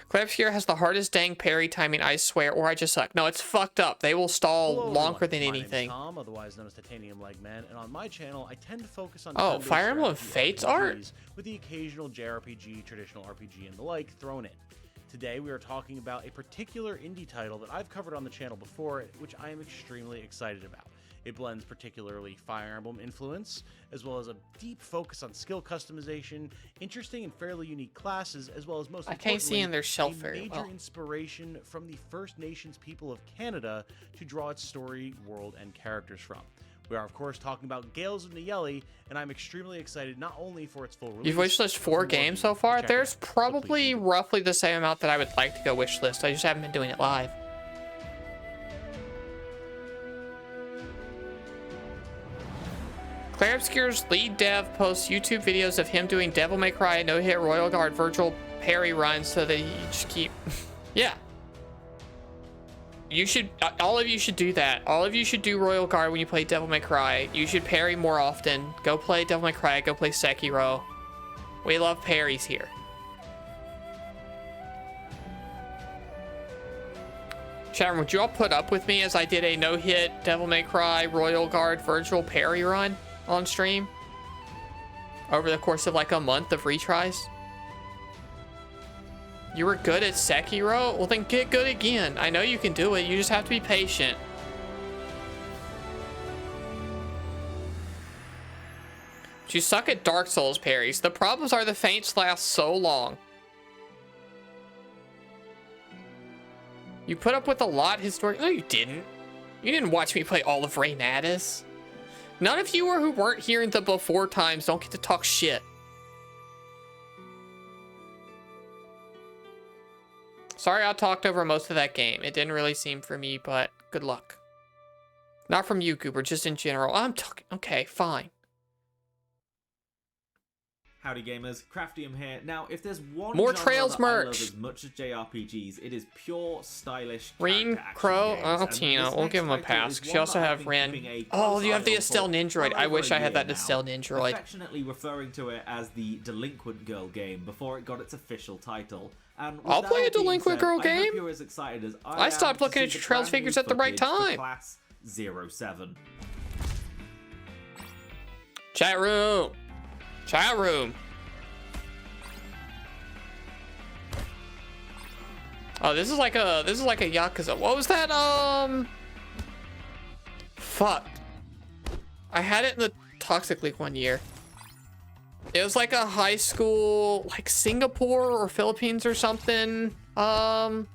Claps here has the hardest dang parry timing, I swear, or I just suck. No, it's fucked up. They will stall longer than anything. Tom, otherwise known as Titanium Legman, and on my channel, I tend to focus on Fire Emblem Fates art? With the occasional JRPG, traditional RPG, and the like thrown in. Today, we are talking about a particular indie title that I've covered on the channel before, which I am extremely excited about. It blends particularly Fire Emblem influence, as well as a deep focus on skill customization, interesting and fairly unique classes, as well as most importantly, I can't see in their shelf a very major well. inspiration from the First Nations people of Canada to draw its story, world, and characters from. We are, of course, talking about Gales of Nayeli, and I'm extremely excited not only for its full release. You've wishlist 4 games so far? There's probably roughly the same amount that I would like to go wishlist. I just haven't been doing it live. Claire Obscure's lead dev posts YouTube videos of him doing Devil May Cry, no-hit Royal Guard virtual parry runs so that you just keep... Yeah. You should, all of you should do that. All of you should do Royal Guard when you play Devil May Cry. You should parry more often. Go play Devil May Cry, go play Sekiro. We love parries here. Chat room, would you all put up with me as I did a no-hit Devil May Cry Royal Guard virtual parry run on stream? Over the course of like a month of retries? You were good at Sekiro? Well, then get good again. I know you can do it. You just have to be patient. But you suck at Dark Souls parries. The problems are the feints last so long. You put up with a lot historically. No, you didn't. You didn't watch me play all of Reynatus. None of you who weren't here in the before times don't get to talk shit. Sorry I talked over most of that game. It didn't really seem for me, but good luck. Not from you, Goober, just in general. I'm talking... Okay, fine. Howdy gamers, Craftium here. Now, if there's one More genre Trails that I love merch. as much as JRPGs, it is pure, stylish Reen, character action Crow, games. oh, And Tina, this we'll next give him a title pass. is She one also that I've have been Ren. keeping a Oh, close you have eye the on for Estelle Nindroid. I well wish over I a had that year Estelle now, Nindroid. affectionately referring to it as the Delinquent Girl game before it got its official title. And with I'll that play a all being Delinquent said, Girl I game. hope you're as excited as I I am stopped to looking see at the your Trails brand new figures at the right footage for time. Class 07. Chat room. Chat room. Oh, this is like a Yakuza. What was that? Fuck. I had it in the Toxic League one year. It was like a high school, like Singapore or Philippines or something. Yakuza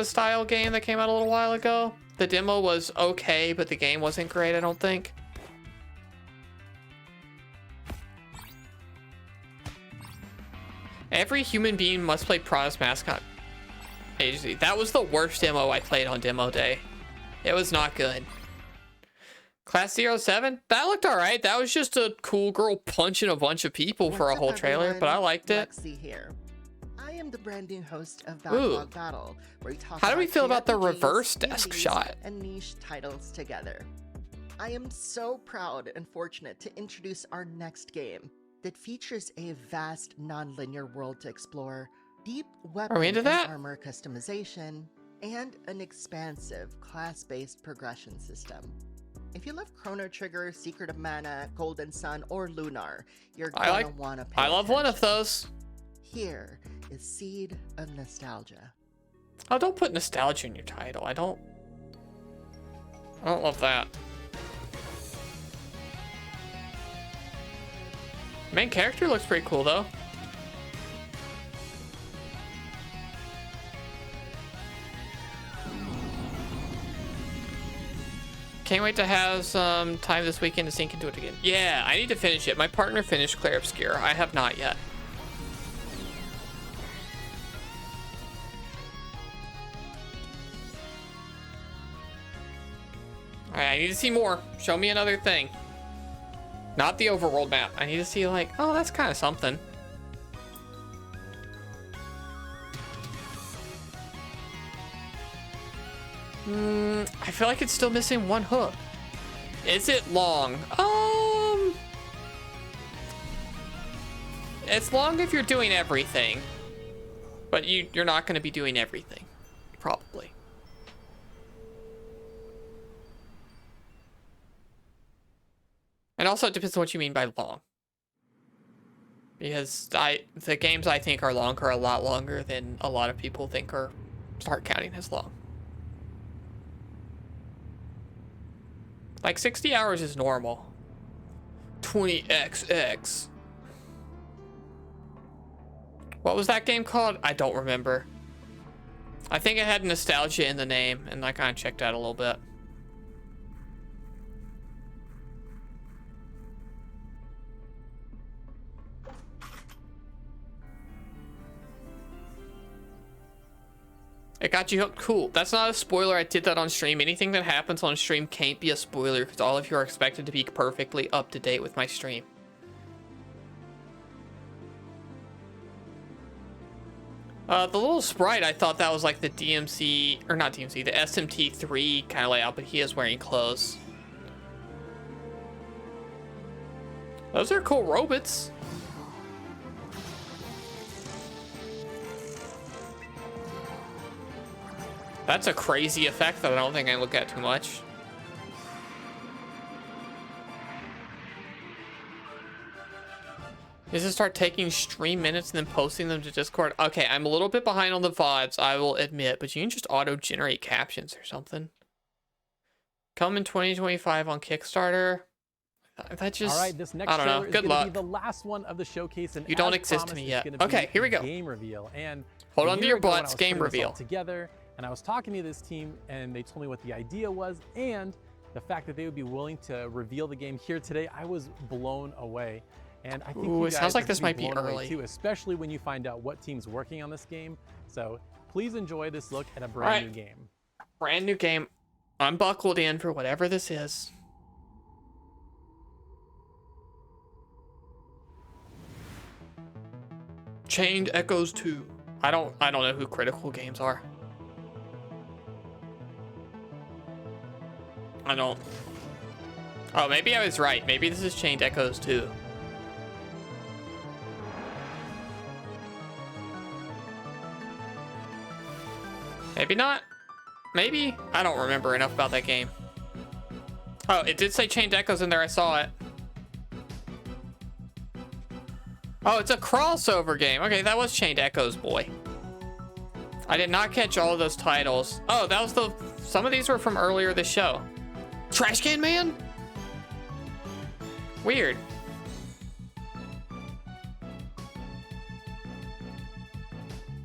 style game that came out a little while ago. The demo was okay, but the game wasn't great, I don't think. Every human being must play Promise Mascot Agency. That was the worst demo I played on demo day. It was not good. Class 07? That looked alright. That was just a cool girl punching a bunch of people for a whole trailer, but I liked it. Lexi here. I am the brand new host of Ooh. Backlog Battle, where we talk How do we feel about the JRPGs, reverse desk indies, shot? and niche titles together. I am so proud and fortunate to introduce our next game that features a vast non-linear world to explore, deep weapon Are we into and that? armor customization, and an expansive class-based progression system. If you love Chrono Trigger, Secret of Mana, Golden Sun, or Lunar, you're gonna wanna pay I love one of attention. those. Here is Seed of Nostalgia. Oh, don't put nostalgia in your title. I don't love that. Main character looks pretty cool though. Can't wait to have some time this weekend to sink into it again. Yeah, I need to finish it. My partner finished Claire Obscure. I have not yet. Alright, I need to see more. Show me another thing. Not the overworld map. I need to see like, oh, that's kind of something. I feel like it's still missing one hook. Is it long? It's long if you're doing everything. But you're not going to be doing everything. Probably. And also it depends on what you mean by long. Because the games I think are long are a lot longer than a lot of people think are start counting as long. Like 60 hours is normal. 20XX. What was that game called? I don't remember. I think it had nostalgia in the name, and I kind of checked out a little bit. It got you hooked. Cool. That's not a spoiler. I did that on stream. Anything that happens on stream can't be a spoiler because all of you are expected to be perfectly up to date with my stream. The little sprite, I thought that was like the DMC, or not DMC, the SMT3 kind of layout, but he is wearing clothes. Those are cool robots. That's a crazy effect that I don't think I look at too much. Is to start taking stream minutes and then posting them to Discord? Okay, I'm a little bit behind on the VODs, I will admit, but you can just auto-generate captions or something. Come in 2025 on Kickstarter. That just, all right, this next I don't know. trailer Good is gonna luck. be the last one of the showcase, and You don't as exist to promised, me it's yet. gonna be Okay, here we go. Game reveal. And Hold a on to year your ago when I butts, was game putting this all reveal. together, and I was talking to this team, and they told me what the idea was, and the fact that they would be willing to reveal the game here today, I was blown away. And I think Ooh, you it guys sounds like are this gonna might be blown away early. too, especially when you find out what team's working on this game. So please enjoy this look at a All brand right. new game. Brand new game. I'm buckled in for whatever this is. Chained Echoes 2. I don't know who Critical Games are. I don't. Oh, maybe I was right. Maybe this is Chained Echoes 2. Maybe not. Maybe. I don't remember enough about that game. Oh, it did say Chained Echoes in there. I saw it. Oh, it's a crossover game. Okay, that was Chained Echoes, boy. I did not catch all of those titles. Oh, that was the... Some of these were from earlier this show. Trash Can Man? Weird.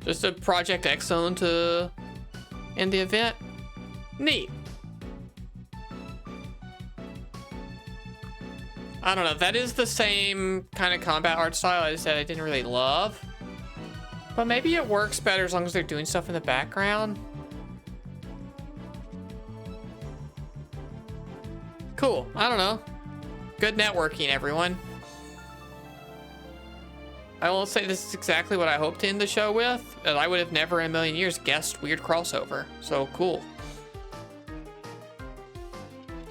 Just a Project X Zone to end the event. Neat. I don't know. That is the same kind of combat art style I said I didn't really love. But maybe it works better as long as they're doing stuff in the background. Cool. I don't know. Good networking, everyone. I will say this is exactly what I hoped to end the show with. And I would have never in a million years guessed weird crossover. So cool.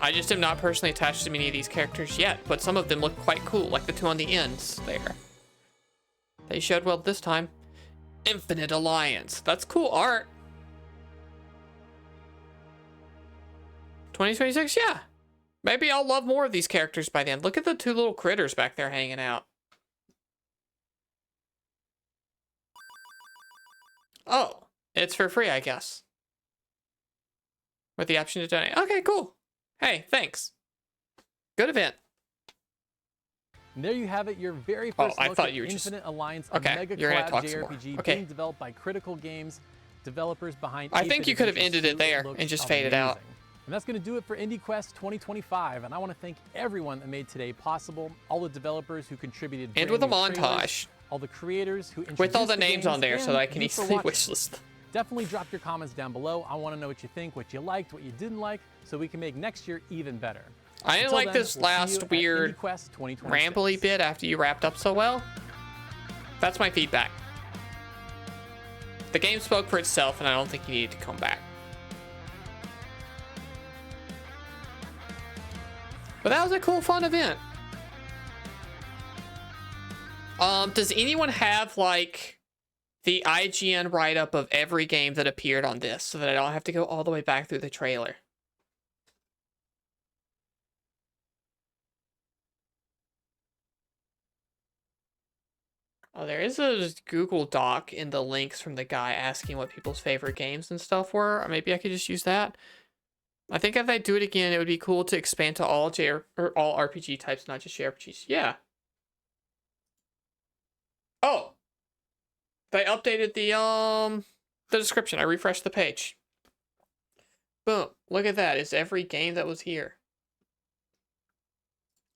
I just am not personally attached to many of these characters yet, but some of them look quite cool, like the two on the ends there. They showed well this time. Infinite Alliance. That's cool art. 2026, yeah. Maybe I'll love more of these characters by then. Look at the two little critters back there hanging out. Oh, it's for free, I guess. With the option to donate. Okay, cool. Hey, thanks. Good event. And there you have it, your very first I look thought at you were just... Infinite Alliance, a Okay, mega you're gonna collab talk some more. JRPG Okay. being developed by Critical Games, developers behind. I think 8-Bit you could have Adventure ended it 2. there looks and just faded out. amazing. And that's going to do it for IndieQuest 2025. And I want to thank everyone that made today possible, all the developers who contributed. And with a brand new trailers, montage. all the creators who With all introduced the names games, on there so and that I can you for easily watching. wishlist. Definitely drop your comments down below. I want to know what you think, what you liked, what you didn't like, so we can make next year even better. I didn't Until like then, this we'll see you last at weird IndieQuest 2026. rambly bit after you wrapped up so well. That's my feedback. The game spoke for itself, and I don't think you needed to come back. But that was a cool, fun event. Does anyone have, like, the IGN write-up of every game that appeared on this so that I don't have to go all the way back through the trailer? Oh, there is a Google Doc in the links from the guy asking what people's favorite games and stuff were. Or maybe I could just use that. I think if I do it again, it would be cool to expand to all all RPG types, not just JRPGs. Yeah. Oh, they updated the description. I refreshed the page. Boom! Look at that. It's every game that was here.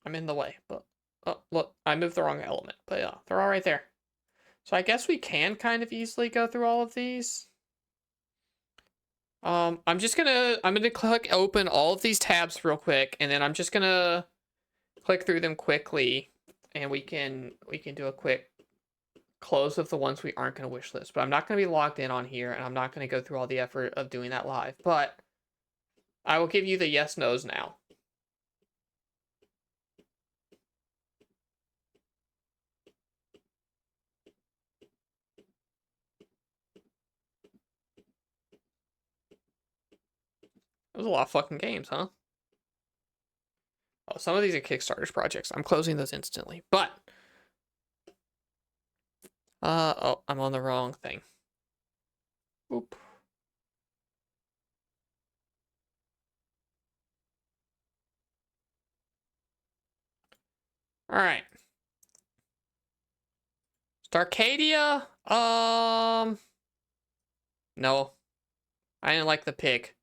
I'm in the way, but oh, look, I moved the wrong element. But yeah, they're all right there. So I guess we can kind of easily go through all of these. I'm gonna click open all of these tabs real quick, and then I'm just gonna click through them quickly, and we can do a quick close of the ones we aren't gonna wish list. But I'm not gonna be logged in on here, and I'm not gonna go through all the effort of doing that live. But I will give you the yes nos now. That was a lot of fucking games, huh? Oh, some of these are Kickstarter's projects. I'm closing those instantly. But oh, I'm on the wrong thing. Oop. All right. Starcadia? No. I didn't like the pick.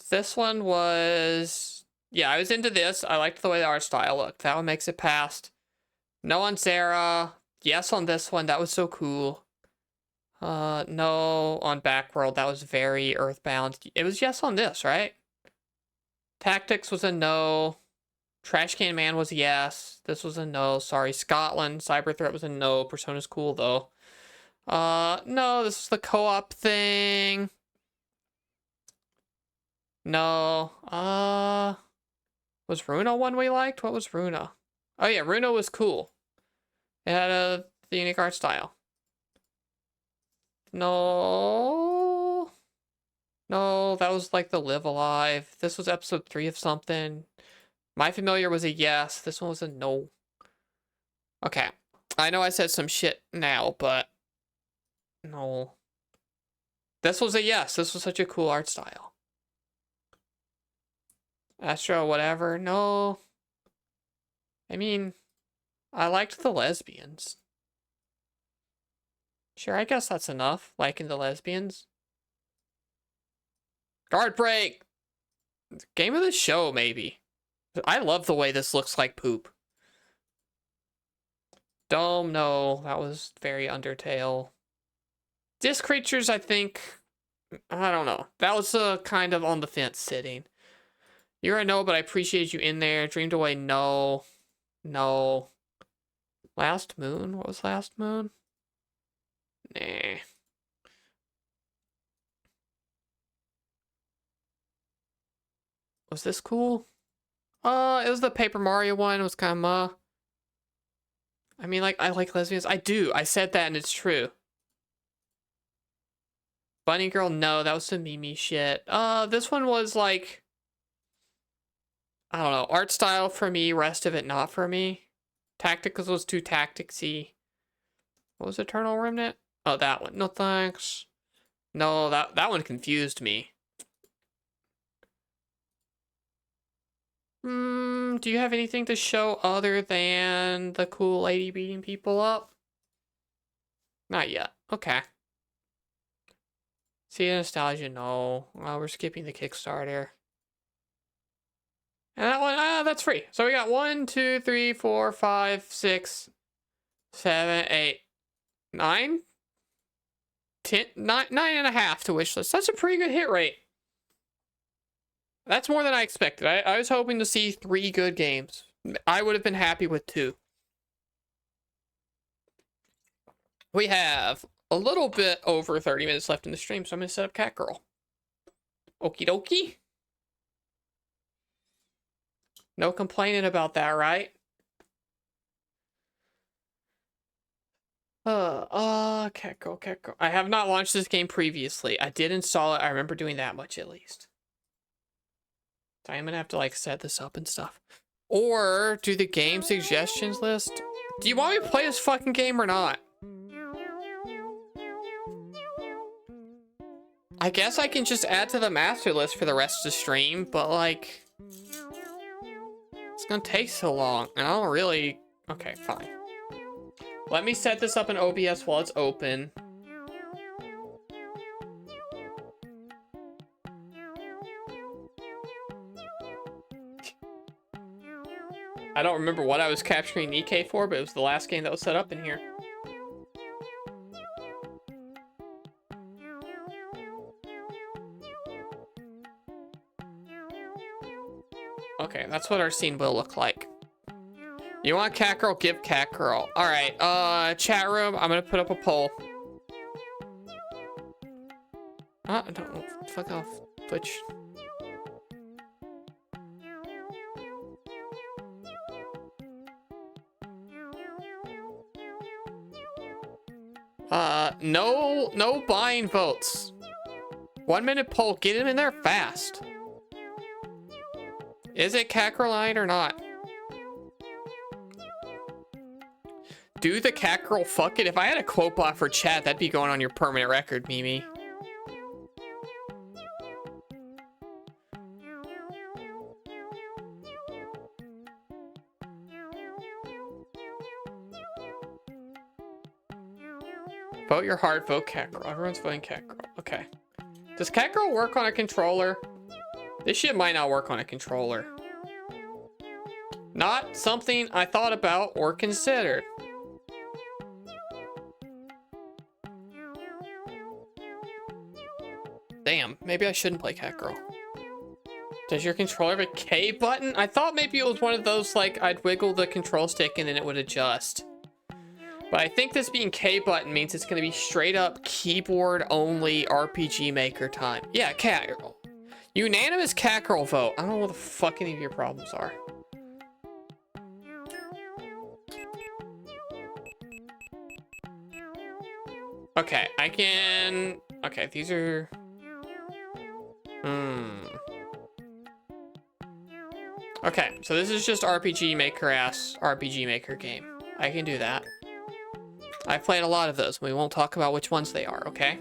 This one was... Yeah, I was into this. I liked the way the art style looked. That one makes it past. No on Sarah. Yes on this one. That was so cool. No on Backworld. That was very Earthbound. It was yes on this, right? Tactics was a no. Trash Can Man was a yes. This was a no. Sorry, Scotland. Cyber Threat was a no. Persona's cool, though. No, this is the co-op thing. No. Was Runa one we liked? What was Runa? Oh yeah, Runa was cool. It had the unique art style. No. No, that was like the Live Alive. This was episode 3 of something. My Familiar was a yes. This one was a no. Okay. I know I said some shit now, but no. This was a yes. This was such a cool art style. Astro, whatever. No. I mean, I liked the lesbians. Sure, I guess that's enough. Liking the lesbians. Guard break! Game of the show, maybe. I love the way this looks like poop. Dome, no. That was very Undertale. Disc Creatures, I think... I don't know. That was kind of on the fence sitting. You're a no, but I appreciate you in there. Dreamed Away, no. No. Last Moon? What was Last Moon? Nah. Was this cool? It was the Paper Mario one. It was kind of I mean, like, I like lesbians. I do. I said that and it's true. Bunny Girl, no. That was some Mimi shit. This one was like... I don't know. Art style for me. Rest of it not for me. Tacticals was too tacticsy. What was Eternal Remnant? Oh, that one. No thanks. No, that one confused me. Do you have anything to show other than the cool lady beating people up? Not yet. Okay. See Nostalgia, no. We're skipping the Kickstarter. And that one, that's free. So we got 1, 2, 3, 4, 5, 6, 7, 8, 9, 10, 9.5 to wishlist. That's a pretty good hit rate. That's more than I expected. I was hoping to see 3 good games. I would have been happy with 2. We have a little bit over 30 minutes left in the stream, so I'm going to set up Catgirl. Okie dokie. No complaining about that, right? Catgirl. I have not launched this game previously. I did install it. I remember doing that much at least. So I'm gonna have to like set this up and stuff. Or do the game suggestions list. Do you want me to play this fucking game or not? I guess I can just add to the master list for the rest of the stream, but like... It's gonna take so long, and I don't really... Okay, fine. Let me set this up in OBS while it's open. I don't remember what I was capturing Nikkei for, but it was the last game that was set up in here. That's what our scene will look like. You want catgirl? Give catgirl. All right. Chat room. I'm gonna put up a poll. Don't fuck off, Twitch. No buying votes. 1 minute poll. Get him in there fast. Is it catgirl or not? Do the catgirl fuck it? If I had a quote bot for chat, that'd be going on your permanent record, Mimi. Vote your heart, vote catgirl. Everyone's voting catgirl. Okay. Does catgirl work on a controller? This shit might not work on a controller. Not something I thought about or considered. Damn, maybe I shouldn't play catgirl. Does your controller have a K button? I thought maybe it was one of those, like, I'd wiggle the control stick and then it would adjust. But I think this being K button means it's going to be straight up keyboard only RPG Maker time. Yeah, catgirl. Unanimous catgirl vote. I don't know what the fuck any of your problems are. Okay, I can... Okay, these are... Okay, so this is just RPG Maker ass RPG Maker game. I can do that. I've played a lot of those. We won't talk about which ones they are, okay?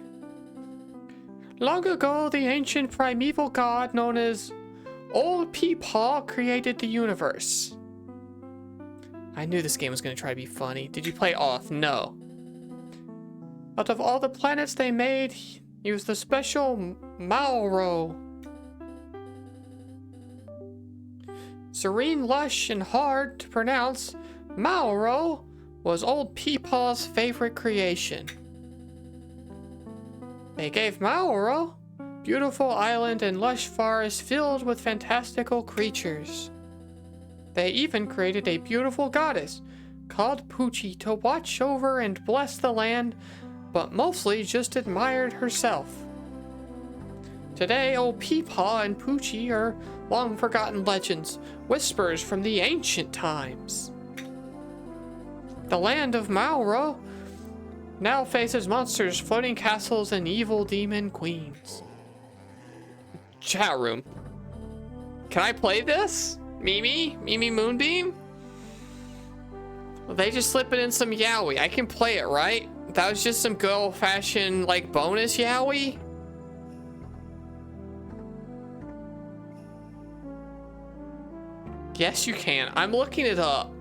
Long ago, the ancient primeval god known as Old Peepaw created the universe. I knew this game was going to try to be funny. Did you play off? No. Out of all the planets they made, he was the special Mauro. Serene, lush, and hard to pronounce, Mauro was Old Peepaw's favorite creation. They gave Mauro beautiful island and lush forest filled with fantastical creatures. They even created a beautiful goddess called Poochie to watch over and bless the land, but mostly just admired herself. Today, Old Peepaw and Poochie are long-forgotten legends, whispers from the ancient times. The land of Mauro now faces monsters, floating castles, and evil demon queens. Chat room. Can I play this? Mimi? Mimi Moonbeam? Well, they just slip it in some yaoi. I can play it, right? That was just some good old-fashioned, like, bonus yaoi? Yes, you can. I'm looking it up.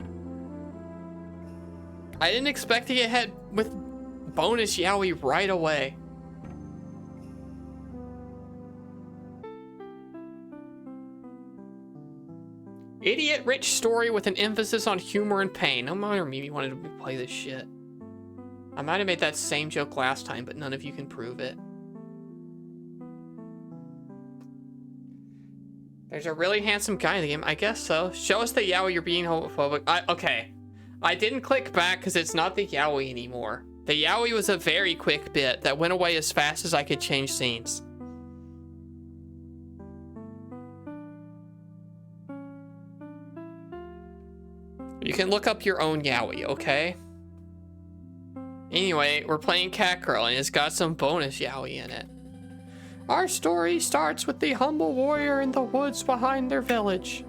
I didn't expect to get hit with bonus yaoi right away. Idiot rich story with an emphasis on humor and pain. No wonder Mimi wanted to play this shit. I might have made that same joke last time, but none of you can prove it. There's a really handsome guy in the game. I guess so. Show us the yaoi you're being homophobic. Okay. I didn't click back because it's not the yaoi anymore. The yaoi was a very quick bit that went away as fast as I could change scenes. You can look up your own yaoi, okay? Anyway, we're playing catgirl and it's got some bonus yaoi in it. Our story starts with the humble warrior in the woods behind their village.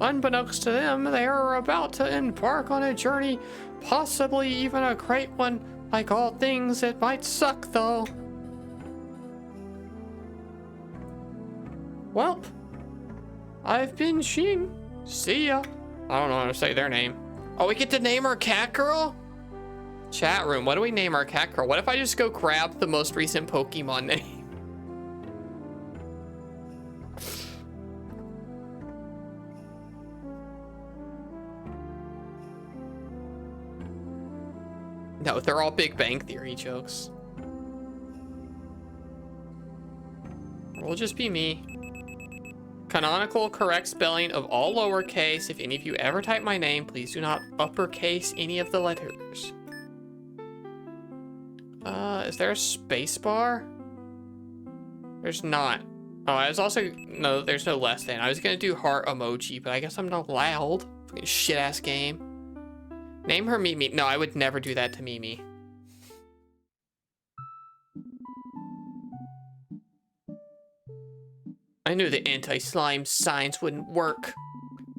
Unbeknownst to them, they are about to embark on a journey, possibly even a great one. Like all things, it might suck though. Welp, I've been Shing. See ya. I don't know how to say their name. Oh, we get to name our catgirl? Chat room, what do we name our catgirl? What if I just go grab the most recent Pokemon name? No, they're all Big Bang Theory jokes. We'll just be me. Canonical correct spelling of all lowercase. If any of you ever type my name, please do not uppercase any of the letters. Is there a space bar? There's not. Oh, I was also, no, there's no less than. I was gonna do heart emoji, but I guess I'm not allowed. Fucking shit ass game. Name her Mimi. No, I would never do that to Mimi. I knew the anti-slime signs wouldn't work.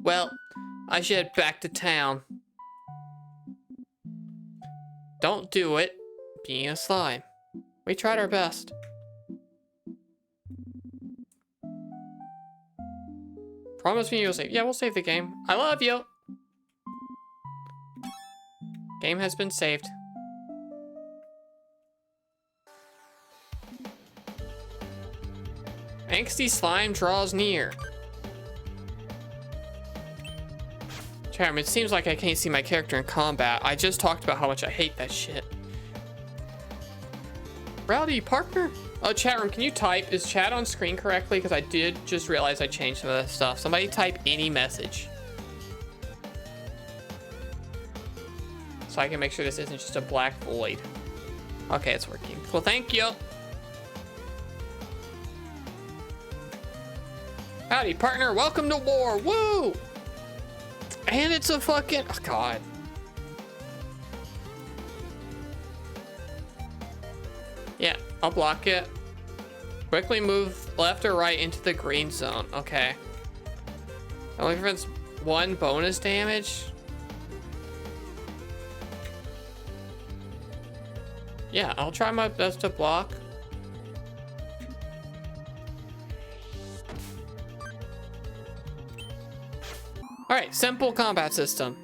Well, I should head back to town. Don't do it, being a slime. We tried our best. Promise me you'll save. Yeah, we'll save the game. I love you. Game has been saved. Angsty slime draws near. Chatham, it seems like I can't see my character in combat. I just talked about how much I hate that shit. Rowdy partner? Oh, chat room, can you type? Is chat on screen correctly? Because I did just realize I changed some of that stuff. Somebody type any message. So I can make sure this isn't just a black void. Okay, it's working. Cool, thank you. Howdy, partner. Welcome to war. Woo! And it's a fucking... Oh, God. Yeah, I'll block it. Quickly move left or right into the green zone. Okay. Only prevents 1 bonus damage. Yeah, I'll try my best to block. All right, simple combat system.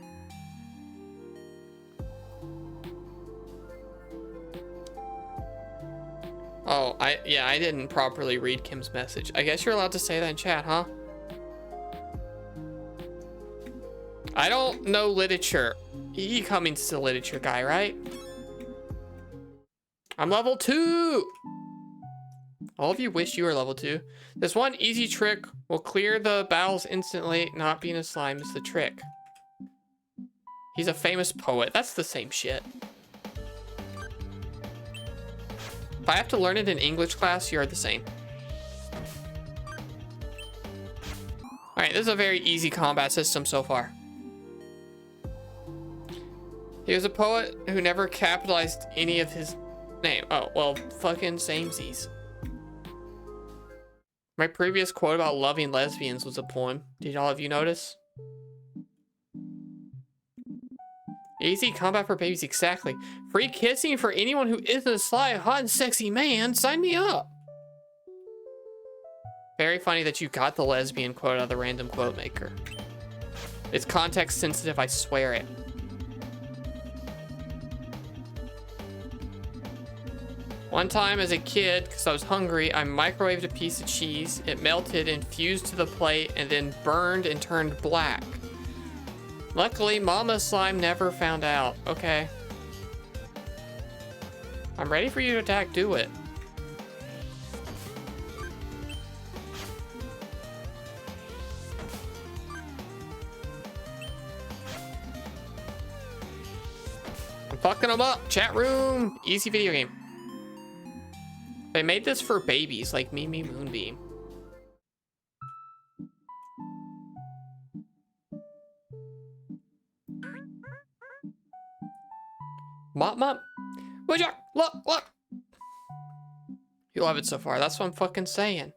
Oh, I didn't properly read Kim's message. I guess you're allowed to say that in chat, huh? I don't know literature. E Cummings is a literature guy, right? I'm level 2. All of you wish you were level 2. This one easy trick will clear the battles instantly. Not being a slime is the trick. He's a famous poet. That's the same shit. If I have to learn it in English class, you're the same. Alright, this is a very easy combat system so far. He was a poet who never capitalized any of his name. Oh, well, fucking samesies. My previous quote about loving lesbians was a poem. Did all of you notice? Easy combat for babies, exactly. Free kissing for anyone who isn't a sly, hot, and sexy man. Sign me up. Very funny that you got the lesbian quote out of the random quote maker. It's context sensitive, I swear it. One time as a kid, because I was hungry, I microwaved a piece of cheese. It melted and fused to the plate and then burned and turned black. Luckily, Mama Slime never found out. Okay. I'm ready for you to attack. Do it. I'm fucking them up. Chat room. Easy video game. They made this for babies like Mimi Moonbeam. Mop mop. Would you look? You love it so far. That's what I'm fucking saying.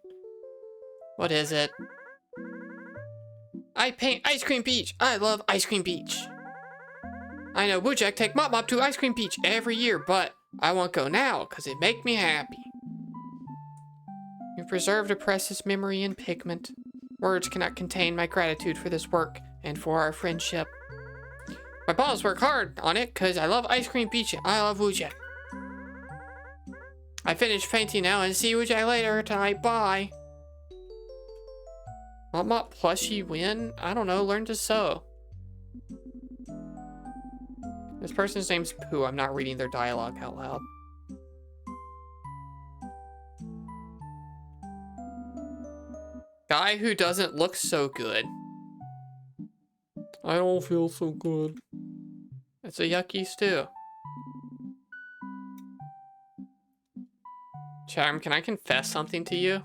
What is it? I paint Ice Cream Beach. I love Ice Cream Beach. I know Bojack take Mop Mop to Ice Cream Beach every year, but I won't go now because it make me happy. You've preserved a precious memory in pigment. Words cannot contain my gratitude for this work and for our friendship. My balls work hard on it because I love Ice Cream Beach. I love Bojack. I finished painting now and see Bojack later tonight. Bye. Mop Mop plushie win? I don't know. Learn to sew. This person's name's Pooh. I'm not reading their dialogue out loud. Guy who doesn't look so good. I don't feel so good. It's a yucky stew. Charm, can I confess something to you?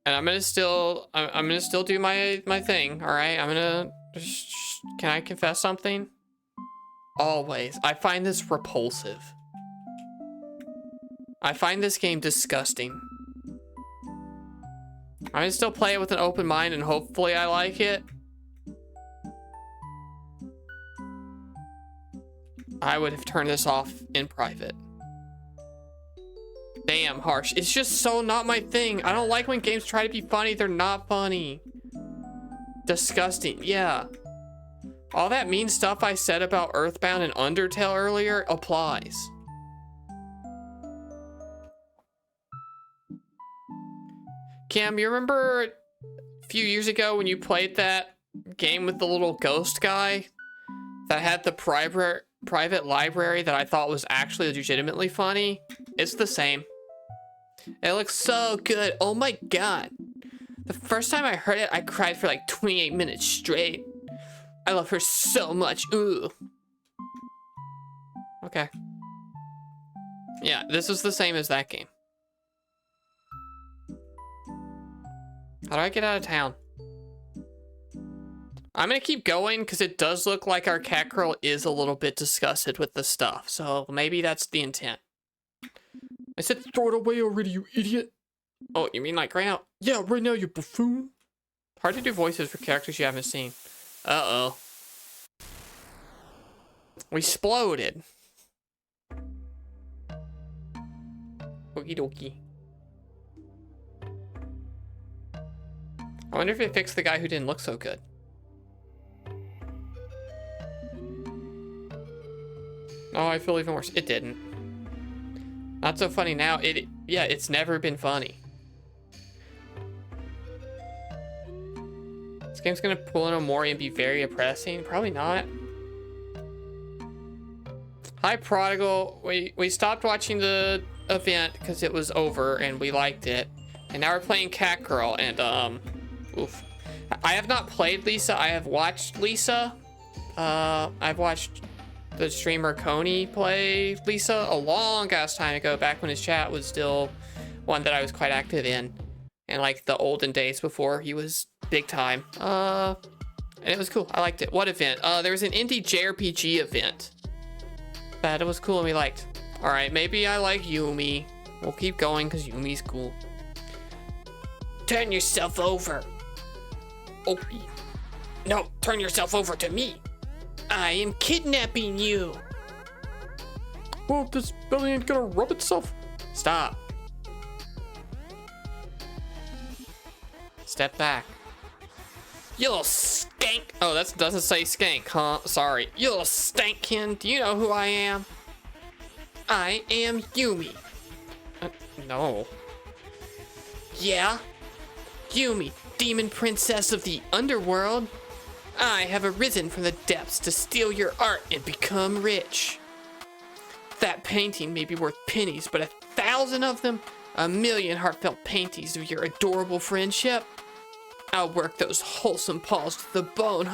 And I'm gonna still do my thing, all right? Can I confess something? Always. I find this repulsive. I find this game disgusting. I'm gonna still play it with an open mind and hopefully I like it. I would have turned this off in private. Damn, harsh. It's just so not my thing. I don't like when games try to be funny. They're not funny. Disgusting. Yeah. All that mean stuff I said about Earthbound and Undertale earlier applies. Cam, you remember a few years ago when you played that game with the little ghost guy that had the private library that I thought was actually legitimately funny? It's the same. It looks so good. Oh my god. The first time I heard it, I cried for like 28 minutes straight. I love her so much. Ooh. Okay. Yeah, this is the same as that game. How do I get out of town? I'm gonna keep going because it does look like our catgirl is a little bit disgusted with the stuff. So maybe that's the intent. I said throw it away already, you idiot. Oh, you mean like right now? Yeah, right now, you buffoon. Hard to do voices for characters you haven't seen. Uh-oh. We exploded. Okie dokie. I wonder if it fixed the guy who didn't look so good. Oh, I feel even worse. It didn't. Not so funny now. Yeah, it's never been funny. This game's gonna pull in Omori and be very oppressing. Probably not. Hi, Prodigal. We stopped watching the event because it was over and we liked it. And now we're playing Catgirl and, oof. I have not played Lisa. I have watched Lisa. I've watched the streamer Coney play Lisa a long ass time ago, back when his chat was still one that I was quite active in. And like the olden days before he was big time. And it was cool. I liked it. What event? There was an indie jrpg event that it was cool and we liked. All right, maybe I like Yumi. We'll keep going because Yumi's cool. Turn yourself over. Oh, no, turn yourself over to me. I am kidnapping you. Well, this belly ain't gonna rub itself. Stop. Step back. You little skank. Oh, that doesn't say skank, huh? Sorry. You little stankkin. Do you know who I am? I am Yumi. No. Yeah? Yumi, demon princess of the underworld. I have arisen from the depths to steal your art and become rich. That painting may be worth pennies, but 1,000 of them, 1,000,000 heartfelt paintings of your adorable friendship. I'll work those wholesome paws to the bone.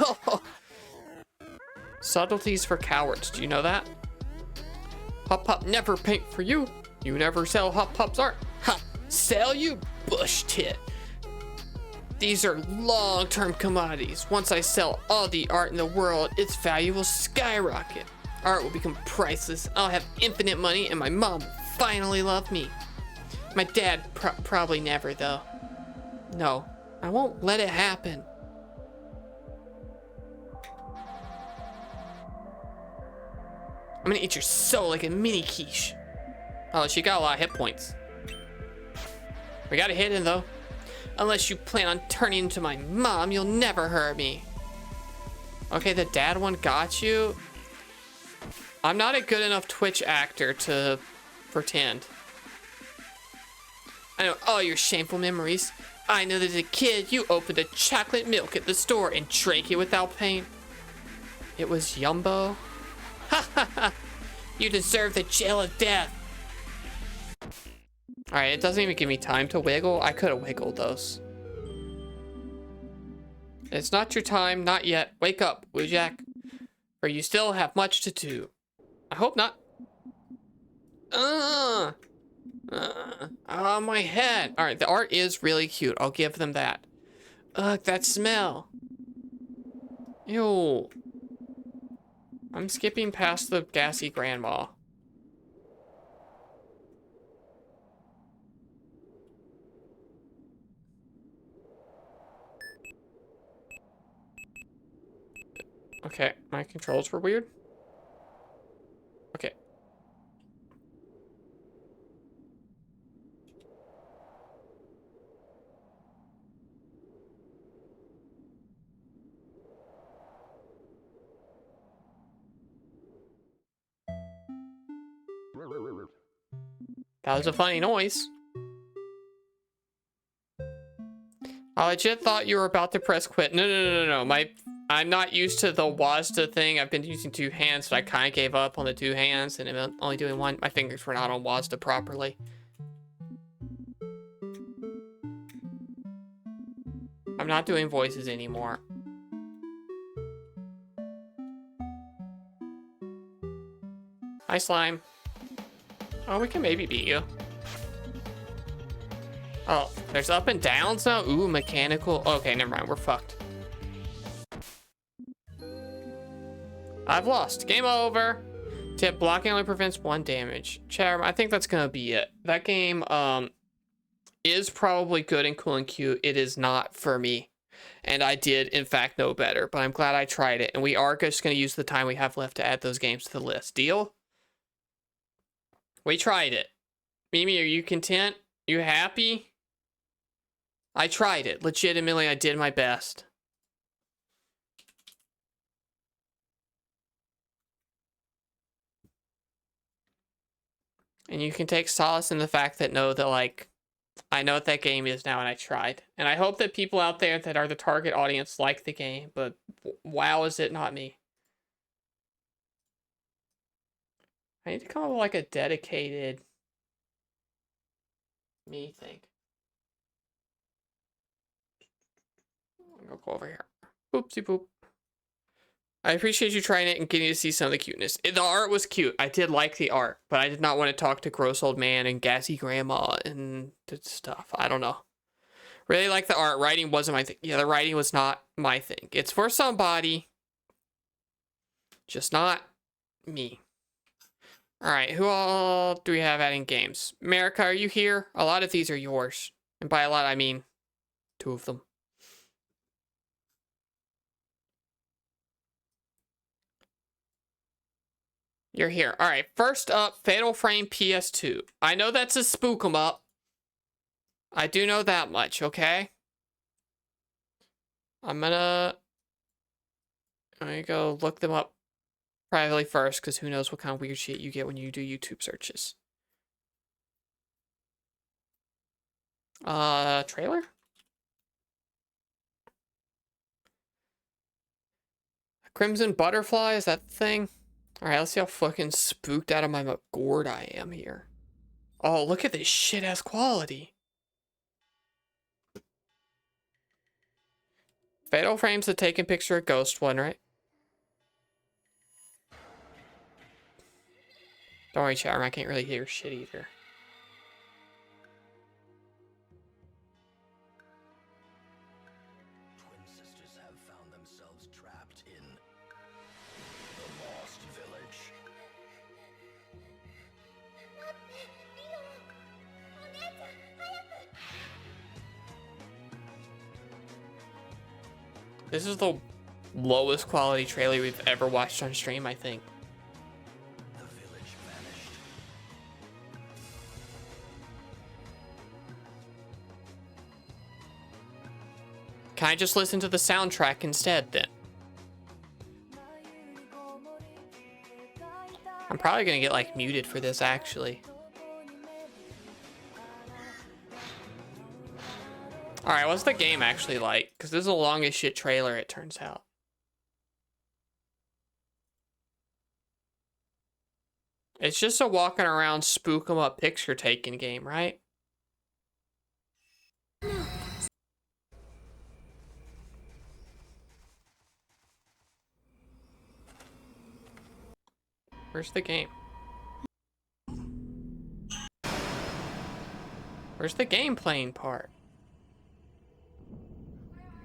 Subtleties for cowards, do you know that? Hop Pop never paint for you. You never sell Hop Pop's art. Ha! Sell you bush tit. These are long-term commodities. Once I sell all the art in the world, its value will skyrocket. Art will become priceless. I'll have infinite money and my mom will finally love me. My dad probably never, though. No, I won't let it happen. I'm gonna eat your soul like a mini quiche. Oh, she got a lot of hit points. We got a hit in, though. Unless you plan on turning into my mom, you'll never hurt me. Okay, the dad one got you. I'm not a good enough Twitch actor to pretend. I know all your shameful memories. I know that as a kid, you opened a chocolate milk at the store and drank it without pain. It was Yumbo. Ha ha ha! You deserve the jail of death. Alright, it doesn't even give me time to wiggle. I could have wiggled those. It's not your time, not yet. Wake up, Woojack. For you still have much to do. I hope not. Oh, my head. Alright, the art is really cute. I'll give them that. Ugh, that smell. Ew. I'm skipping past the gassy grandma. Okay, my controls were weird. Okay. That was a funny noise. I legit thought you were about to press quit. No. I'm not used to the WASD thing. I've been using 2 hands, so I kind of gave up on the 2 hands, and I'm only doing 1. My fingers were not on WASD properly. I'm not doing voices anymore. Hi, slime. Oh, we can maybe beat you. Oh, there's up and downs now? Ooh, mechanical. Okay, never mind. We're fucked. I've lost. Game over. Tip, blocking only prevents 1 damage. Chatham, I think that's gonna be it. That game is probably good and cool and cute. It is not for me. And I did, in fact, know better. But I'm glad I tried it. And we are just gonna use the time we have left to add those games to the list. Deal? We tried it. Mimi, are you content? You happy? I tried it. Legitimately, I did my best. And you can take solace in the fact that like, I know what that game is now and I tried. And I hope that people out there that are the target audience like the game, but wow, is it not me. I need to come up with like a dedicated me thing. I'll go over here. Oopsie poop. I appreciate you trying it and getting to see some of the cuteness. The art was cute. I did like the art, but I did not want to talk to gross old man and gassy grandma and stuff. I don't know. Really like the art. Writing wasn't my thing. Yeah, the writing was not my thing. It's for somebody. Just not me. Alright, who all do we have adding games? America, are you here? A lot of these are yours. And by a lot, I mean 2 of them. You're here. Alright, first up, Fatal Frame PS2. I know that's a spook 'em up. I do know that much, okay? I'm gonna go look them up privately first, because who knows what kind of weird shit you get when you do YouTube searches. Trailer? Crimson Butterfly, is that the thing? Alright, let's see how fucking spooked out of my gourd I am here. Oh, look at this shit-ass quality. Fatal Frame's the taking picture of Ghost one, right? Don't worry, Chatham, I can't really hear shit either. Twin sisters have found themselves trapped in the Lost Village. This is the lowest quality trailer we've ever watched on stream, I think. Can I just listen to the soundtrack instead, then? I'm probably gonna get, like, muted for this, actually. Alright, what's the game actually like? Because this is the longest shit trailer, it turns out. It's just a walking around spook 'em up picture taking game, right? Where's the game? Where's the game playing part?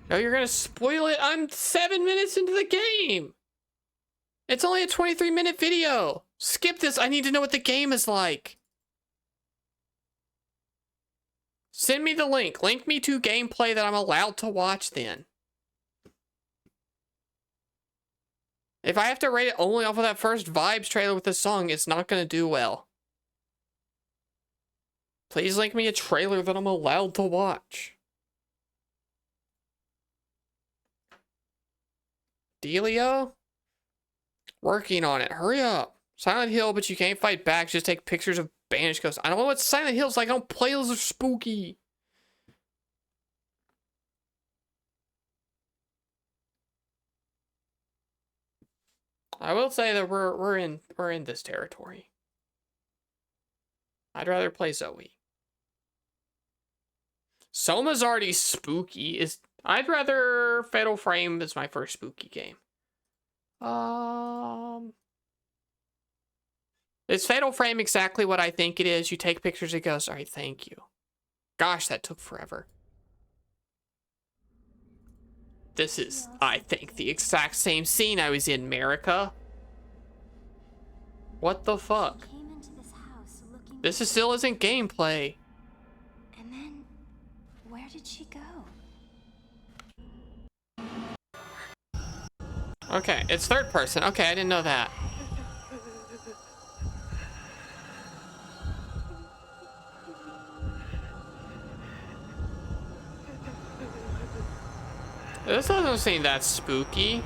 No, you're gonna spoil it. I'm 7 minutes into the game. It's only a 23-minute video. Skip this. I need to know what the game is like. Send me the link. Link me to gameplay that I'm allowed to watch then. If I have to rate it only off of that first Vibes trailer with the song, it's not going to do well. Please link me a trailer that I'm allowed to watch. Delio? Working on it. Hurry up. Silent Hill, but you can't fight back. Just take pictures of banished ghosts. I don't know what Silent Hill's like. I don't play those. Are spooky. I will say that we're in this territory. I'd rather play Zoe. Soma's already spooky. I'd rather Fatal Frame as my first spooky game. Is Fatal Frame exactly what I think it is? You take pictures, it goes, all right, thank you. Gosh, that took forever. This is, I think, the exact same scene I was in, America. What the fuck? This still isn't gameplay. And then, where did she go? Okay, it's third person. Okay, I didn't know that. This doesn't seem that spooky.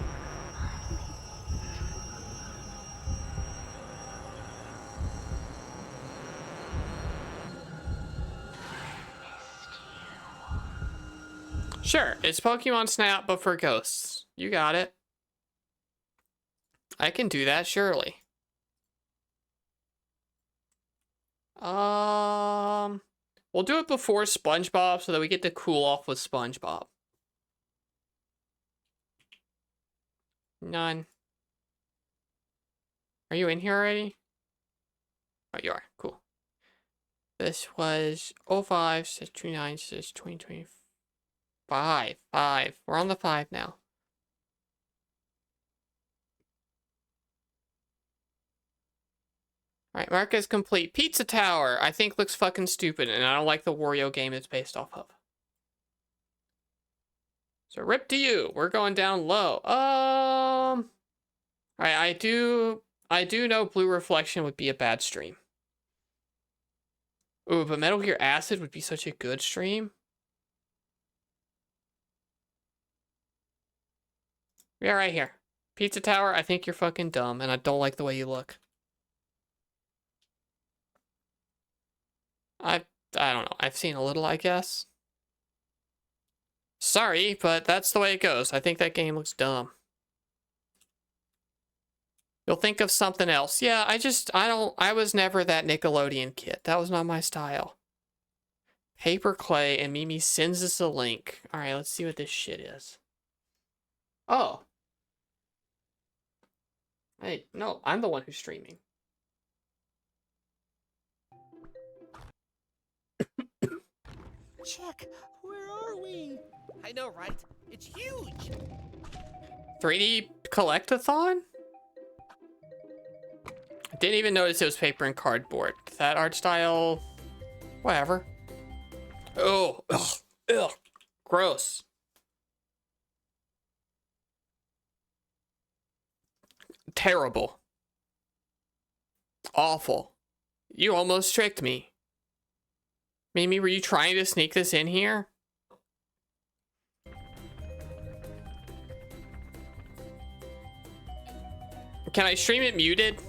Sure, it's Pokemon Snap, but for ghosts. You got it. I can do that, surely. We'll do it before SpongeBob so that we get to cool off with SpongeBob. None. Are you in here already? Oh, you are. Cool. This was 05, 629, 2025. 5. We're on the 5 now. Alright, mark as complete. Pizza Tower, I think looks fucking stupid, and I don't like the Wario game it's based off of. So rip to you. We're going down low. Alright, I do know Blue Reflection would be a bad stream. Ooh, but Metal Gear Acid would be such a good stream. Yeah, right here. Pizza Tower, I think you're fucking dumb, and I don't like the way you look. I don't know. I've seen a little, I guess. Sorry, but that's the way it goes. I think that game looks dumb. You'll think of something else. Yeah, I was never that Nickelodeon kid. That was not my style. Paper Clay, and Mimi sends us a link. Alright, let's see what this shit is. Oh. Hey, no, I'm the one who's streaming. Check, where are we? I know, right? It's huge. 3D Collectathon? Didn't even notice it was paper and cardboard. That art style, whatever. Oh, ugh, ugh, gross. Terrible. Awful. You almost tricked me. Mimi, were you trying to sneak this in here? Can I stream it muted?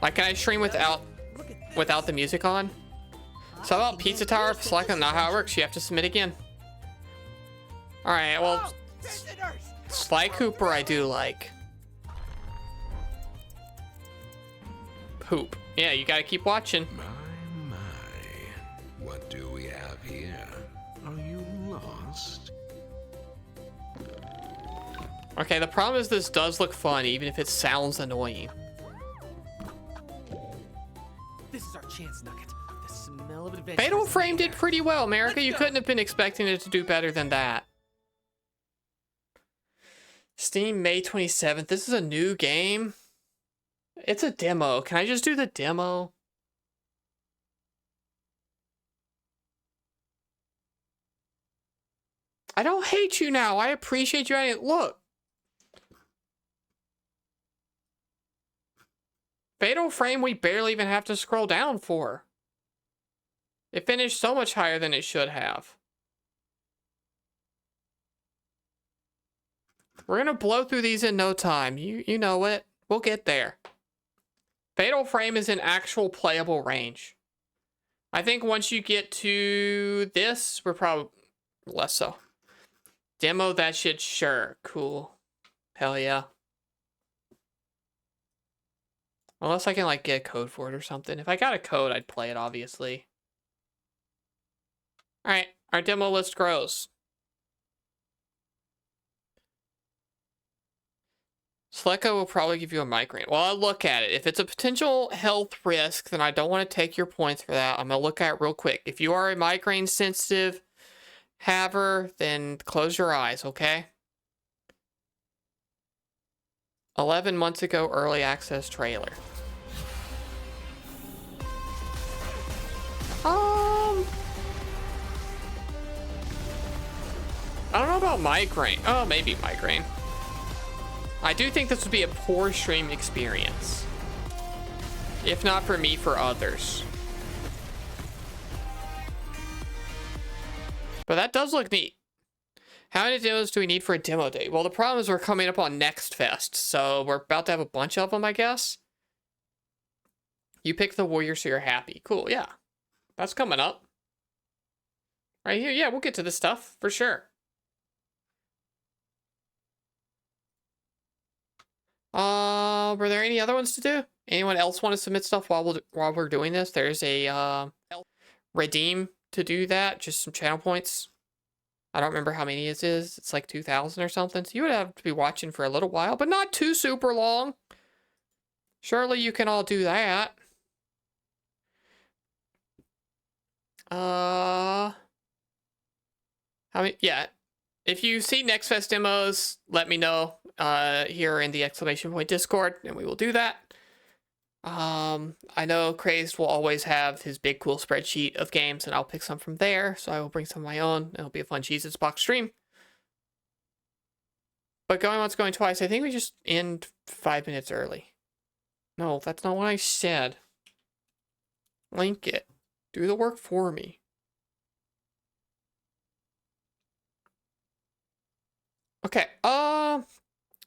Like, can I stream without the music on? So about Pizza Tower, select not how it works. You have to submit again. Alright, well, Sly Cooper I do like. Poop. Yeah, you gotta keep watching. What do we have here? Are you lost? Okay, the problem is this does look fun, even if it sounds annoying. Fatal Frame did pretty well, America. You couldn't have been expecting it to do better than that. Steam May 27th. This is a new game. It's a demo. Can I just do the demo? I don't hate you now. I appreciate you. Look. Fatal Frame we barely even have to scroll down for. It finished so much higher than it should have. We're gonna blow through these in no time. You know it. We'll get there. Fatal Frame is in actual playable range. I think once you get to this, we're probably less so. Demo that shit, sure. Cool. Hell yeah. Unless I can like get a code for it or something. If I got a code, I'd play it, obviously. Alright, our demo list grows. Sleco will probably give you a migraine. Well, I'll look at it. If it's a potential health risk, then I don't want to take your points for that. I'm going to look at it real quick. If you are a migraine sensitive haver, then close your eyes, okay? 11 months ago, early access trailer. I don't know about migraine. Oh, maybe migraine. I do think this would be a poor stream experience. If not for me, for others. But that does look neat. How many demos do we need for a demo day? Well, the problem is we're coming up on Next Fest, so we're about to have a bunch of them, I guess. You pick the warrior, so you're happy. Cool, yeah. That's coming up. Right here, yeah, we'll get to this stuff, for sure. Were there any other ones to do? Anyone else want to submit stuff while we're doing this? There's a redeem to do that, just some channel points. I don't remember how many it is. It's like 2,000 or something. So you would have to be watching for a little while, but not too super long. Surely you can all do that. How many? Yeah. If you see Next Fest demos, let me know here in the exclamation point Discord, and we will do that. I know Crazed will always have his big cool spreadsheet of games, and I'll pick some from there, so I will bring some of my own. It'll be a fun Jesus box stream. But going once, going twice, I think we just end 5 minutes early. No, that's not what I said. Link it. Do the work for me. Okay,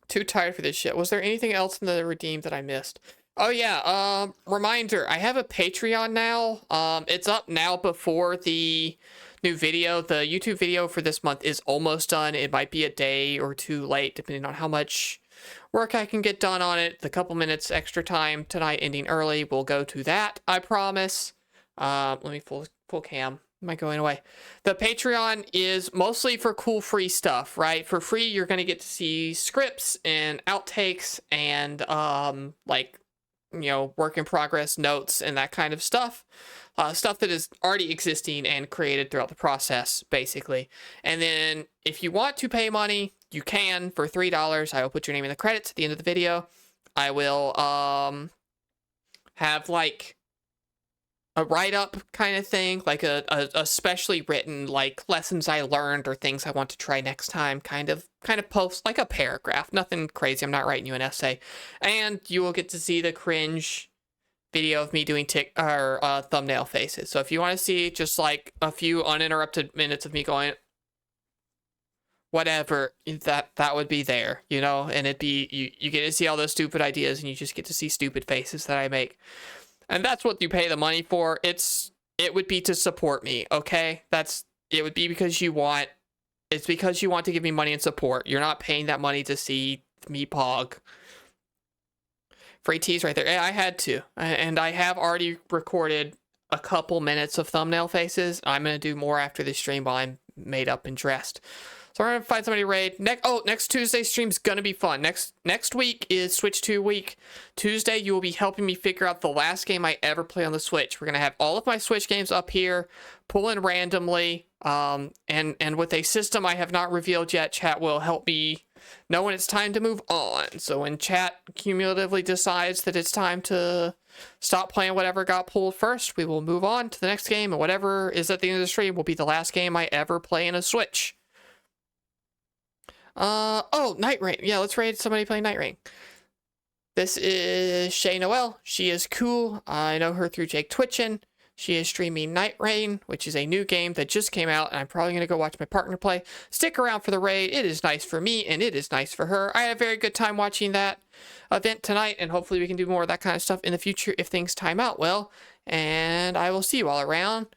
too tired for this shit. Was there anything else in the redeem that I missed? Oh yeah, reminder, I have a Patreon now. It's up now before the new video. The YouTube video for this month is almost done. It might be a day or two late, depending on how much work I can get done on it. The couple minutes extra time tonight ending early will go to that, I promise. Let me full cam. Am I going away? The Patreon is mostly for cool free stuff, right? For free, you're going to get to see scripts and outtakes and, like, you know, work in progress notes and that kind of stuff. Stuff that is already existing and created throughout the process, basically. And then if you want to pay money, you can for $3. I will put your name in the credits at the end of the video. I will, have, like, a write-up kind of thing, like a specially written, like, lessons I learned or things I want to try next time kind of post, like a paragraph. Nothing crazy. I'm not writing you an essay. And you will get to see the cringe video of me doing thumbnail faces. So if you want to see just like a few uninterrupted minutes of me going whatever, that would be there, you know, and it'd be you get to see all those stupid ideas and you just get to see stupid faces that I make. And that's what you pay the money for. It would be to support me, okay? It would be because it's because you want to give me money and support. You're not paying that money to see me pog. Free tease right there. I had to. And I have already recorded a couple minutes of thumbnail faces. I'm going to do more after this stream while I'm made up and dressed. So we're gonna find somebody to raid. Next Tuesday stream's gonna be fun. Next week is Switch 2 week. Tuesday you will be helping me figure out the last game I ever play on the Switch. We're gonna have all of my Switch games up here, pull in randomly, and with a system I have not revealed yet, chat will help me know when it's time to move on. So when chat cumulatively decides that it's time to stop playing whatever got pulled first, we will move on to the next game, and whatever is at the end of the stream will be the last game I ever play in a Switch. Night Rain. Yeah, let's raid somebody playing Night Rain. This is Shay Noel. She is cool. I know her through Jake Twitchin. She is streaming Night Rain, which is a new game that just came out, and I'm probably going to go watch my partner play. Stick around for the raid. It is nice for me, and it is nice for her. I had a very good time watching that event tonight, and hopefully we can do more of that kind of stuff in the future if things time out well. And I will see you all around.